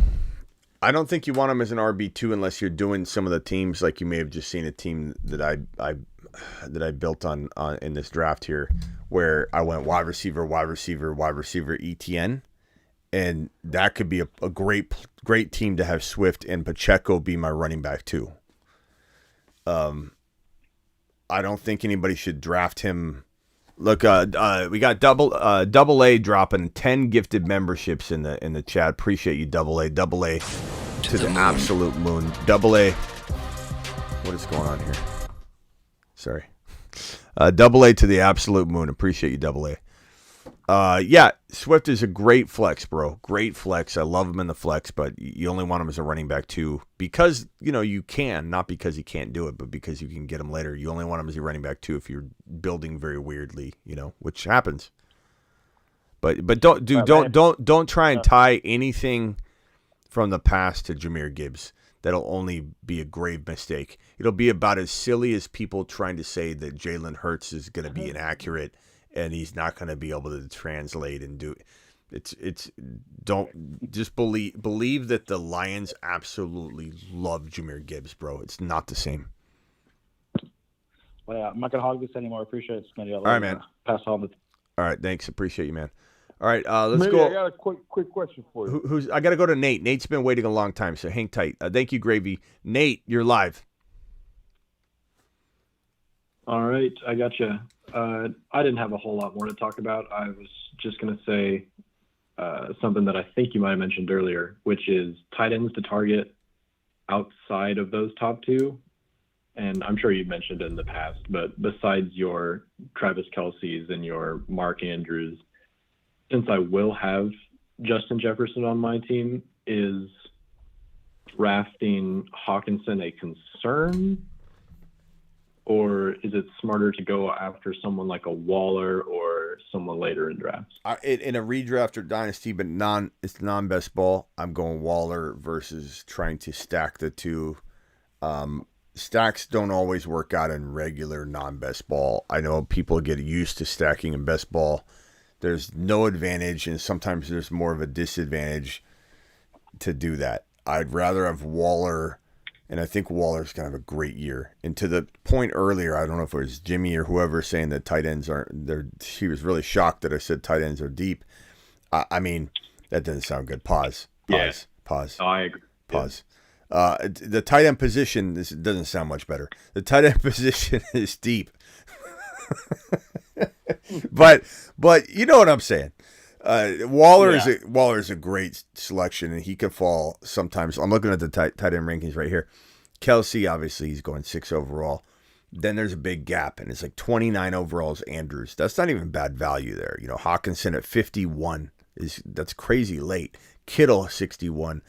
S1: I don't think you want him as an RB2 unless you're doing some of the teams like you may have just seen a team that I built on in this draft here, where I went wide receiver, ETN, and that could be a great team to have Swift and Pacheco be my running back too. I don't think anybody should draft him. Look, we got double A dropping 10 gifted memberships in the chat. Appreciate you, double A to the absolute moon. Double A, what is going on here? Sorry, double A to the absolute moon. Appreciate you, double A. Yeah, Swift is a great flex, bro. Great flex. I love him in the flex, but you only want him as a running back too, because you can, not because he can't do it, but because you can get him later. You only want him as a running back too if you're building very weirdly, which happens. But don't try and tie anything from the past to Jahmyr Gibbs. That'll only be a grave mistake. It'll be about as silly as people trying to say that Jalen Hurts is going to be inaccurate and he's not going to be able to translate and do it's don't just believe that the Lions absolutely love Jahmyr Gibbs, bro. It's not the same.
S15: Well, yeah, I'm not going to hog this anymore. Appreciate it, Smitty.
S1: All right, man.
S15: Pass on the.
S1: All right, thanks. Appreciate you, man. All right, let's
S10: Smitty,
S1: go.
S10: I got a quick question for you.
S1: I got to go to Nate. Nate's been waiting a long time, so hang tight. Thank you, Gravy. Nate, you're live.
S12: All right, I got you. I didn't have a whole lot more to talk about. I was just going to say something that I think you might have mentioned earlier, which is tight ends to target outside of those top two. And I'm sure you've mentioned it in the past, but besides your Travis Kelce's and your Mark Andrews, since I will have Justin Jefferson on my team, is drafting Hawkinson a concern? or is it smarter to go after someone like a Waller or someone later in drafts?
S1: In a redraft or dynasty, but it's non-best ball, I'm going Waller versus trying to stack the two. Stacks don't always work out in regular non-best ball. I know people get used to stacking in best ball. There's no advantage, and sometimes there's more of a disadvantage to do that. I'd rather have Waller, and I think Waller's going to have a great year. And to the point earlier, I don't know if it was Jimmy or whoever saying that tight ends aren't there. He was really shocked that I said tight ends are deep. I mean, that doesn't sound good. Pause.
S12: Yeah.
S1: Pause.
S12: No, I agree.
S1: Pause. The tight end position, this doesn't sound much better. The tight end position is deep. but you know what I'm saying. Waller is a great selection, and he can fall sometimes. I'm looking at the tight end rankings right here. Kelsey, obviously, he's going 6 overall. Then there's a big gap, and it's like 29 overalls Andrews. That's not even bad value there. You know, Hawkinson at 51 that's crazy late. Kittle 61,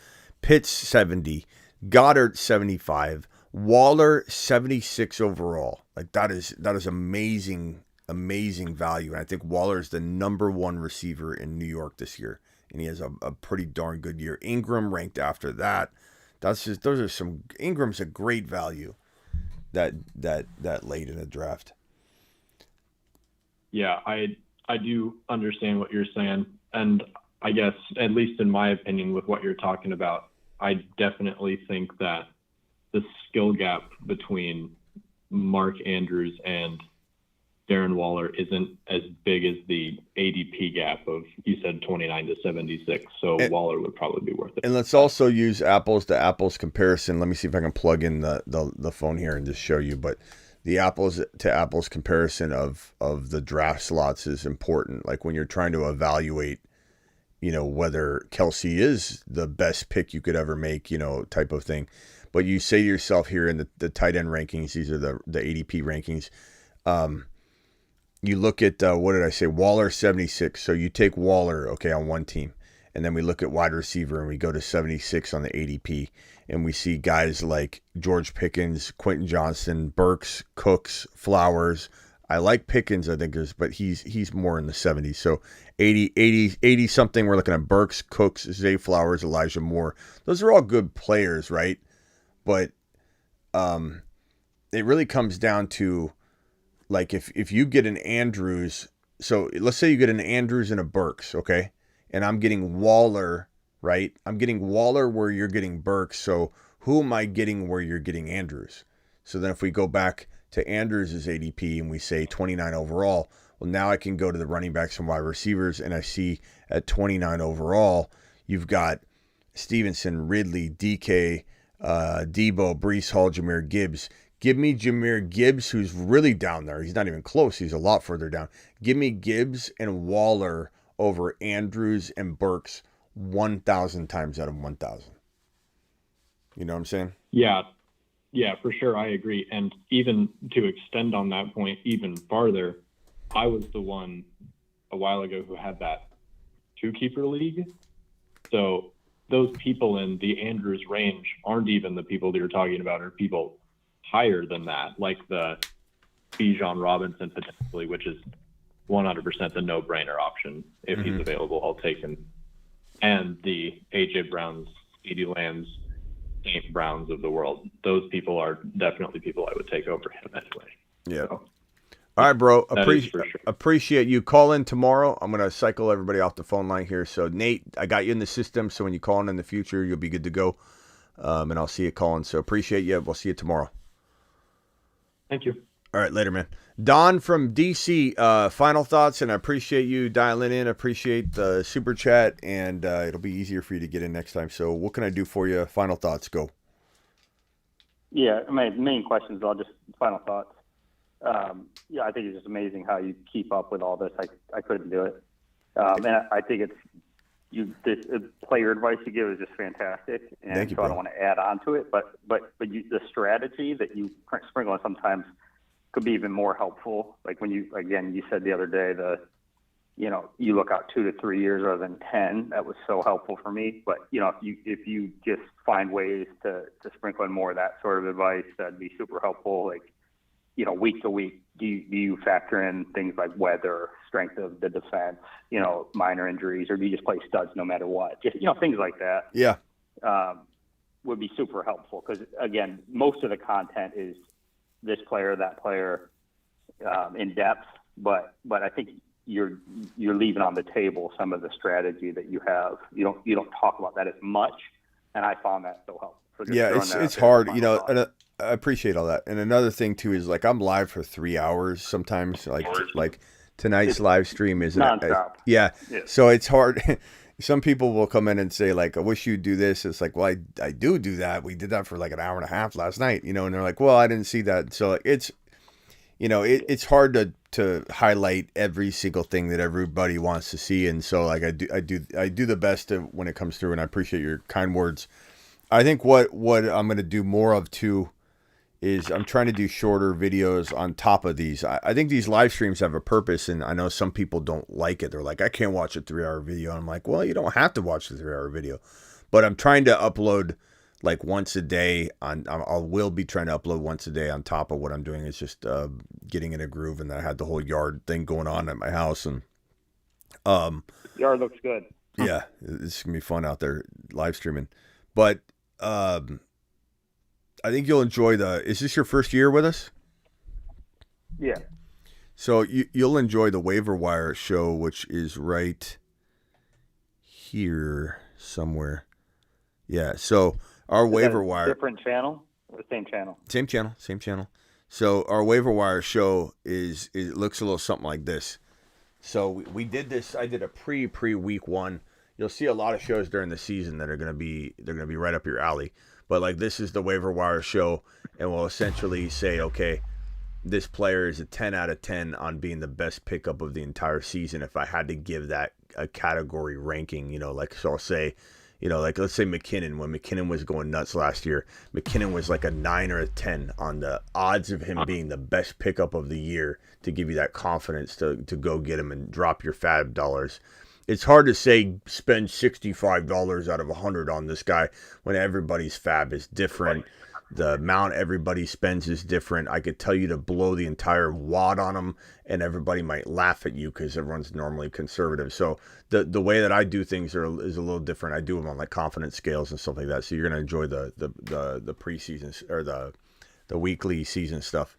S1: Pitts 70, Goddard 75, Waller 76 overall. Like that is amazing value. And I think Waller is the number 1 receiver in New York this year, and he has a pretty darn good year. Ingram ranked after that. Ingram's a great value that late in the draft.
S12: Yeah, I do understand what you're saying, and I guess, at least in my opinion, with what you're talking about, I definitely think that the skill gap between Mark Andrews and Darren Waller isn't as big as the ADP gap of, you said 29 to 76. So Waller would probably be worth it.
S1: And let's also use apples to apples comparison. Let me see if I can plug in the phone here and just show you. But the apples to apples comparison of the draft slots is important. Like when you're trying to evaluate, you know, whether Kelsey is the best pick you could ever make, you know, type of thing. But you say to yourself here in the tight end rankings, these are the ADP rankings. You look at, what did I say? Waller 76. So you take Waller, okay, on one team. And then we look at wide receiver and we go to 76 on the ADP. And we see guys like George Pickens, Quentin Johnson, Burks, Cooks, Flowers. I like Pickens, I think, but he's more in the 70s. So 80 something. We're looking at Burks, Cooks, Zay Flowers, Elijah Moore. Those are all good players, right? But it really comes down to, like, if you get an Andrews, so let's say you get an Andrews and a Burks, okay? And I'm getting Waller, right? I'm getting Waller where you're getting Burks. So who am I getting where you're getting Andrews? So then if we go back to Andrews' ADP and we say 29 overall, well, now I can go to the running backs and wide receivers, and I see at 29 overall, you've got Stevenson, Ridley, DK, Debo, Breece Hall, Jahmyr Gibbs. Give me Jahmyr Gibbs, who's really down there. He's not even close. He's a lot further down. Give me Gibbs and Waller over Andrews and Burks 1,000 times out of 1,000. You know what I'm saying?
S12: Yeah, for sure. I agree. And even to extend on that point even farther, I was the one a while ago who had that 2-keeper league. So those people in the Andrews range aren't even the people that you're talking about, or people higher than that, like the Bijan Robinson potentially, which is 100% the no-brainer option. If he's available, I'll take him. And the A.J. Browns, CeeDee Lambs, St. Browns of the world. Those people are definitely people I would take over him anyway.
S1: Yeah.
S12: So,
S1: all right, bro.
S12: sure.
S1: Appreciate you. Call in tomorrow. I'm going to cycle everybody off the phone line here. So, Nate, I got you in the system, so when you call in the future, you'll be good to go. And I'll see you calling. So, appreciate you. We'll see you tomorrow.
S12: Thank you.
S1: All right, later, man. Don from DC, final thoughts, and I appreciate you dialing in. I appreciate the super chat, and it'll be easier for you to get in next time. So what can I do for you? Final thoughts, go.
S13: Yeah, my main questions are just final thoughts. Yeah, I think it's just amazing how you keep up with all this. I couldn't do it. And I think this player advice you give is just fantastic. And
S1: Thank you,
S13: so
S1: bro.
S13: I don't want to add on to it, but the strategy that you sprinkle on sometimes could be even more helpful. Like when you said the other day, you look out 2 to 3 years rather than 10. That was so helpful for me. But if you just find ways to sprinkle in more of that sort of advice, that'd be super helpful. Like, week to week, do you factor in things like weather, strength of the defense, minor injuries, or do you just play studs no matter what? Just, things like that.
S1: Yeah.
S13: Would be super helpful because, again, most of the content is this player, that player, in depth. But I think you're leaving on the table some of the strategy that you have. You don't talk about that as much, and I found that so helpful. So just
S1: Yeah,
S13: throwing that
S1: it's
S13: out there as
S1: hard,
S13: a final thought.
S1: and I appreciate all that. And another thing too is like I'm live for 3 hours sometimes. Like tonight's live stream is
S13: nonstop.
S1: Yeah,
S13: Yeah.
S1: so it's hard. Some people will come in and say like, I wish you'd do this. It's like, well, I do that. We did that for like an hour and a half last night, and they're like, well, I didn't see that. So it's, it's hard to highlight every single thing that everybody wants to see. And so like I do the best when it comes through, and I appreciate your kind words. I think what I'm going to do more of too is I'm trying to do shorter videos on top of these. I think these live streams have a purpose, and I know some people don't like it. They're like, I can't watch a 3-hour video. And I'm like, well, you don't have to watch the 3-hour video, but I'm trying to upload like once a day I will be trying to upload once a day on top of what I'm doing. It's just getting in a groove, and I had the whole yard thing going on at my house, and
S13: Yard looks good.
S1: yeah, it's gonna be fun out there live streaming. But I think you'll enjoy is this your first year with us?
S13: Yeah.
S1: So you'll enjoy the Waiver Wire show, which is right here somewhere. Yeah, so our Waiver Wire...
S13: Different channel or the same channel?
S1: Same channel. So our Waiver Wire show it looks a little something like this. So we did this. I did a pre week one. You'll see a lot of shows during the season that they're gonna be right up your alley. But like this is the Waiver Wire show, and we'll essentially say, okay, this player is a 10 out of 10 on being the best pickup of the entire season. If I had to give that a category ranking, so I'll say, like let's say McKinnon, when McKinnon was going nuts last year, McKinnon was like a 9 or a 10 on the odds of him being the best pickup of the year, to give you that confidence to go get him and drop your fab dollars. It's hard to say spend $65 out of 100 on this guy when everybody's fab is different. The amount everybody spends is different. I could tell you to blow the entire wad on them, and everybody might laugh at you because everyone's normally conservative. So the way that I do things is a little different. I do them on like confidence scales and stuff like that. So you're gonna enjoy the preseason or the weekly season stuff.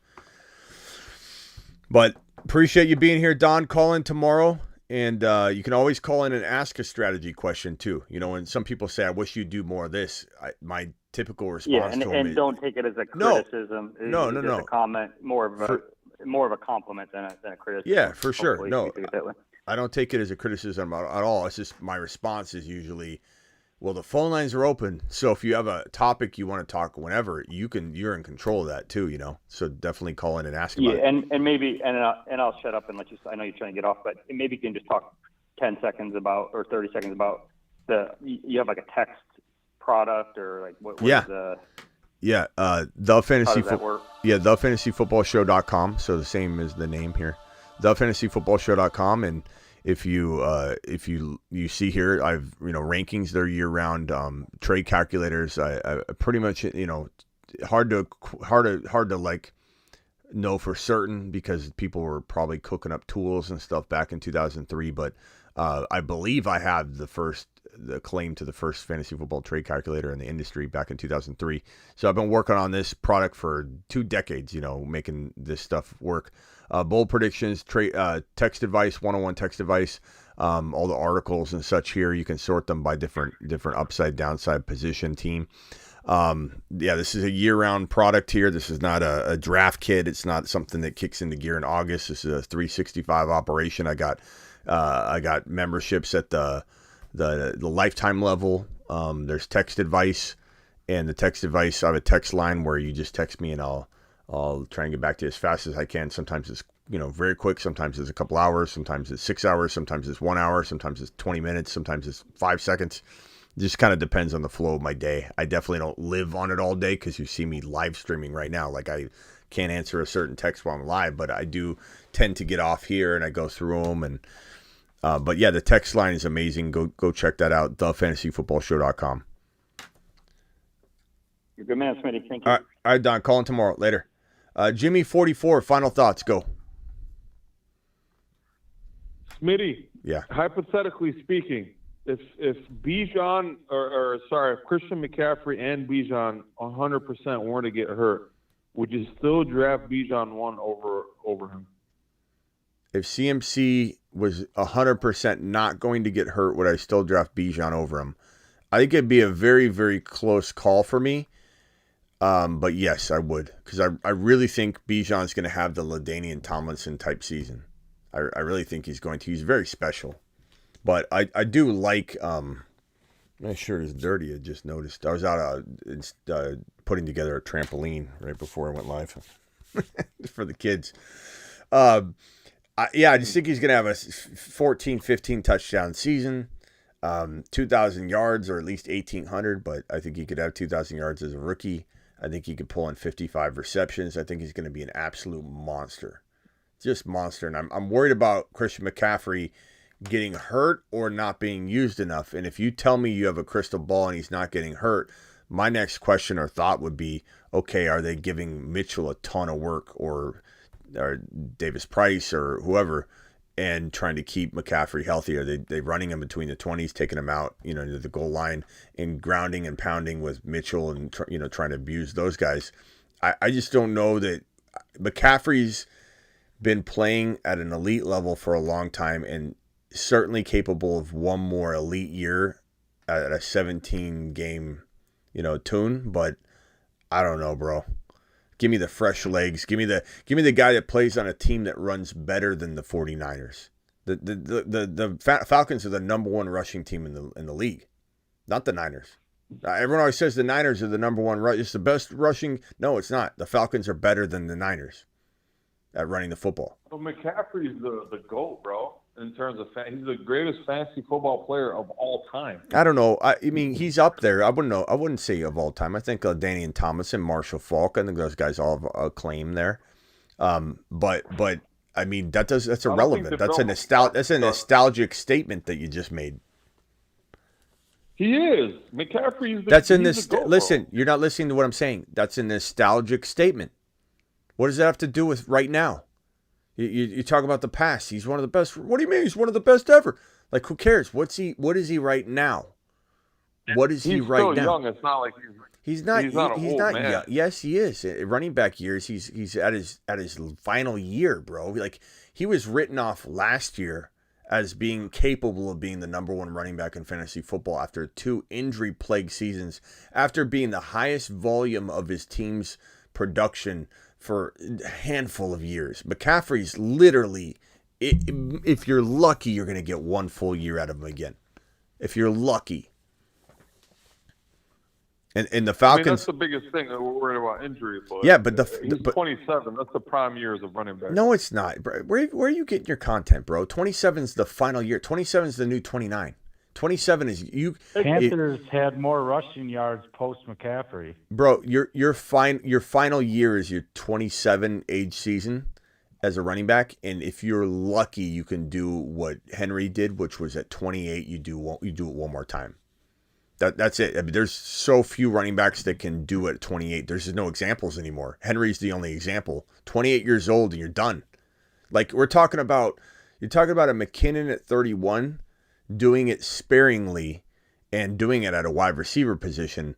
S1: But appreciate you being here, Don. Call in tomorrow. And you can always call in and ask a strategy question too. When some people say, "I wish you'd do more of this," my typical response to them
S13: and
S1: is,
S13: don't take it as a criticism.
S1: No.
S13: A comment, more of a compliment than a criticism.
S1: Yeah, for sure.
S13: Hopefully
S1: No,
S13: you take it that way.
S1: I don't take it as a criticism at all. It's just my response is usually, well, the phone lines are open, so if you have a topic you want to talk whenever, you're in control of that too. So definitely call in and ask about it.
S13: and maybe I'll shut up and let you. I know you're trying to get off, but maybe you can just talk 10 seconds about or 30 seconds about you have like a text product or like what
S1: Yeah.
S13: is the
S1: The fantasy
S13: How does that work?
S1: thefantasyfootballshow.com. So the same as the name here, thefantasyfootballshow.com. And if you see here, I've rankings. They're year round. Trade calculators. I pretty much hard to like know for certain because people were probably cooking up tools and stuff back in 2003. But I believe I have the claim to the first fantasy football trade calculator in the industry back in 2003. So I've been working on this product for 2 decades, making this stuff work. Bold predictions, text advice, one-on-one text advice, all the articles and such here. You can sort them by different upside, downside position team. This is a year-round product here. This is not a draft kit. It's not something that kicks into gear in August. This is a 365 operation. I got memberships at the lifetime level. There's text advice, and the text advice, I have a text line where you just text me and I'll try and get back to you as fast as I can. Sometimes it's very quick, sometimes it's a couple hours, sometimes it's 6 hours, sometimes it's 1 hour, sometimes it's 20 minutes, sometimes it's 5 seconds. It just kind of depends on the flow of my day. I definitely don't live on it all day because you see me live streaming right now. Like I can't answer a certain text while I'm live, but I do tend to get off here and I go through them. And but yeah, the text line is amazing. Go check that out. thefantasyfootballshow.com.
S13: You're a good man, Smitty. Thank you.
S1: All right, Don. Call in tomorrow. Later. Jimmy 44, final thoughts. Go.
S10: Smitty.
S1: Yeah.
S10: Hypothetically speaking, if Bijan if Christian McCaffrey and Bijan 100% weren't to get hurt, would you still draft Bijan 1 over him?
S1: If CMC was 100% not going to get hurt, would I still draft Bijan over him? I think it'd be a very, very close call for me. But yes, I would, because I really think Bijan's going to have the LaDainian Tomlinson type season. I really think he's going to. He's very special. But I do like, my shirt is dirty, I just noticed. I was out putting together a trampoline right before I went live for the kids. I just think he's going to have a 14, 15 touchdown season, 2,000 yards or at least 1,800, but I think he could have 2,000 yards as a rookie. I think he could pull in 55 receptions. I think he's going to be an absolute monster. Just monster. And I'm worried about Christian McCaffrey getting hurt or not being used enough. And if you tell me you have a crystal ball and he's not getting hurt, my next question or thought would be, okay, are they giving Mitchell a ton of work or Davis Price or whoever and trying to keep McCaffrey healthy? Are they running him between the 20s, taking him out, into the goal line and grounding and pounding with Mitchell and, trying to abuse those guys? I just don't know that McCaffrey's been playing at an elite level for a long time and certainly capable of one more elite year at a 17-game, tune. But I don't know, bro. Give me the fresh legs. Give me the guy that plays on a team that runs better than the 49ers. The Falcons are the number one rushing team in the league, not the Niners. Everyone always says the Niners are the number one rush. It's the best rushing. No, it's not. The Falcons are better than the Niners at running the football.
S10: Well, McCaffrey's the GOAT, bro. In terms of he's the greatest fantasy football player of all time.
S1: I don't know. I mean, he's up there. I wouldn't say of all time. I think Danian Thomas and Marshall Faulk. I think those guys all have a claim there. But I mean, that's irrelevant. That's a nostalgic statement that you just made.
S10: He is. McCaffrey is
S1: listen, you're not listening to what I'm saying. That's a nostalgic statement. What does that have to do with right now? You talk about the past. He's one of the best. What do you mean? He's one of the best ever. Like, who cares? What is he right now? What is he right now?
S10: He's still young. It's not like
S1: he's not
S10: man.
S1: Young. Yes, he is. Running back years. He's at his final year, bro. Like, he was written off last year as being capable of being the number one running back in fantasy football after 2 injury-plagued seasons, after being the highest volume of his team's production for a handful of years. McCaffrey's literally, if you're lucky, you're going to get 1 full year out of him again. If you're lucky. And the Falcons.
S10: That's the biggest thing that we're worried about injuries. But
S1: yeah, but
S10: he's 27. That's the prime years of running back.
S1: No, it's not. Bro. Where are you getting your content, bro? 27 is the final year. 27 is the new 29. 27 is you.
S6: Panthers had more rushing yards post McCaffrey.
S1: Bro, your final year is your 27 age season as a running back, and if you're lucky, you can do what Henry did, which was at 28. You do it one more time. That's it. I mean, there's so few running backs that can do it at 28. There's just no examples anymore. Henry's the only example. 28 years old and you're done. Like you're talking about a McKinnon at 31 doing it sparingly and doing it at a wide receiver position.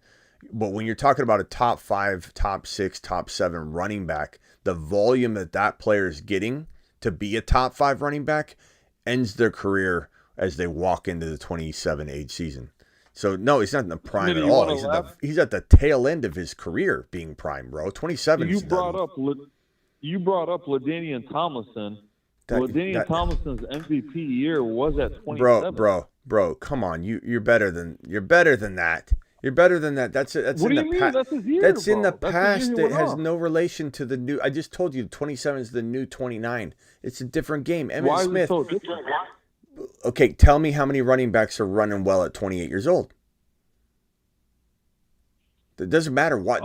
S1: But when you're talking about a top 5, top 6, top 7 running back, the volume that player is getting to be a top 5 running back ends their career as they walk into the 27 age season. So, no, he's not in the prime at all. He's at the tail end of his career being prime, bro. 27.
S10: You brought up LaDainian Tomlinson. LaDainian Tomlinson's MVP year was at 27.
S1: Bro, come on. You're better than that. You're better than that. That's
S10: what
S1: in
S10: do you mean? That's his year,
S1: That's
S10: bro.
S1: in the
S10: That's
S1: past.
S10: the year
S1: It
S10: he
S1: has
S10: went
S1: no relation to the new. I just told you 27 is the new 29. It's a different game. Emmitt
S10: Why
S1: Smith.
S10: is it so different?
S1: Okay, tell me how many running backs are running well at 28 years old. It doesn't matter why.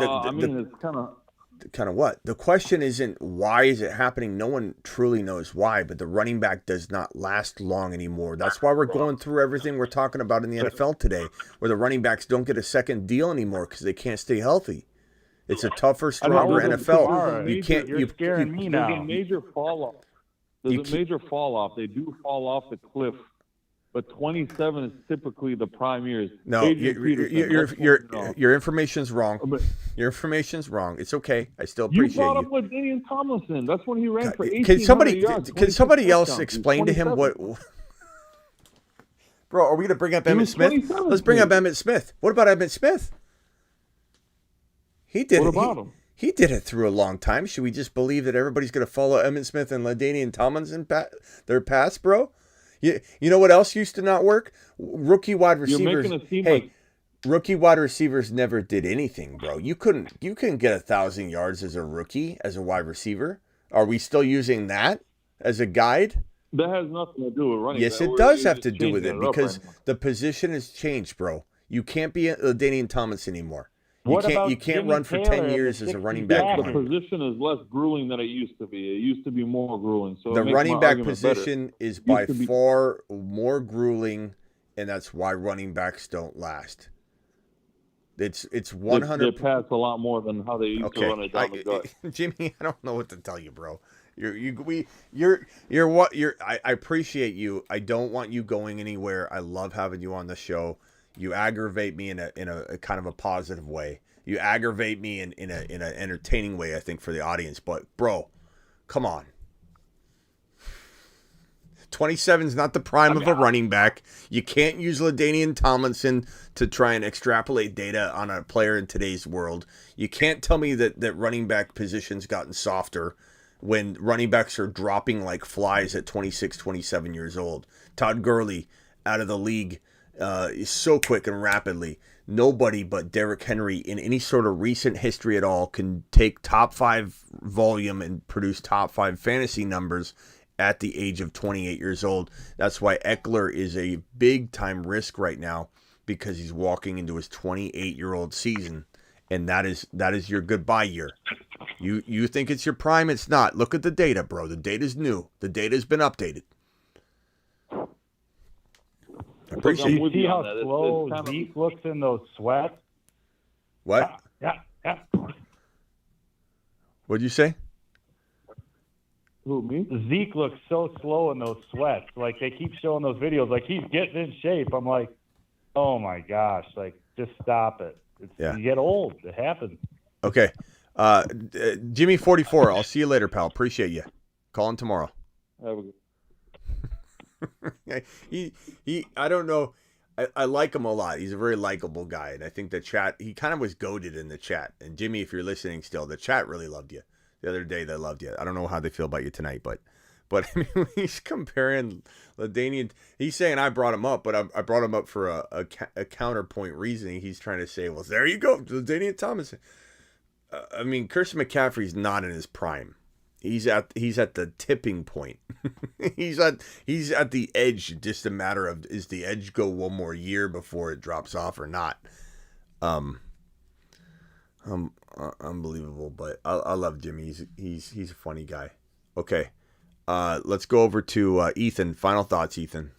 S10: It's
S1: kind of what? The question isn't why is it happening. No one truly knows why, but the running back does not last long anymore. That's why we're going through everything we're talking about in the NFL today, where the running backs don't get a second deal anymore because they can't stay healthy. It's a tougher,
S10: I know
S1: stronger
S10: there's
S1: NFL.
S10: a
S1: You can't.
S6: You're scaring me
S10: There's
S6: now.
S10: a major fall off. There's a major fall off. They do fall off the cliff, but 27 is typically the prime years.
S1: No,
S10: Adrian Peterson,
S1: your information's wrong. Your information's wrong. It's okay. I still
S10: You
S1: appreciate
S10: brought
S1: you.
S10: up with Daniel Tomlinson. That's when he ran for 1800 yards.
S1: Can somebody
S10: 26
S1: else
S10: touchdowns.
S1: explain to him
S10: 27.
S1: what? Bro, are we gonna bring up
S10: He
S1: Emmitt
S10: was
S1: Smith?
S10: 27,
S1: Let's bring up
S10: dude.
S1: Emmitt Smith. What about Emmitt Smith? He did
S10: What
S1: it.
S10: about him?
S1: He did it through a long time. Should we just believe that everybody's going to follow Emmitt Smith and LaDainian Tomlinson their paths, bro? You know what else used to not work? Rookie wide
S10: You're
S1: receivers.
S10: making it seem
S1: Hey,
S10: like
S1: rookie wide receivers never did anything, bro. You couldn't get 1,000 yards as a rookie, as a wide receiver. Are we still using that as a guide?
S10: that has nothing to do with running.
S1: Yes,
S10: back.
S1: it
S10: We're
S1: does
S10: just
S1: have to do with
S10: changing
S1: it
S10: up
S1: because
S10: right now.
S1: the position has changed, bro. You can't be LaDainian Tomlinson anymore.
S6: What about
S1: You can't
S6: Jimmy
S1: run for
S6: Taylor
S1: 10
S6: at
S1: years
S6: the
S1: as a running
S6: 60
S1: back.
S10: The
S1: Come on.
S10: position is less grueling than it used to be. It used to be more grueling. So it
S1: The
S10: makes
S1: running
S10: my
S1: back
S10: argument better.
S1: position is
S10: Used
S1: by
S10: to be-
S1: far more grueling, and that's why running backs don't last. It's
S10: They
S1: 100.
S10: pass a lot more than how they used to run it down the gut.
S1: Jimmy, I don't know what to tell you, bro. I appreciate you. I don't want you going anywhere. I love having you on the show. You aggravate me in a kind of a positive way. You aggravate me in an entertaining way, I think, for the audience. But bro, come on. 27 is not the prime of a running back. You can't use LaDainian Tomlinson to try and extrapolate data on a player in today's world. You can't tell me that running back position's gotten softer when running backs are dropping like flies at 26, 27 years old. Todd Gurley out of the league is so quick and rapidly. Nobody but Derrick Henry in any sort of recent history at all can take top 5 volume and produce top 5 fantasy numbers at the age of 28 years old. That's why Eckler is a big time risk right now, because he's walking into his 28-year-old season, and that is your goodbye year. You think it's your prime? It's not. Look at the data, bro. The data's new. The data's been updated. I appreciate
S6: You
S1: it.
S6: see how slow Zeke looks in those sweats?
S1: What?
S6: Yeah.
S1: What'd you say?
S10: Who, me?
S6: Zeke looks so slow in those sweats. Like, they keep showing those videos. Like, he's getting in shape. I'm like, oh, my gosh. Like, just stop it. You get old. It happens.
S1: Okay. Jimmy 44. I'll see you later, pal. Appreciate you. Call in tomorrow.
S10: Have a good-
S1: he I don't know. I like him a lot. He's a very likable guy, and I think the chat, he kind of was goated in the chat. And Jimmy, if you're listening still, the chat really loved you. The other day they loved you. I don't know how they feel about you tonight, but I mean, he's comparing LaDainian. He's saying I brought him up, but I brought him up for a counterpoint reasoning. He's trying to say, well, there you go, LaDainian Thomas. I mean, Christian McCaffrey's not in his prime. He's at the tipping point. he's at the edge. Just a matter of, is the edge go one more year before it drops off or not? Unbelievable. But I love Jimmy. He's a funny guy. Okay, let's go over to Ethan. Final thoughts, Ethan.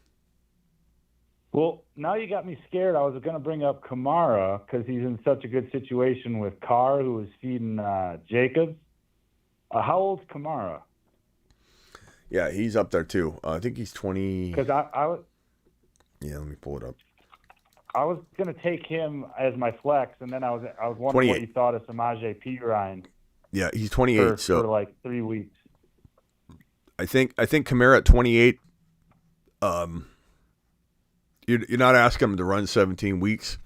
S6: Well, now you got me scared. I was going to bring up Kamara because he's in such a good situation with Carr, who was feeding Jacobs. How old's Kamara?
S1: Yeah, he's up there too. I think he's 20.
S6: Because I was.
S1: Yeah, let me pull it up.
S6: I was going to take him as my flex, and then I was wondering
S1: 28.
S6: what you thought of Samaje Perine.
S1: Yeah, he's 28.
S6: For like 3 weeks.
S1: I think Kamara at 28. You're not asking him to run 17 weeks.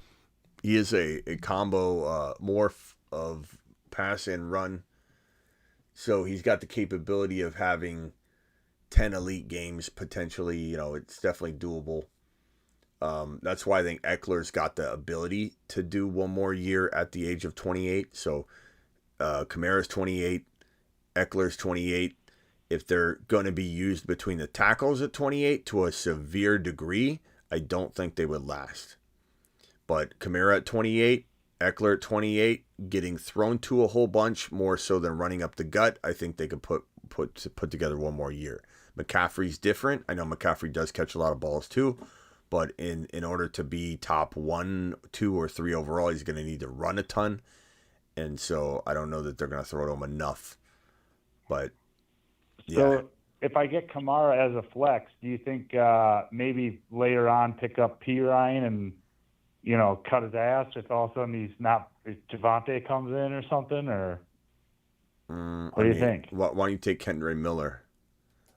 S1: He is a combo morph of pass and run. So he's got the capability of having 10 elite games potentially. You know, it's definitely doable. That's why I think Eckler's got the ability to do one more year at the age of 28. So Kamara's 28, Eckler's 28. If they're going to be used between the tackles at 28 to a severe degree, I don't think they would last. But Kamara at 28, Eckler at 28, getting thrown to a whole bunch more so than running up the gut, I think they could put together one more year. McCaffrey's different. I know McCaffrey does catch a lot of balls too, but in order to be top 1, 2, or 3 overall, he's going to need to run a ton. And so I don't know that they're going to throw to him enough. But, yeah.
S6: So if I get Kamara as a flex, do you think maybe later on pick up P. Ryan and, cut his ass if all of a sudden if Javante comes in or something? Or what do you think?
S1: Why don't you take Kendra Miller?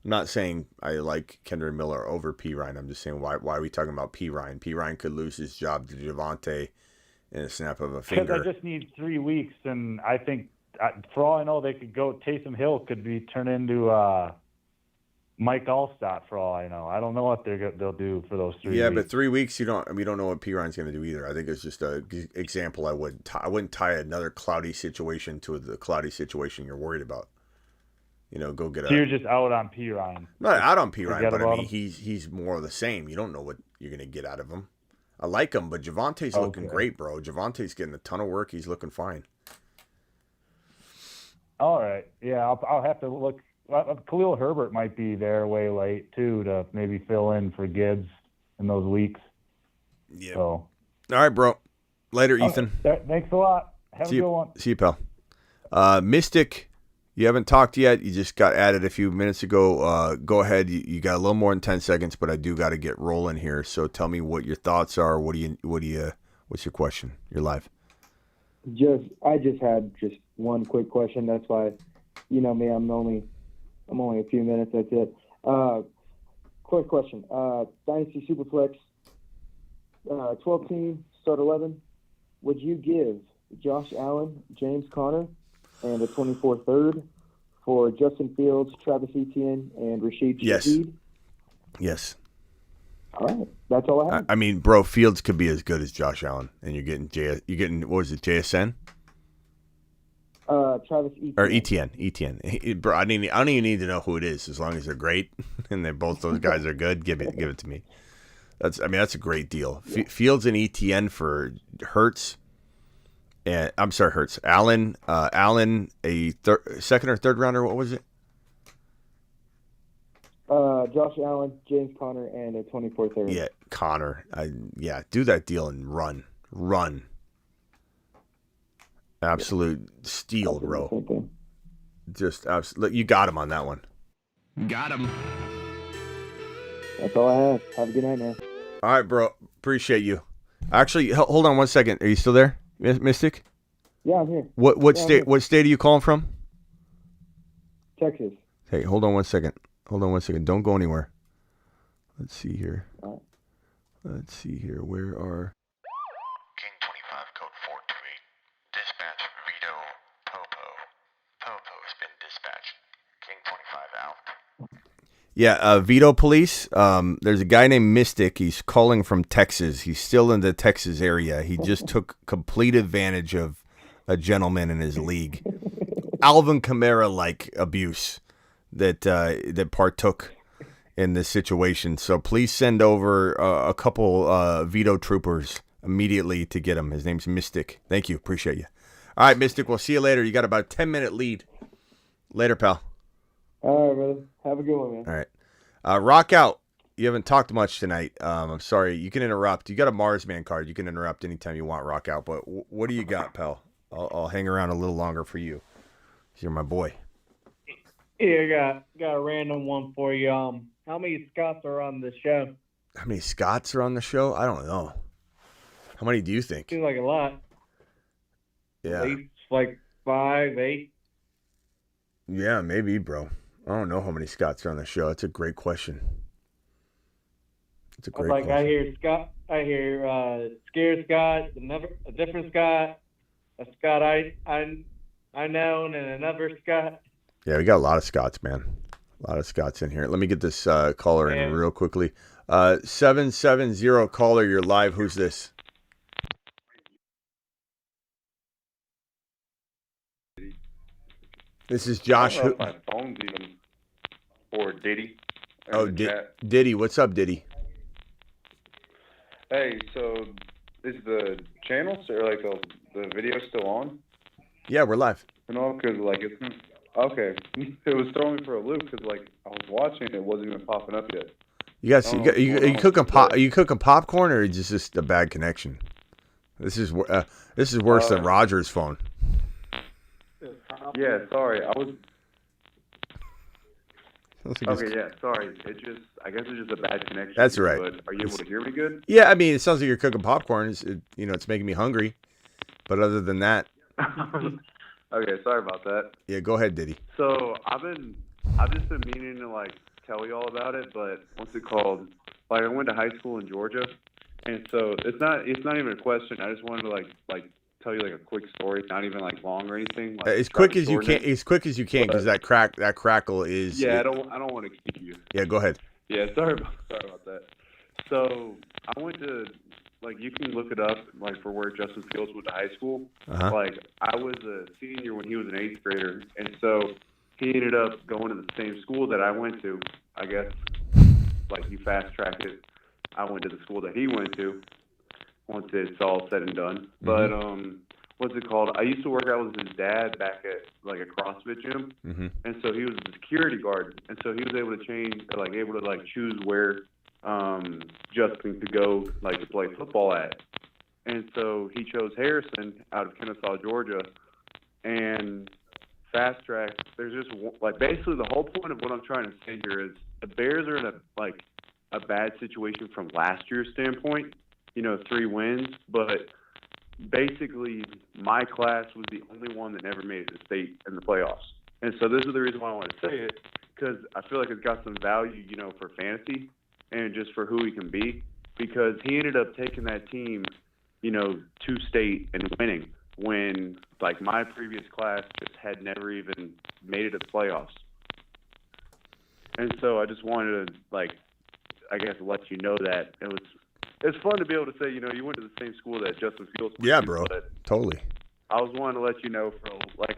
S1: I'm not saying I like Kendra Miller over P. Ryan. I'm just saying why are we talking about P. Ryan? P. Ryan could lose his job to Javante in a snap of a finger.
S6: Because I just need 3 weeks, and I think, for all I know, they could go. Taysom Hill could be turned into Mike Allstott. For all I know, I don't know what they'll do for those 3 weeks.
S1: Yeah, but 3 weeks, we don't know what P. Ryan's going to do either. I think it's just an example. I wouldn't tie another cloudy situation to the cloudy situation you're worried about. Go get
S6: So you're just out on P. Ryan.
S1: Not out on P. Ryan,
S6: Forget
S1: but I
S6: about
S1: mean,
S6: him?
S1: he's more of the same. You don't know what you're going to get out of him. I like him, but Javante's looking great, bro. Javante's getting a ton of work. He's looking fine.
S6: All right. Yeah, I'll have to look. Khalil Herbert might be there way late, too, to maybe fill in for Gibbs in those weeks.
S1: Yeah.
S6: So.
S1: All right, bro. Later, Ethan.
S6: Thanks a lot. Have a good one.
S1: See you, pal. Mystic, you haven't talked yet. You just got added a few minutes ago. Go ahead. You got a little more than 10 seconds, but I do got to get rolling here. So tell me what your thoughts are. What's your question? You're live.
S16: I just had one quick question. That's why, me, I'm only a few minutes. That's it. Quick question. Dynasty Superflex, 12 team, start 11. Would you give Josh Allen, James Conner, and a 24th third for Justin Fields, Travis Etienne, and Rashid Shaheed?
S1: Yes.
S16: All right. That's all I have.
S1: I mean, bro, Fields could be as good as Josh Allen, and you're getting what was it, JSN?
S16: Travis Etienne.
S1: Or Etienne. Bro, I don't even need to know who it is, as long as they're great and those guys are good. Give it to me. That's a great deal. Fields and Etienne for Hurts. And I'm sorry, Hurts. Allen, a second or third rounder. What was it?
S16: Josh Allen, James Conner, and a 24th third.
S1: Yeah, Conner. Do that deal and run. Absolute steal, bro. Just absolutely. You got him on that one.
S2: Got him.
S16: That's all I have. Have a good night, man.
S1: All right, bro. Appreciate you. Actually, hold on one second. Are you still there, Mystic?
S16: Yeah, I'm here.
S1: What state? What state are you calling from?
S16: Texas.
S1: Hey, hold on one second. Don't go anywhere. Let's see here.
S16: All right.
S1: Where are?
S17: King 25 code 428. Dispatch Vito Popo. Popo has been dispatched. King 25 out.
S1: Yeah, Vito Police. There's a guy named Mystic. He's calling from Texas. He's still in the Texas area. He just took complete advantage of a gentleman in his league. Alvin Kamara-like abuse that partook in this situation. So please send over a couple Vito troopers immediately to get him. His name's Mystic. Thank you. Appreciate you. All right, Mystic. We'll see you later. You got about a 10-minute lead. Later, pal.
S16: All right, brother. Have a good one, man.
S1: All right. Rock out. You haven't talked much tonight. I'm sorry. You can interrupt. You got a Marsman card. You can interrupt anytime you want, Rock out. But what do you got, pal? I'll hang around a little longer for you. You're my boy.
S9: Yeah, got a random one for you. How many Scots are on the show?
S1: How many Scots are on the show? I don't know. How many do you think?
S9: Seems like a lot.
S1: Yeah.
S9: At least like 5, 8.
S1: Yeah, maybe, bro. I don't know how many Scots are on the show. It's a great question. It's a great question.
S9: I hear Scott. I hear Scared Scott, a different Scott, a Scott I know, and another Scott.
S1: Yeah, we got a lot of Scots, man. A lot of Scots in here. Let me get this caller in real quickly. 770 caller, you're live. Who's this? This is Josh.
S18: I don't know if my phone's even or Diddy.
S1: Oh, Diddy. What's up, Diddy?
S18: Hey, so is the channel or like the video still on?
S1: Yeah, we're live.
S18: Because like it's okay. It was throwing me for a loop because like I was watching it wasn't even popping up yet.
S1: You cooking popcorn, or is this just a bad connection? This is worse than Roger's phone.
S18: Yeah, sorry. I was.
S1: Sounds like
S18: Okay, yeah, sorry. I guess it's just a bad connection.
S1: That's
S18: here,
S1: right.
S18: But are you able to hear me good?
S1: Yeah, I mean, it sounds like you're cooking popcorn. It's making me hungry. But other than that,
S18: Okay, sorry about that.
S1: yeah, go ahead, Diddy.
S18: So I've just been meaning to like tell y'all about it, but what's it called? Like I went to high school in Georgia, and so it's not even a question. I just wanted to like tell you like a quick story, not even like long or anything. Like,
S1: As
S18: try
S1: quick
S18: to
S1: as you
S18: shorten
S1: can,
S18: it.
S1: as quick as you can, because that crackle is.
S18: Yeah, I don't want to keep you.
S1: Yeah, go ahead.
S18: Yeah, sorry about that. So I went to like you can look it up like for where Justin Fields went to high school.
S1: Uh-huh.
S18: Like I was a senior when he was an 8th grader, and so he ended up going to the same school that I went to. I guess like you fast track it. I went to the school that he went to once it's all said and done. But what's it called? I used to work out with his dad back at like a CrossFit gym, and so he was a security guard, and so he was able to choose where Justin could go like to play football at, and so he chose Harrison out of Kennesaw, Georgia, and fast track. There's just like basically the whole point of what I'm trying to say here is the Bears are in a bad situation from last year's standpoint. 3 wins, but basically my class was the only one that never made it to state in the playoffs. And so this is the reason why I want to say it, because I feel like it's got some value, for fantasy and just for who he can be, because he ended up taking that team, to state and winning when like my previous class just had never even made it to the playoffs. And so I just wanted to let you know that it's fun to be able to say, you went to the same school that Justin Fields went
S1: Yeah,
S18: to,
S1: bro.
S18: but
S1: Totally.
S18: I was wanting to let you know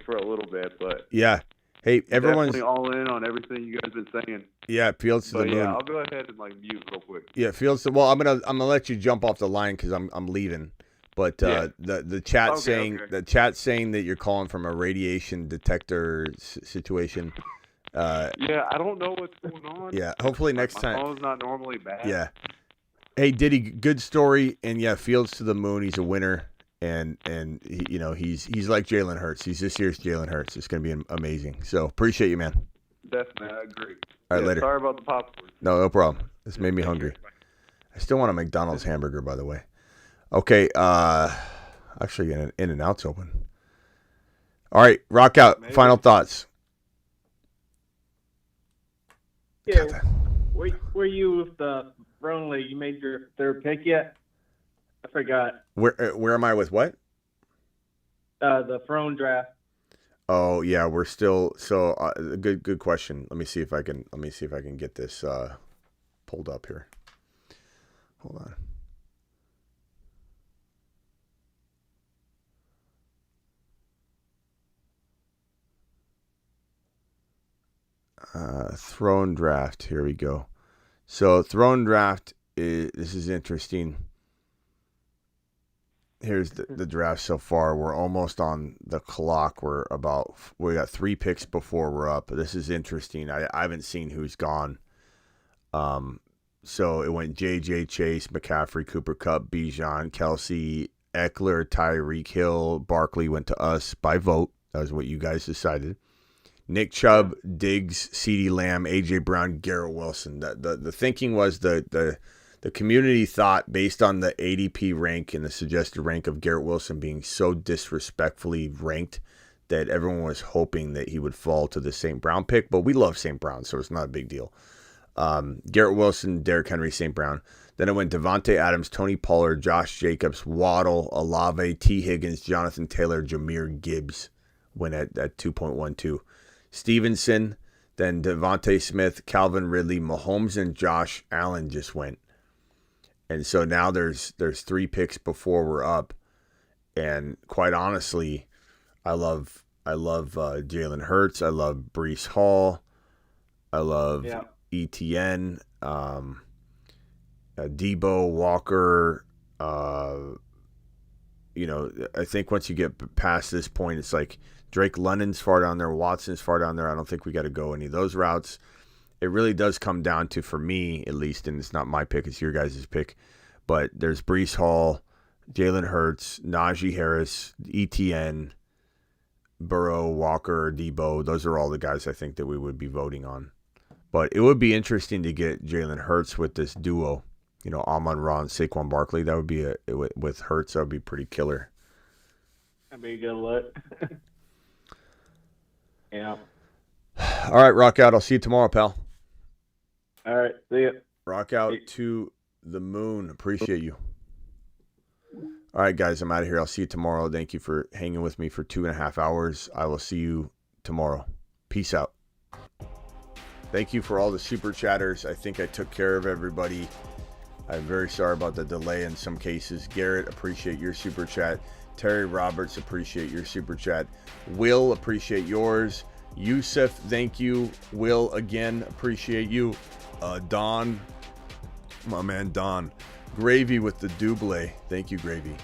S18: for a little bit, but
S1: Yeah. Hey, everyone's
S18: definitely all in on everything you guys been saying.
S1: yeah. Fields to the
S18: But
S1: moon.
S18: yeah, I'll go ahead and mute real quick.
S1: Yeah, Fields. Well, I'm gonna let you jump off the line because I'm leaving. But
S18: Yeah.
S1: the chat
S18: Okay.
S1: the chat saying that you're calling from a radiation detector situation.
S18: Yeah, I don't know what's going on.
S1: Yeah, hopefully next
S18: my
S1: time.
S18: phone's not normally bad.
S1: Yeah. Hey, Diddy, good story, and yeah, Fields to the moon. He's a winner, and he, he's like Jalen Hurts. He's this year's Jalen Hurts. It's gonna be amazing. So appreciate you, man.
S18: Definitely, I agree.
S1: All right, later.
S18: Sorry about the popcorn.
S1: No problem. This made me hungry. I still want a McDonald's hamburger, by the way. Okay, actually, In-N-Out's open. All right, rock out.
S9: Maybe.
S1: Final thoughts.
S9: Yeah, were you with the Throne League? You made your third pick yet? I forgot.
S1: Where am I with what?
S9: The Throne draft.
S1: Oh yeah, we're still so good question. Let me see if I can get this pulled up here. Hold on. Throne draft. Here we go. So throne draft this is interesting. Here's the draft so far. We're almost on the clock. We got 3 picks before we're up. This is interesting. I haven't seen who's gone. So it went J.J. Chase, McCaffrey, Cooper Kupp, Bijan, Kelsey, Eckler, Tyreek Hill. Barkley went to us by vote. That was what you guys decided. Nick Chubb, Diggs, CeeDee Lamb, A.J. Brown, Garrett Wilson. The thinking was the community thought, based on the ADP rank and the suggested rank of Garrett Wilson being so disrespectfully ranked, that everyone was hoping that he would fall to the St. Brown pick. But we love St. Brown, so it's not a big deal. Garrett Wilson, Derrick Henry, St. Brown. Then it went Devontae Adams, Tony Pollard, Josh Jacobs, Waddle, Olave, T. Higgins, Jonathan Taylor, Jahmyr Gibbs went at 2.12. Stevenson, then Devontae Smith, Calvin Ridley, Mahomes, and Josh Allen just went. And so now there's 3 picks before we're up. And quite honestly, I love Jalen Hurts. I love Breece Hall. I love ETN, Debo, Walker. I think once you get past this point, it's like Drake London's far down there, Watson's far down there. I don't think we got to go any of those routes. It really does come down to, for me at least, and it's not my pick, it's your guys' pick, but there's Breece Hall, Jalen Hurts, Najee Harris, ETN, Burrow, Walker, or Debo. Those are all the guys I think that we would be voting on. But it would be interesting to get Jalen Hurts with this duo. You know, Amon-Ra and Saquon Barkley. That would be with Hurts. That would be pretty killer.
S9: That'd be a good look. Yeah.
S1: All right, rock out. I'll see you tomorrow, pal.
S9: All right. See ya.
S1: Rock out to the moon. Appreciate you. All right, guys, I'm out of here. I'll see you tomorrow. Thank you for hanging with me for 2.5 hours. I will see you tomorrow. Peace out. Thank you for all the super chatters. I think I took care of everybody. I'm very sorry about the delay in some cases. Garrett, appreciate your super chat. Terry Roberts, appreciate your super chat. Will, appreciate yours. Yusuf, thank you. Will, again, appreciate you. Don, my man Don. Gravy with the double. Thank you, Gravy.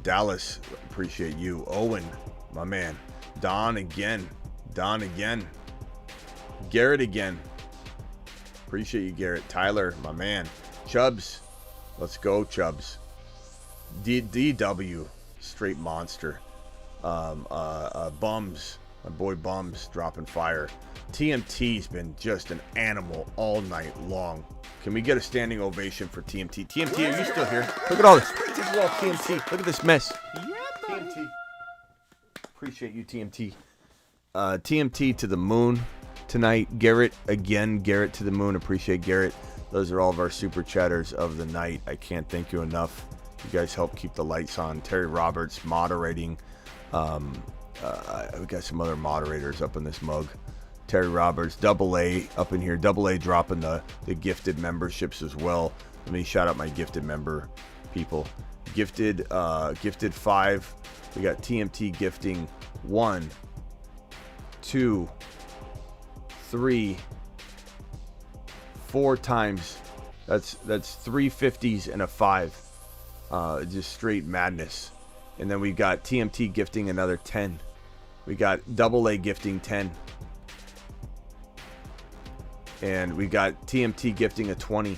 S1: Dallas, appreciate you. Owen, my man. Don again. Don again. Garrett again. Appreciate you, Garrett. Tyler, my man. Chubbs. Let's go, Chubbs. DW, straight monster. Bums. My boy Bums dropping fire. TMT's been just an animal all night long. Can we get a standing ovation for TMT? TMT, are you still here? Look at all this. This is all TMT. Look at this mess. TMT. Appreciate you, TMT. TMT to the moon tonight. Garrett again. Garrett to the moon. Appreciate Garrett. Those are all of our super chatters of the night. I can't thank you enough. You guys help keep the lights on. Terry Roberts moderating. We got some other moderators up in this mug. Terry Roberts, Double A up in here. Double A dropping the gifted memberships as well. Let me shout out my gifted member people. Gifted 5. We got TMT gifting 1, 2, 3, 4 times. That's 3 50s and a 5. Just straight madness. And then we got TMT gifting another 10. We got Double A gifting 10. And we got TMT gifting a 20.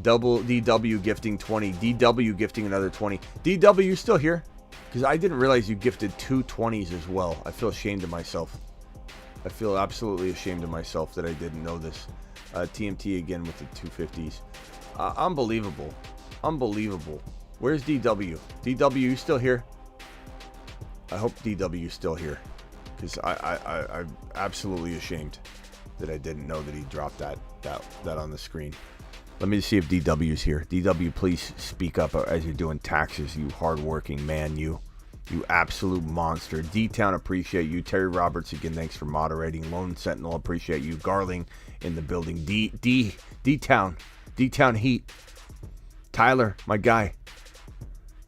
S1: Double DW gifting 20. DW gifting another 20. DW, you still here? Because I didn't realize you gifted 2 20s as well. I feel ashamed of myself. I feel absolutely ashamed of myself that I didn't know this. TMT again with the 250s. Unbelievable. Unbelievable. Where's DW? DW, you still here? I hope DW is still here. Because I'm absolutely ashamed that I didn't know that he dropped that on the screen. Let me see if DW's here. DW, please speak up as you're doing taxes, you hardworking man, you absolute monster. D-Town, appreciate you. Terry Roberts, again, thanks for moderating. Lone Sentinel, appreciate you. Garling in the building. D-Town Heat. Tyler, my guy.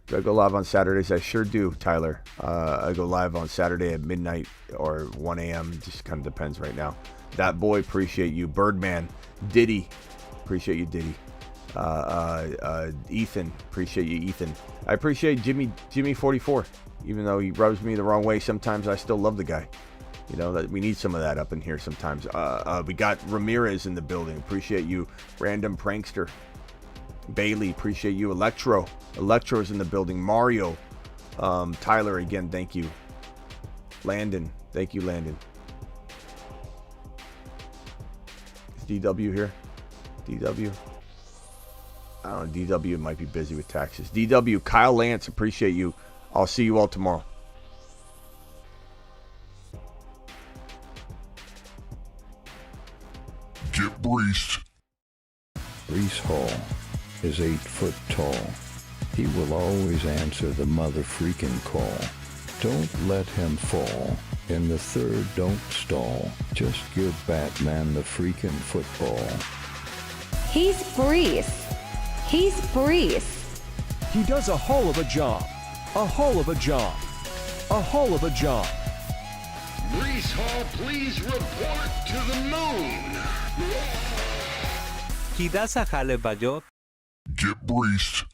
S1: Do I go live on Saturdays? I sure do, Tyler. I go live on Saturday at midnight or 1 a.m. Just kind of depends right now. That boy, appreciate you. Birdman, Diddy, appreciate you, Diddy. Ethan, appreciate you, Ethan. I appreciate Jimmy 44, even though he rubs me the wrong way sometimes. I still love the guy. You know that we need some of that up in here sometimes. We got Ramirez in the building. Appreciate you, Random Prankster. Bailey, appreciate you. Electro's in the building. Mario, Tyler again, thank you. Landon, thank you, Landon. Is DW here? DW? I don't know, DW might be busy with taxes. DW, Kyle Lance, appreciate you. I'll see you all tomorrow.
S2: Get Brees.
S3: Brees Hall is 8 foot tall. He will always answer the mother freaking call. Don't let him fall. In the third, don't stall. Just give Batman the freaking football.
S19: He's Brees. He's Brees.
S20: He does a whole of a job. A whole of a job. A whole of a job.
S2: Brees Hall, please report to the moon.
S21: He does a hell of a job.
S2: Get Brees.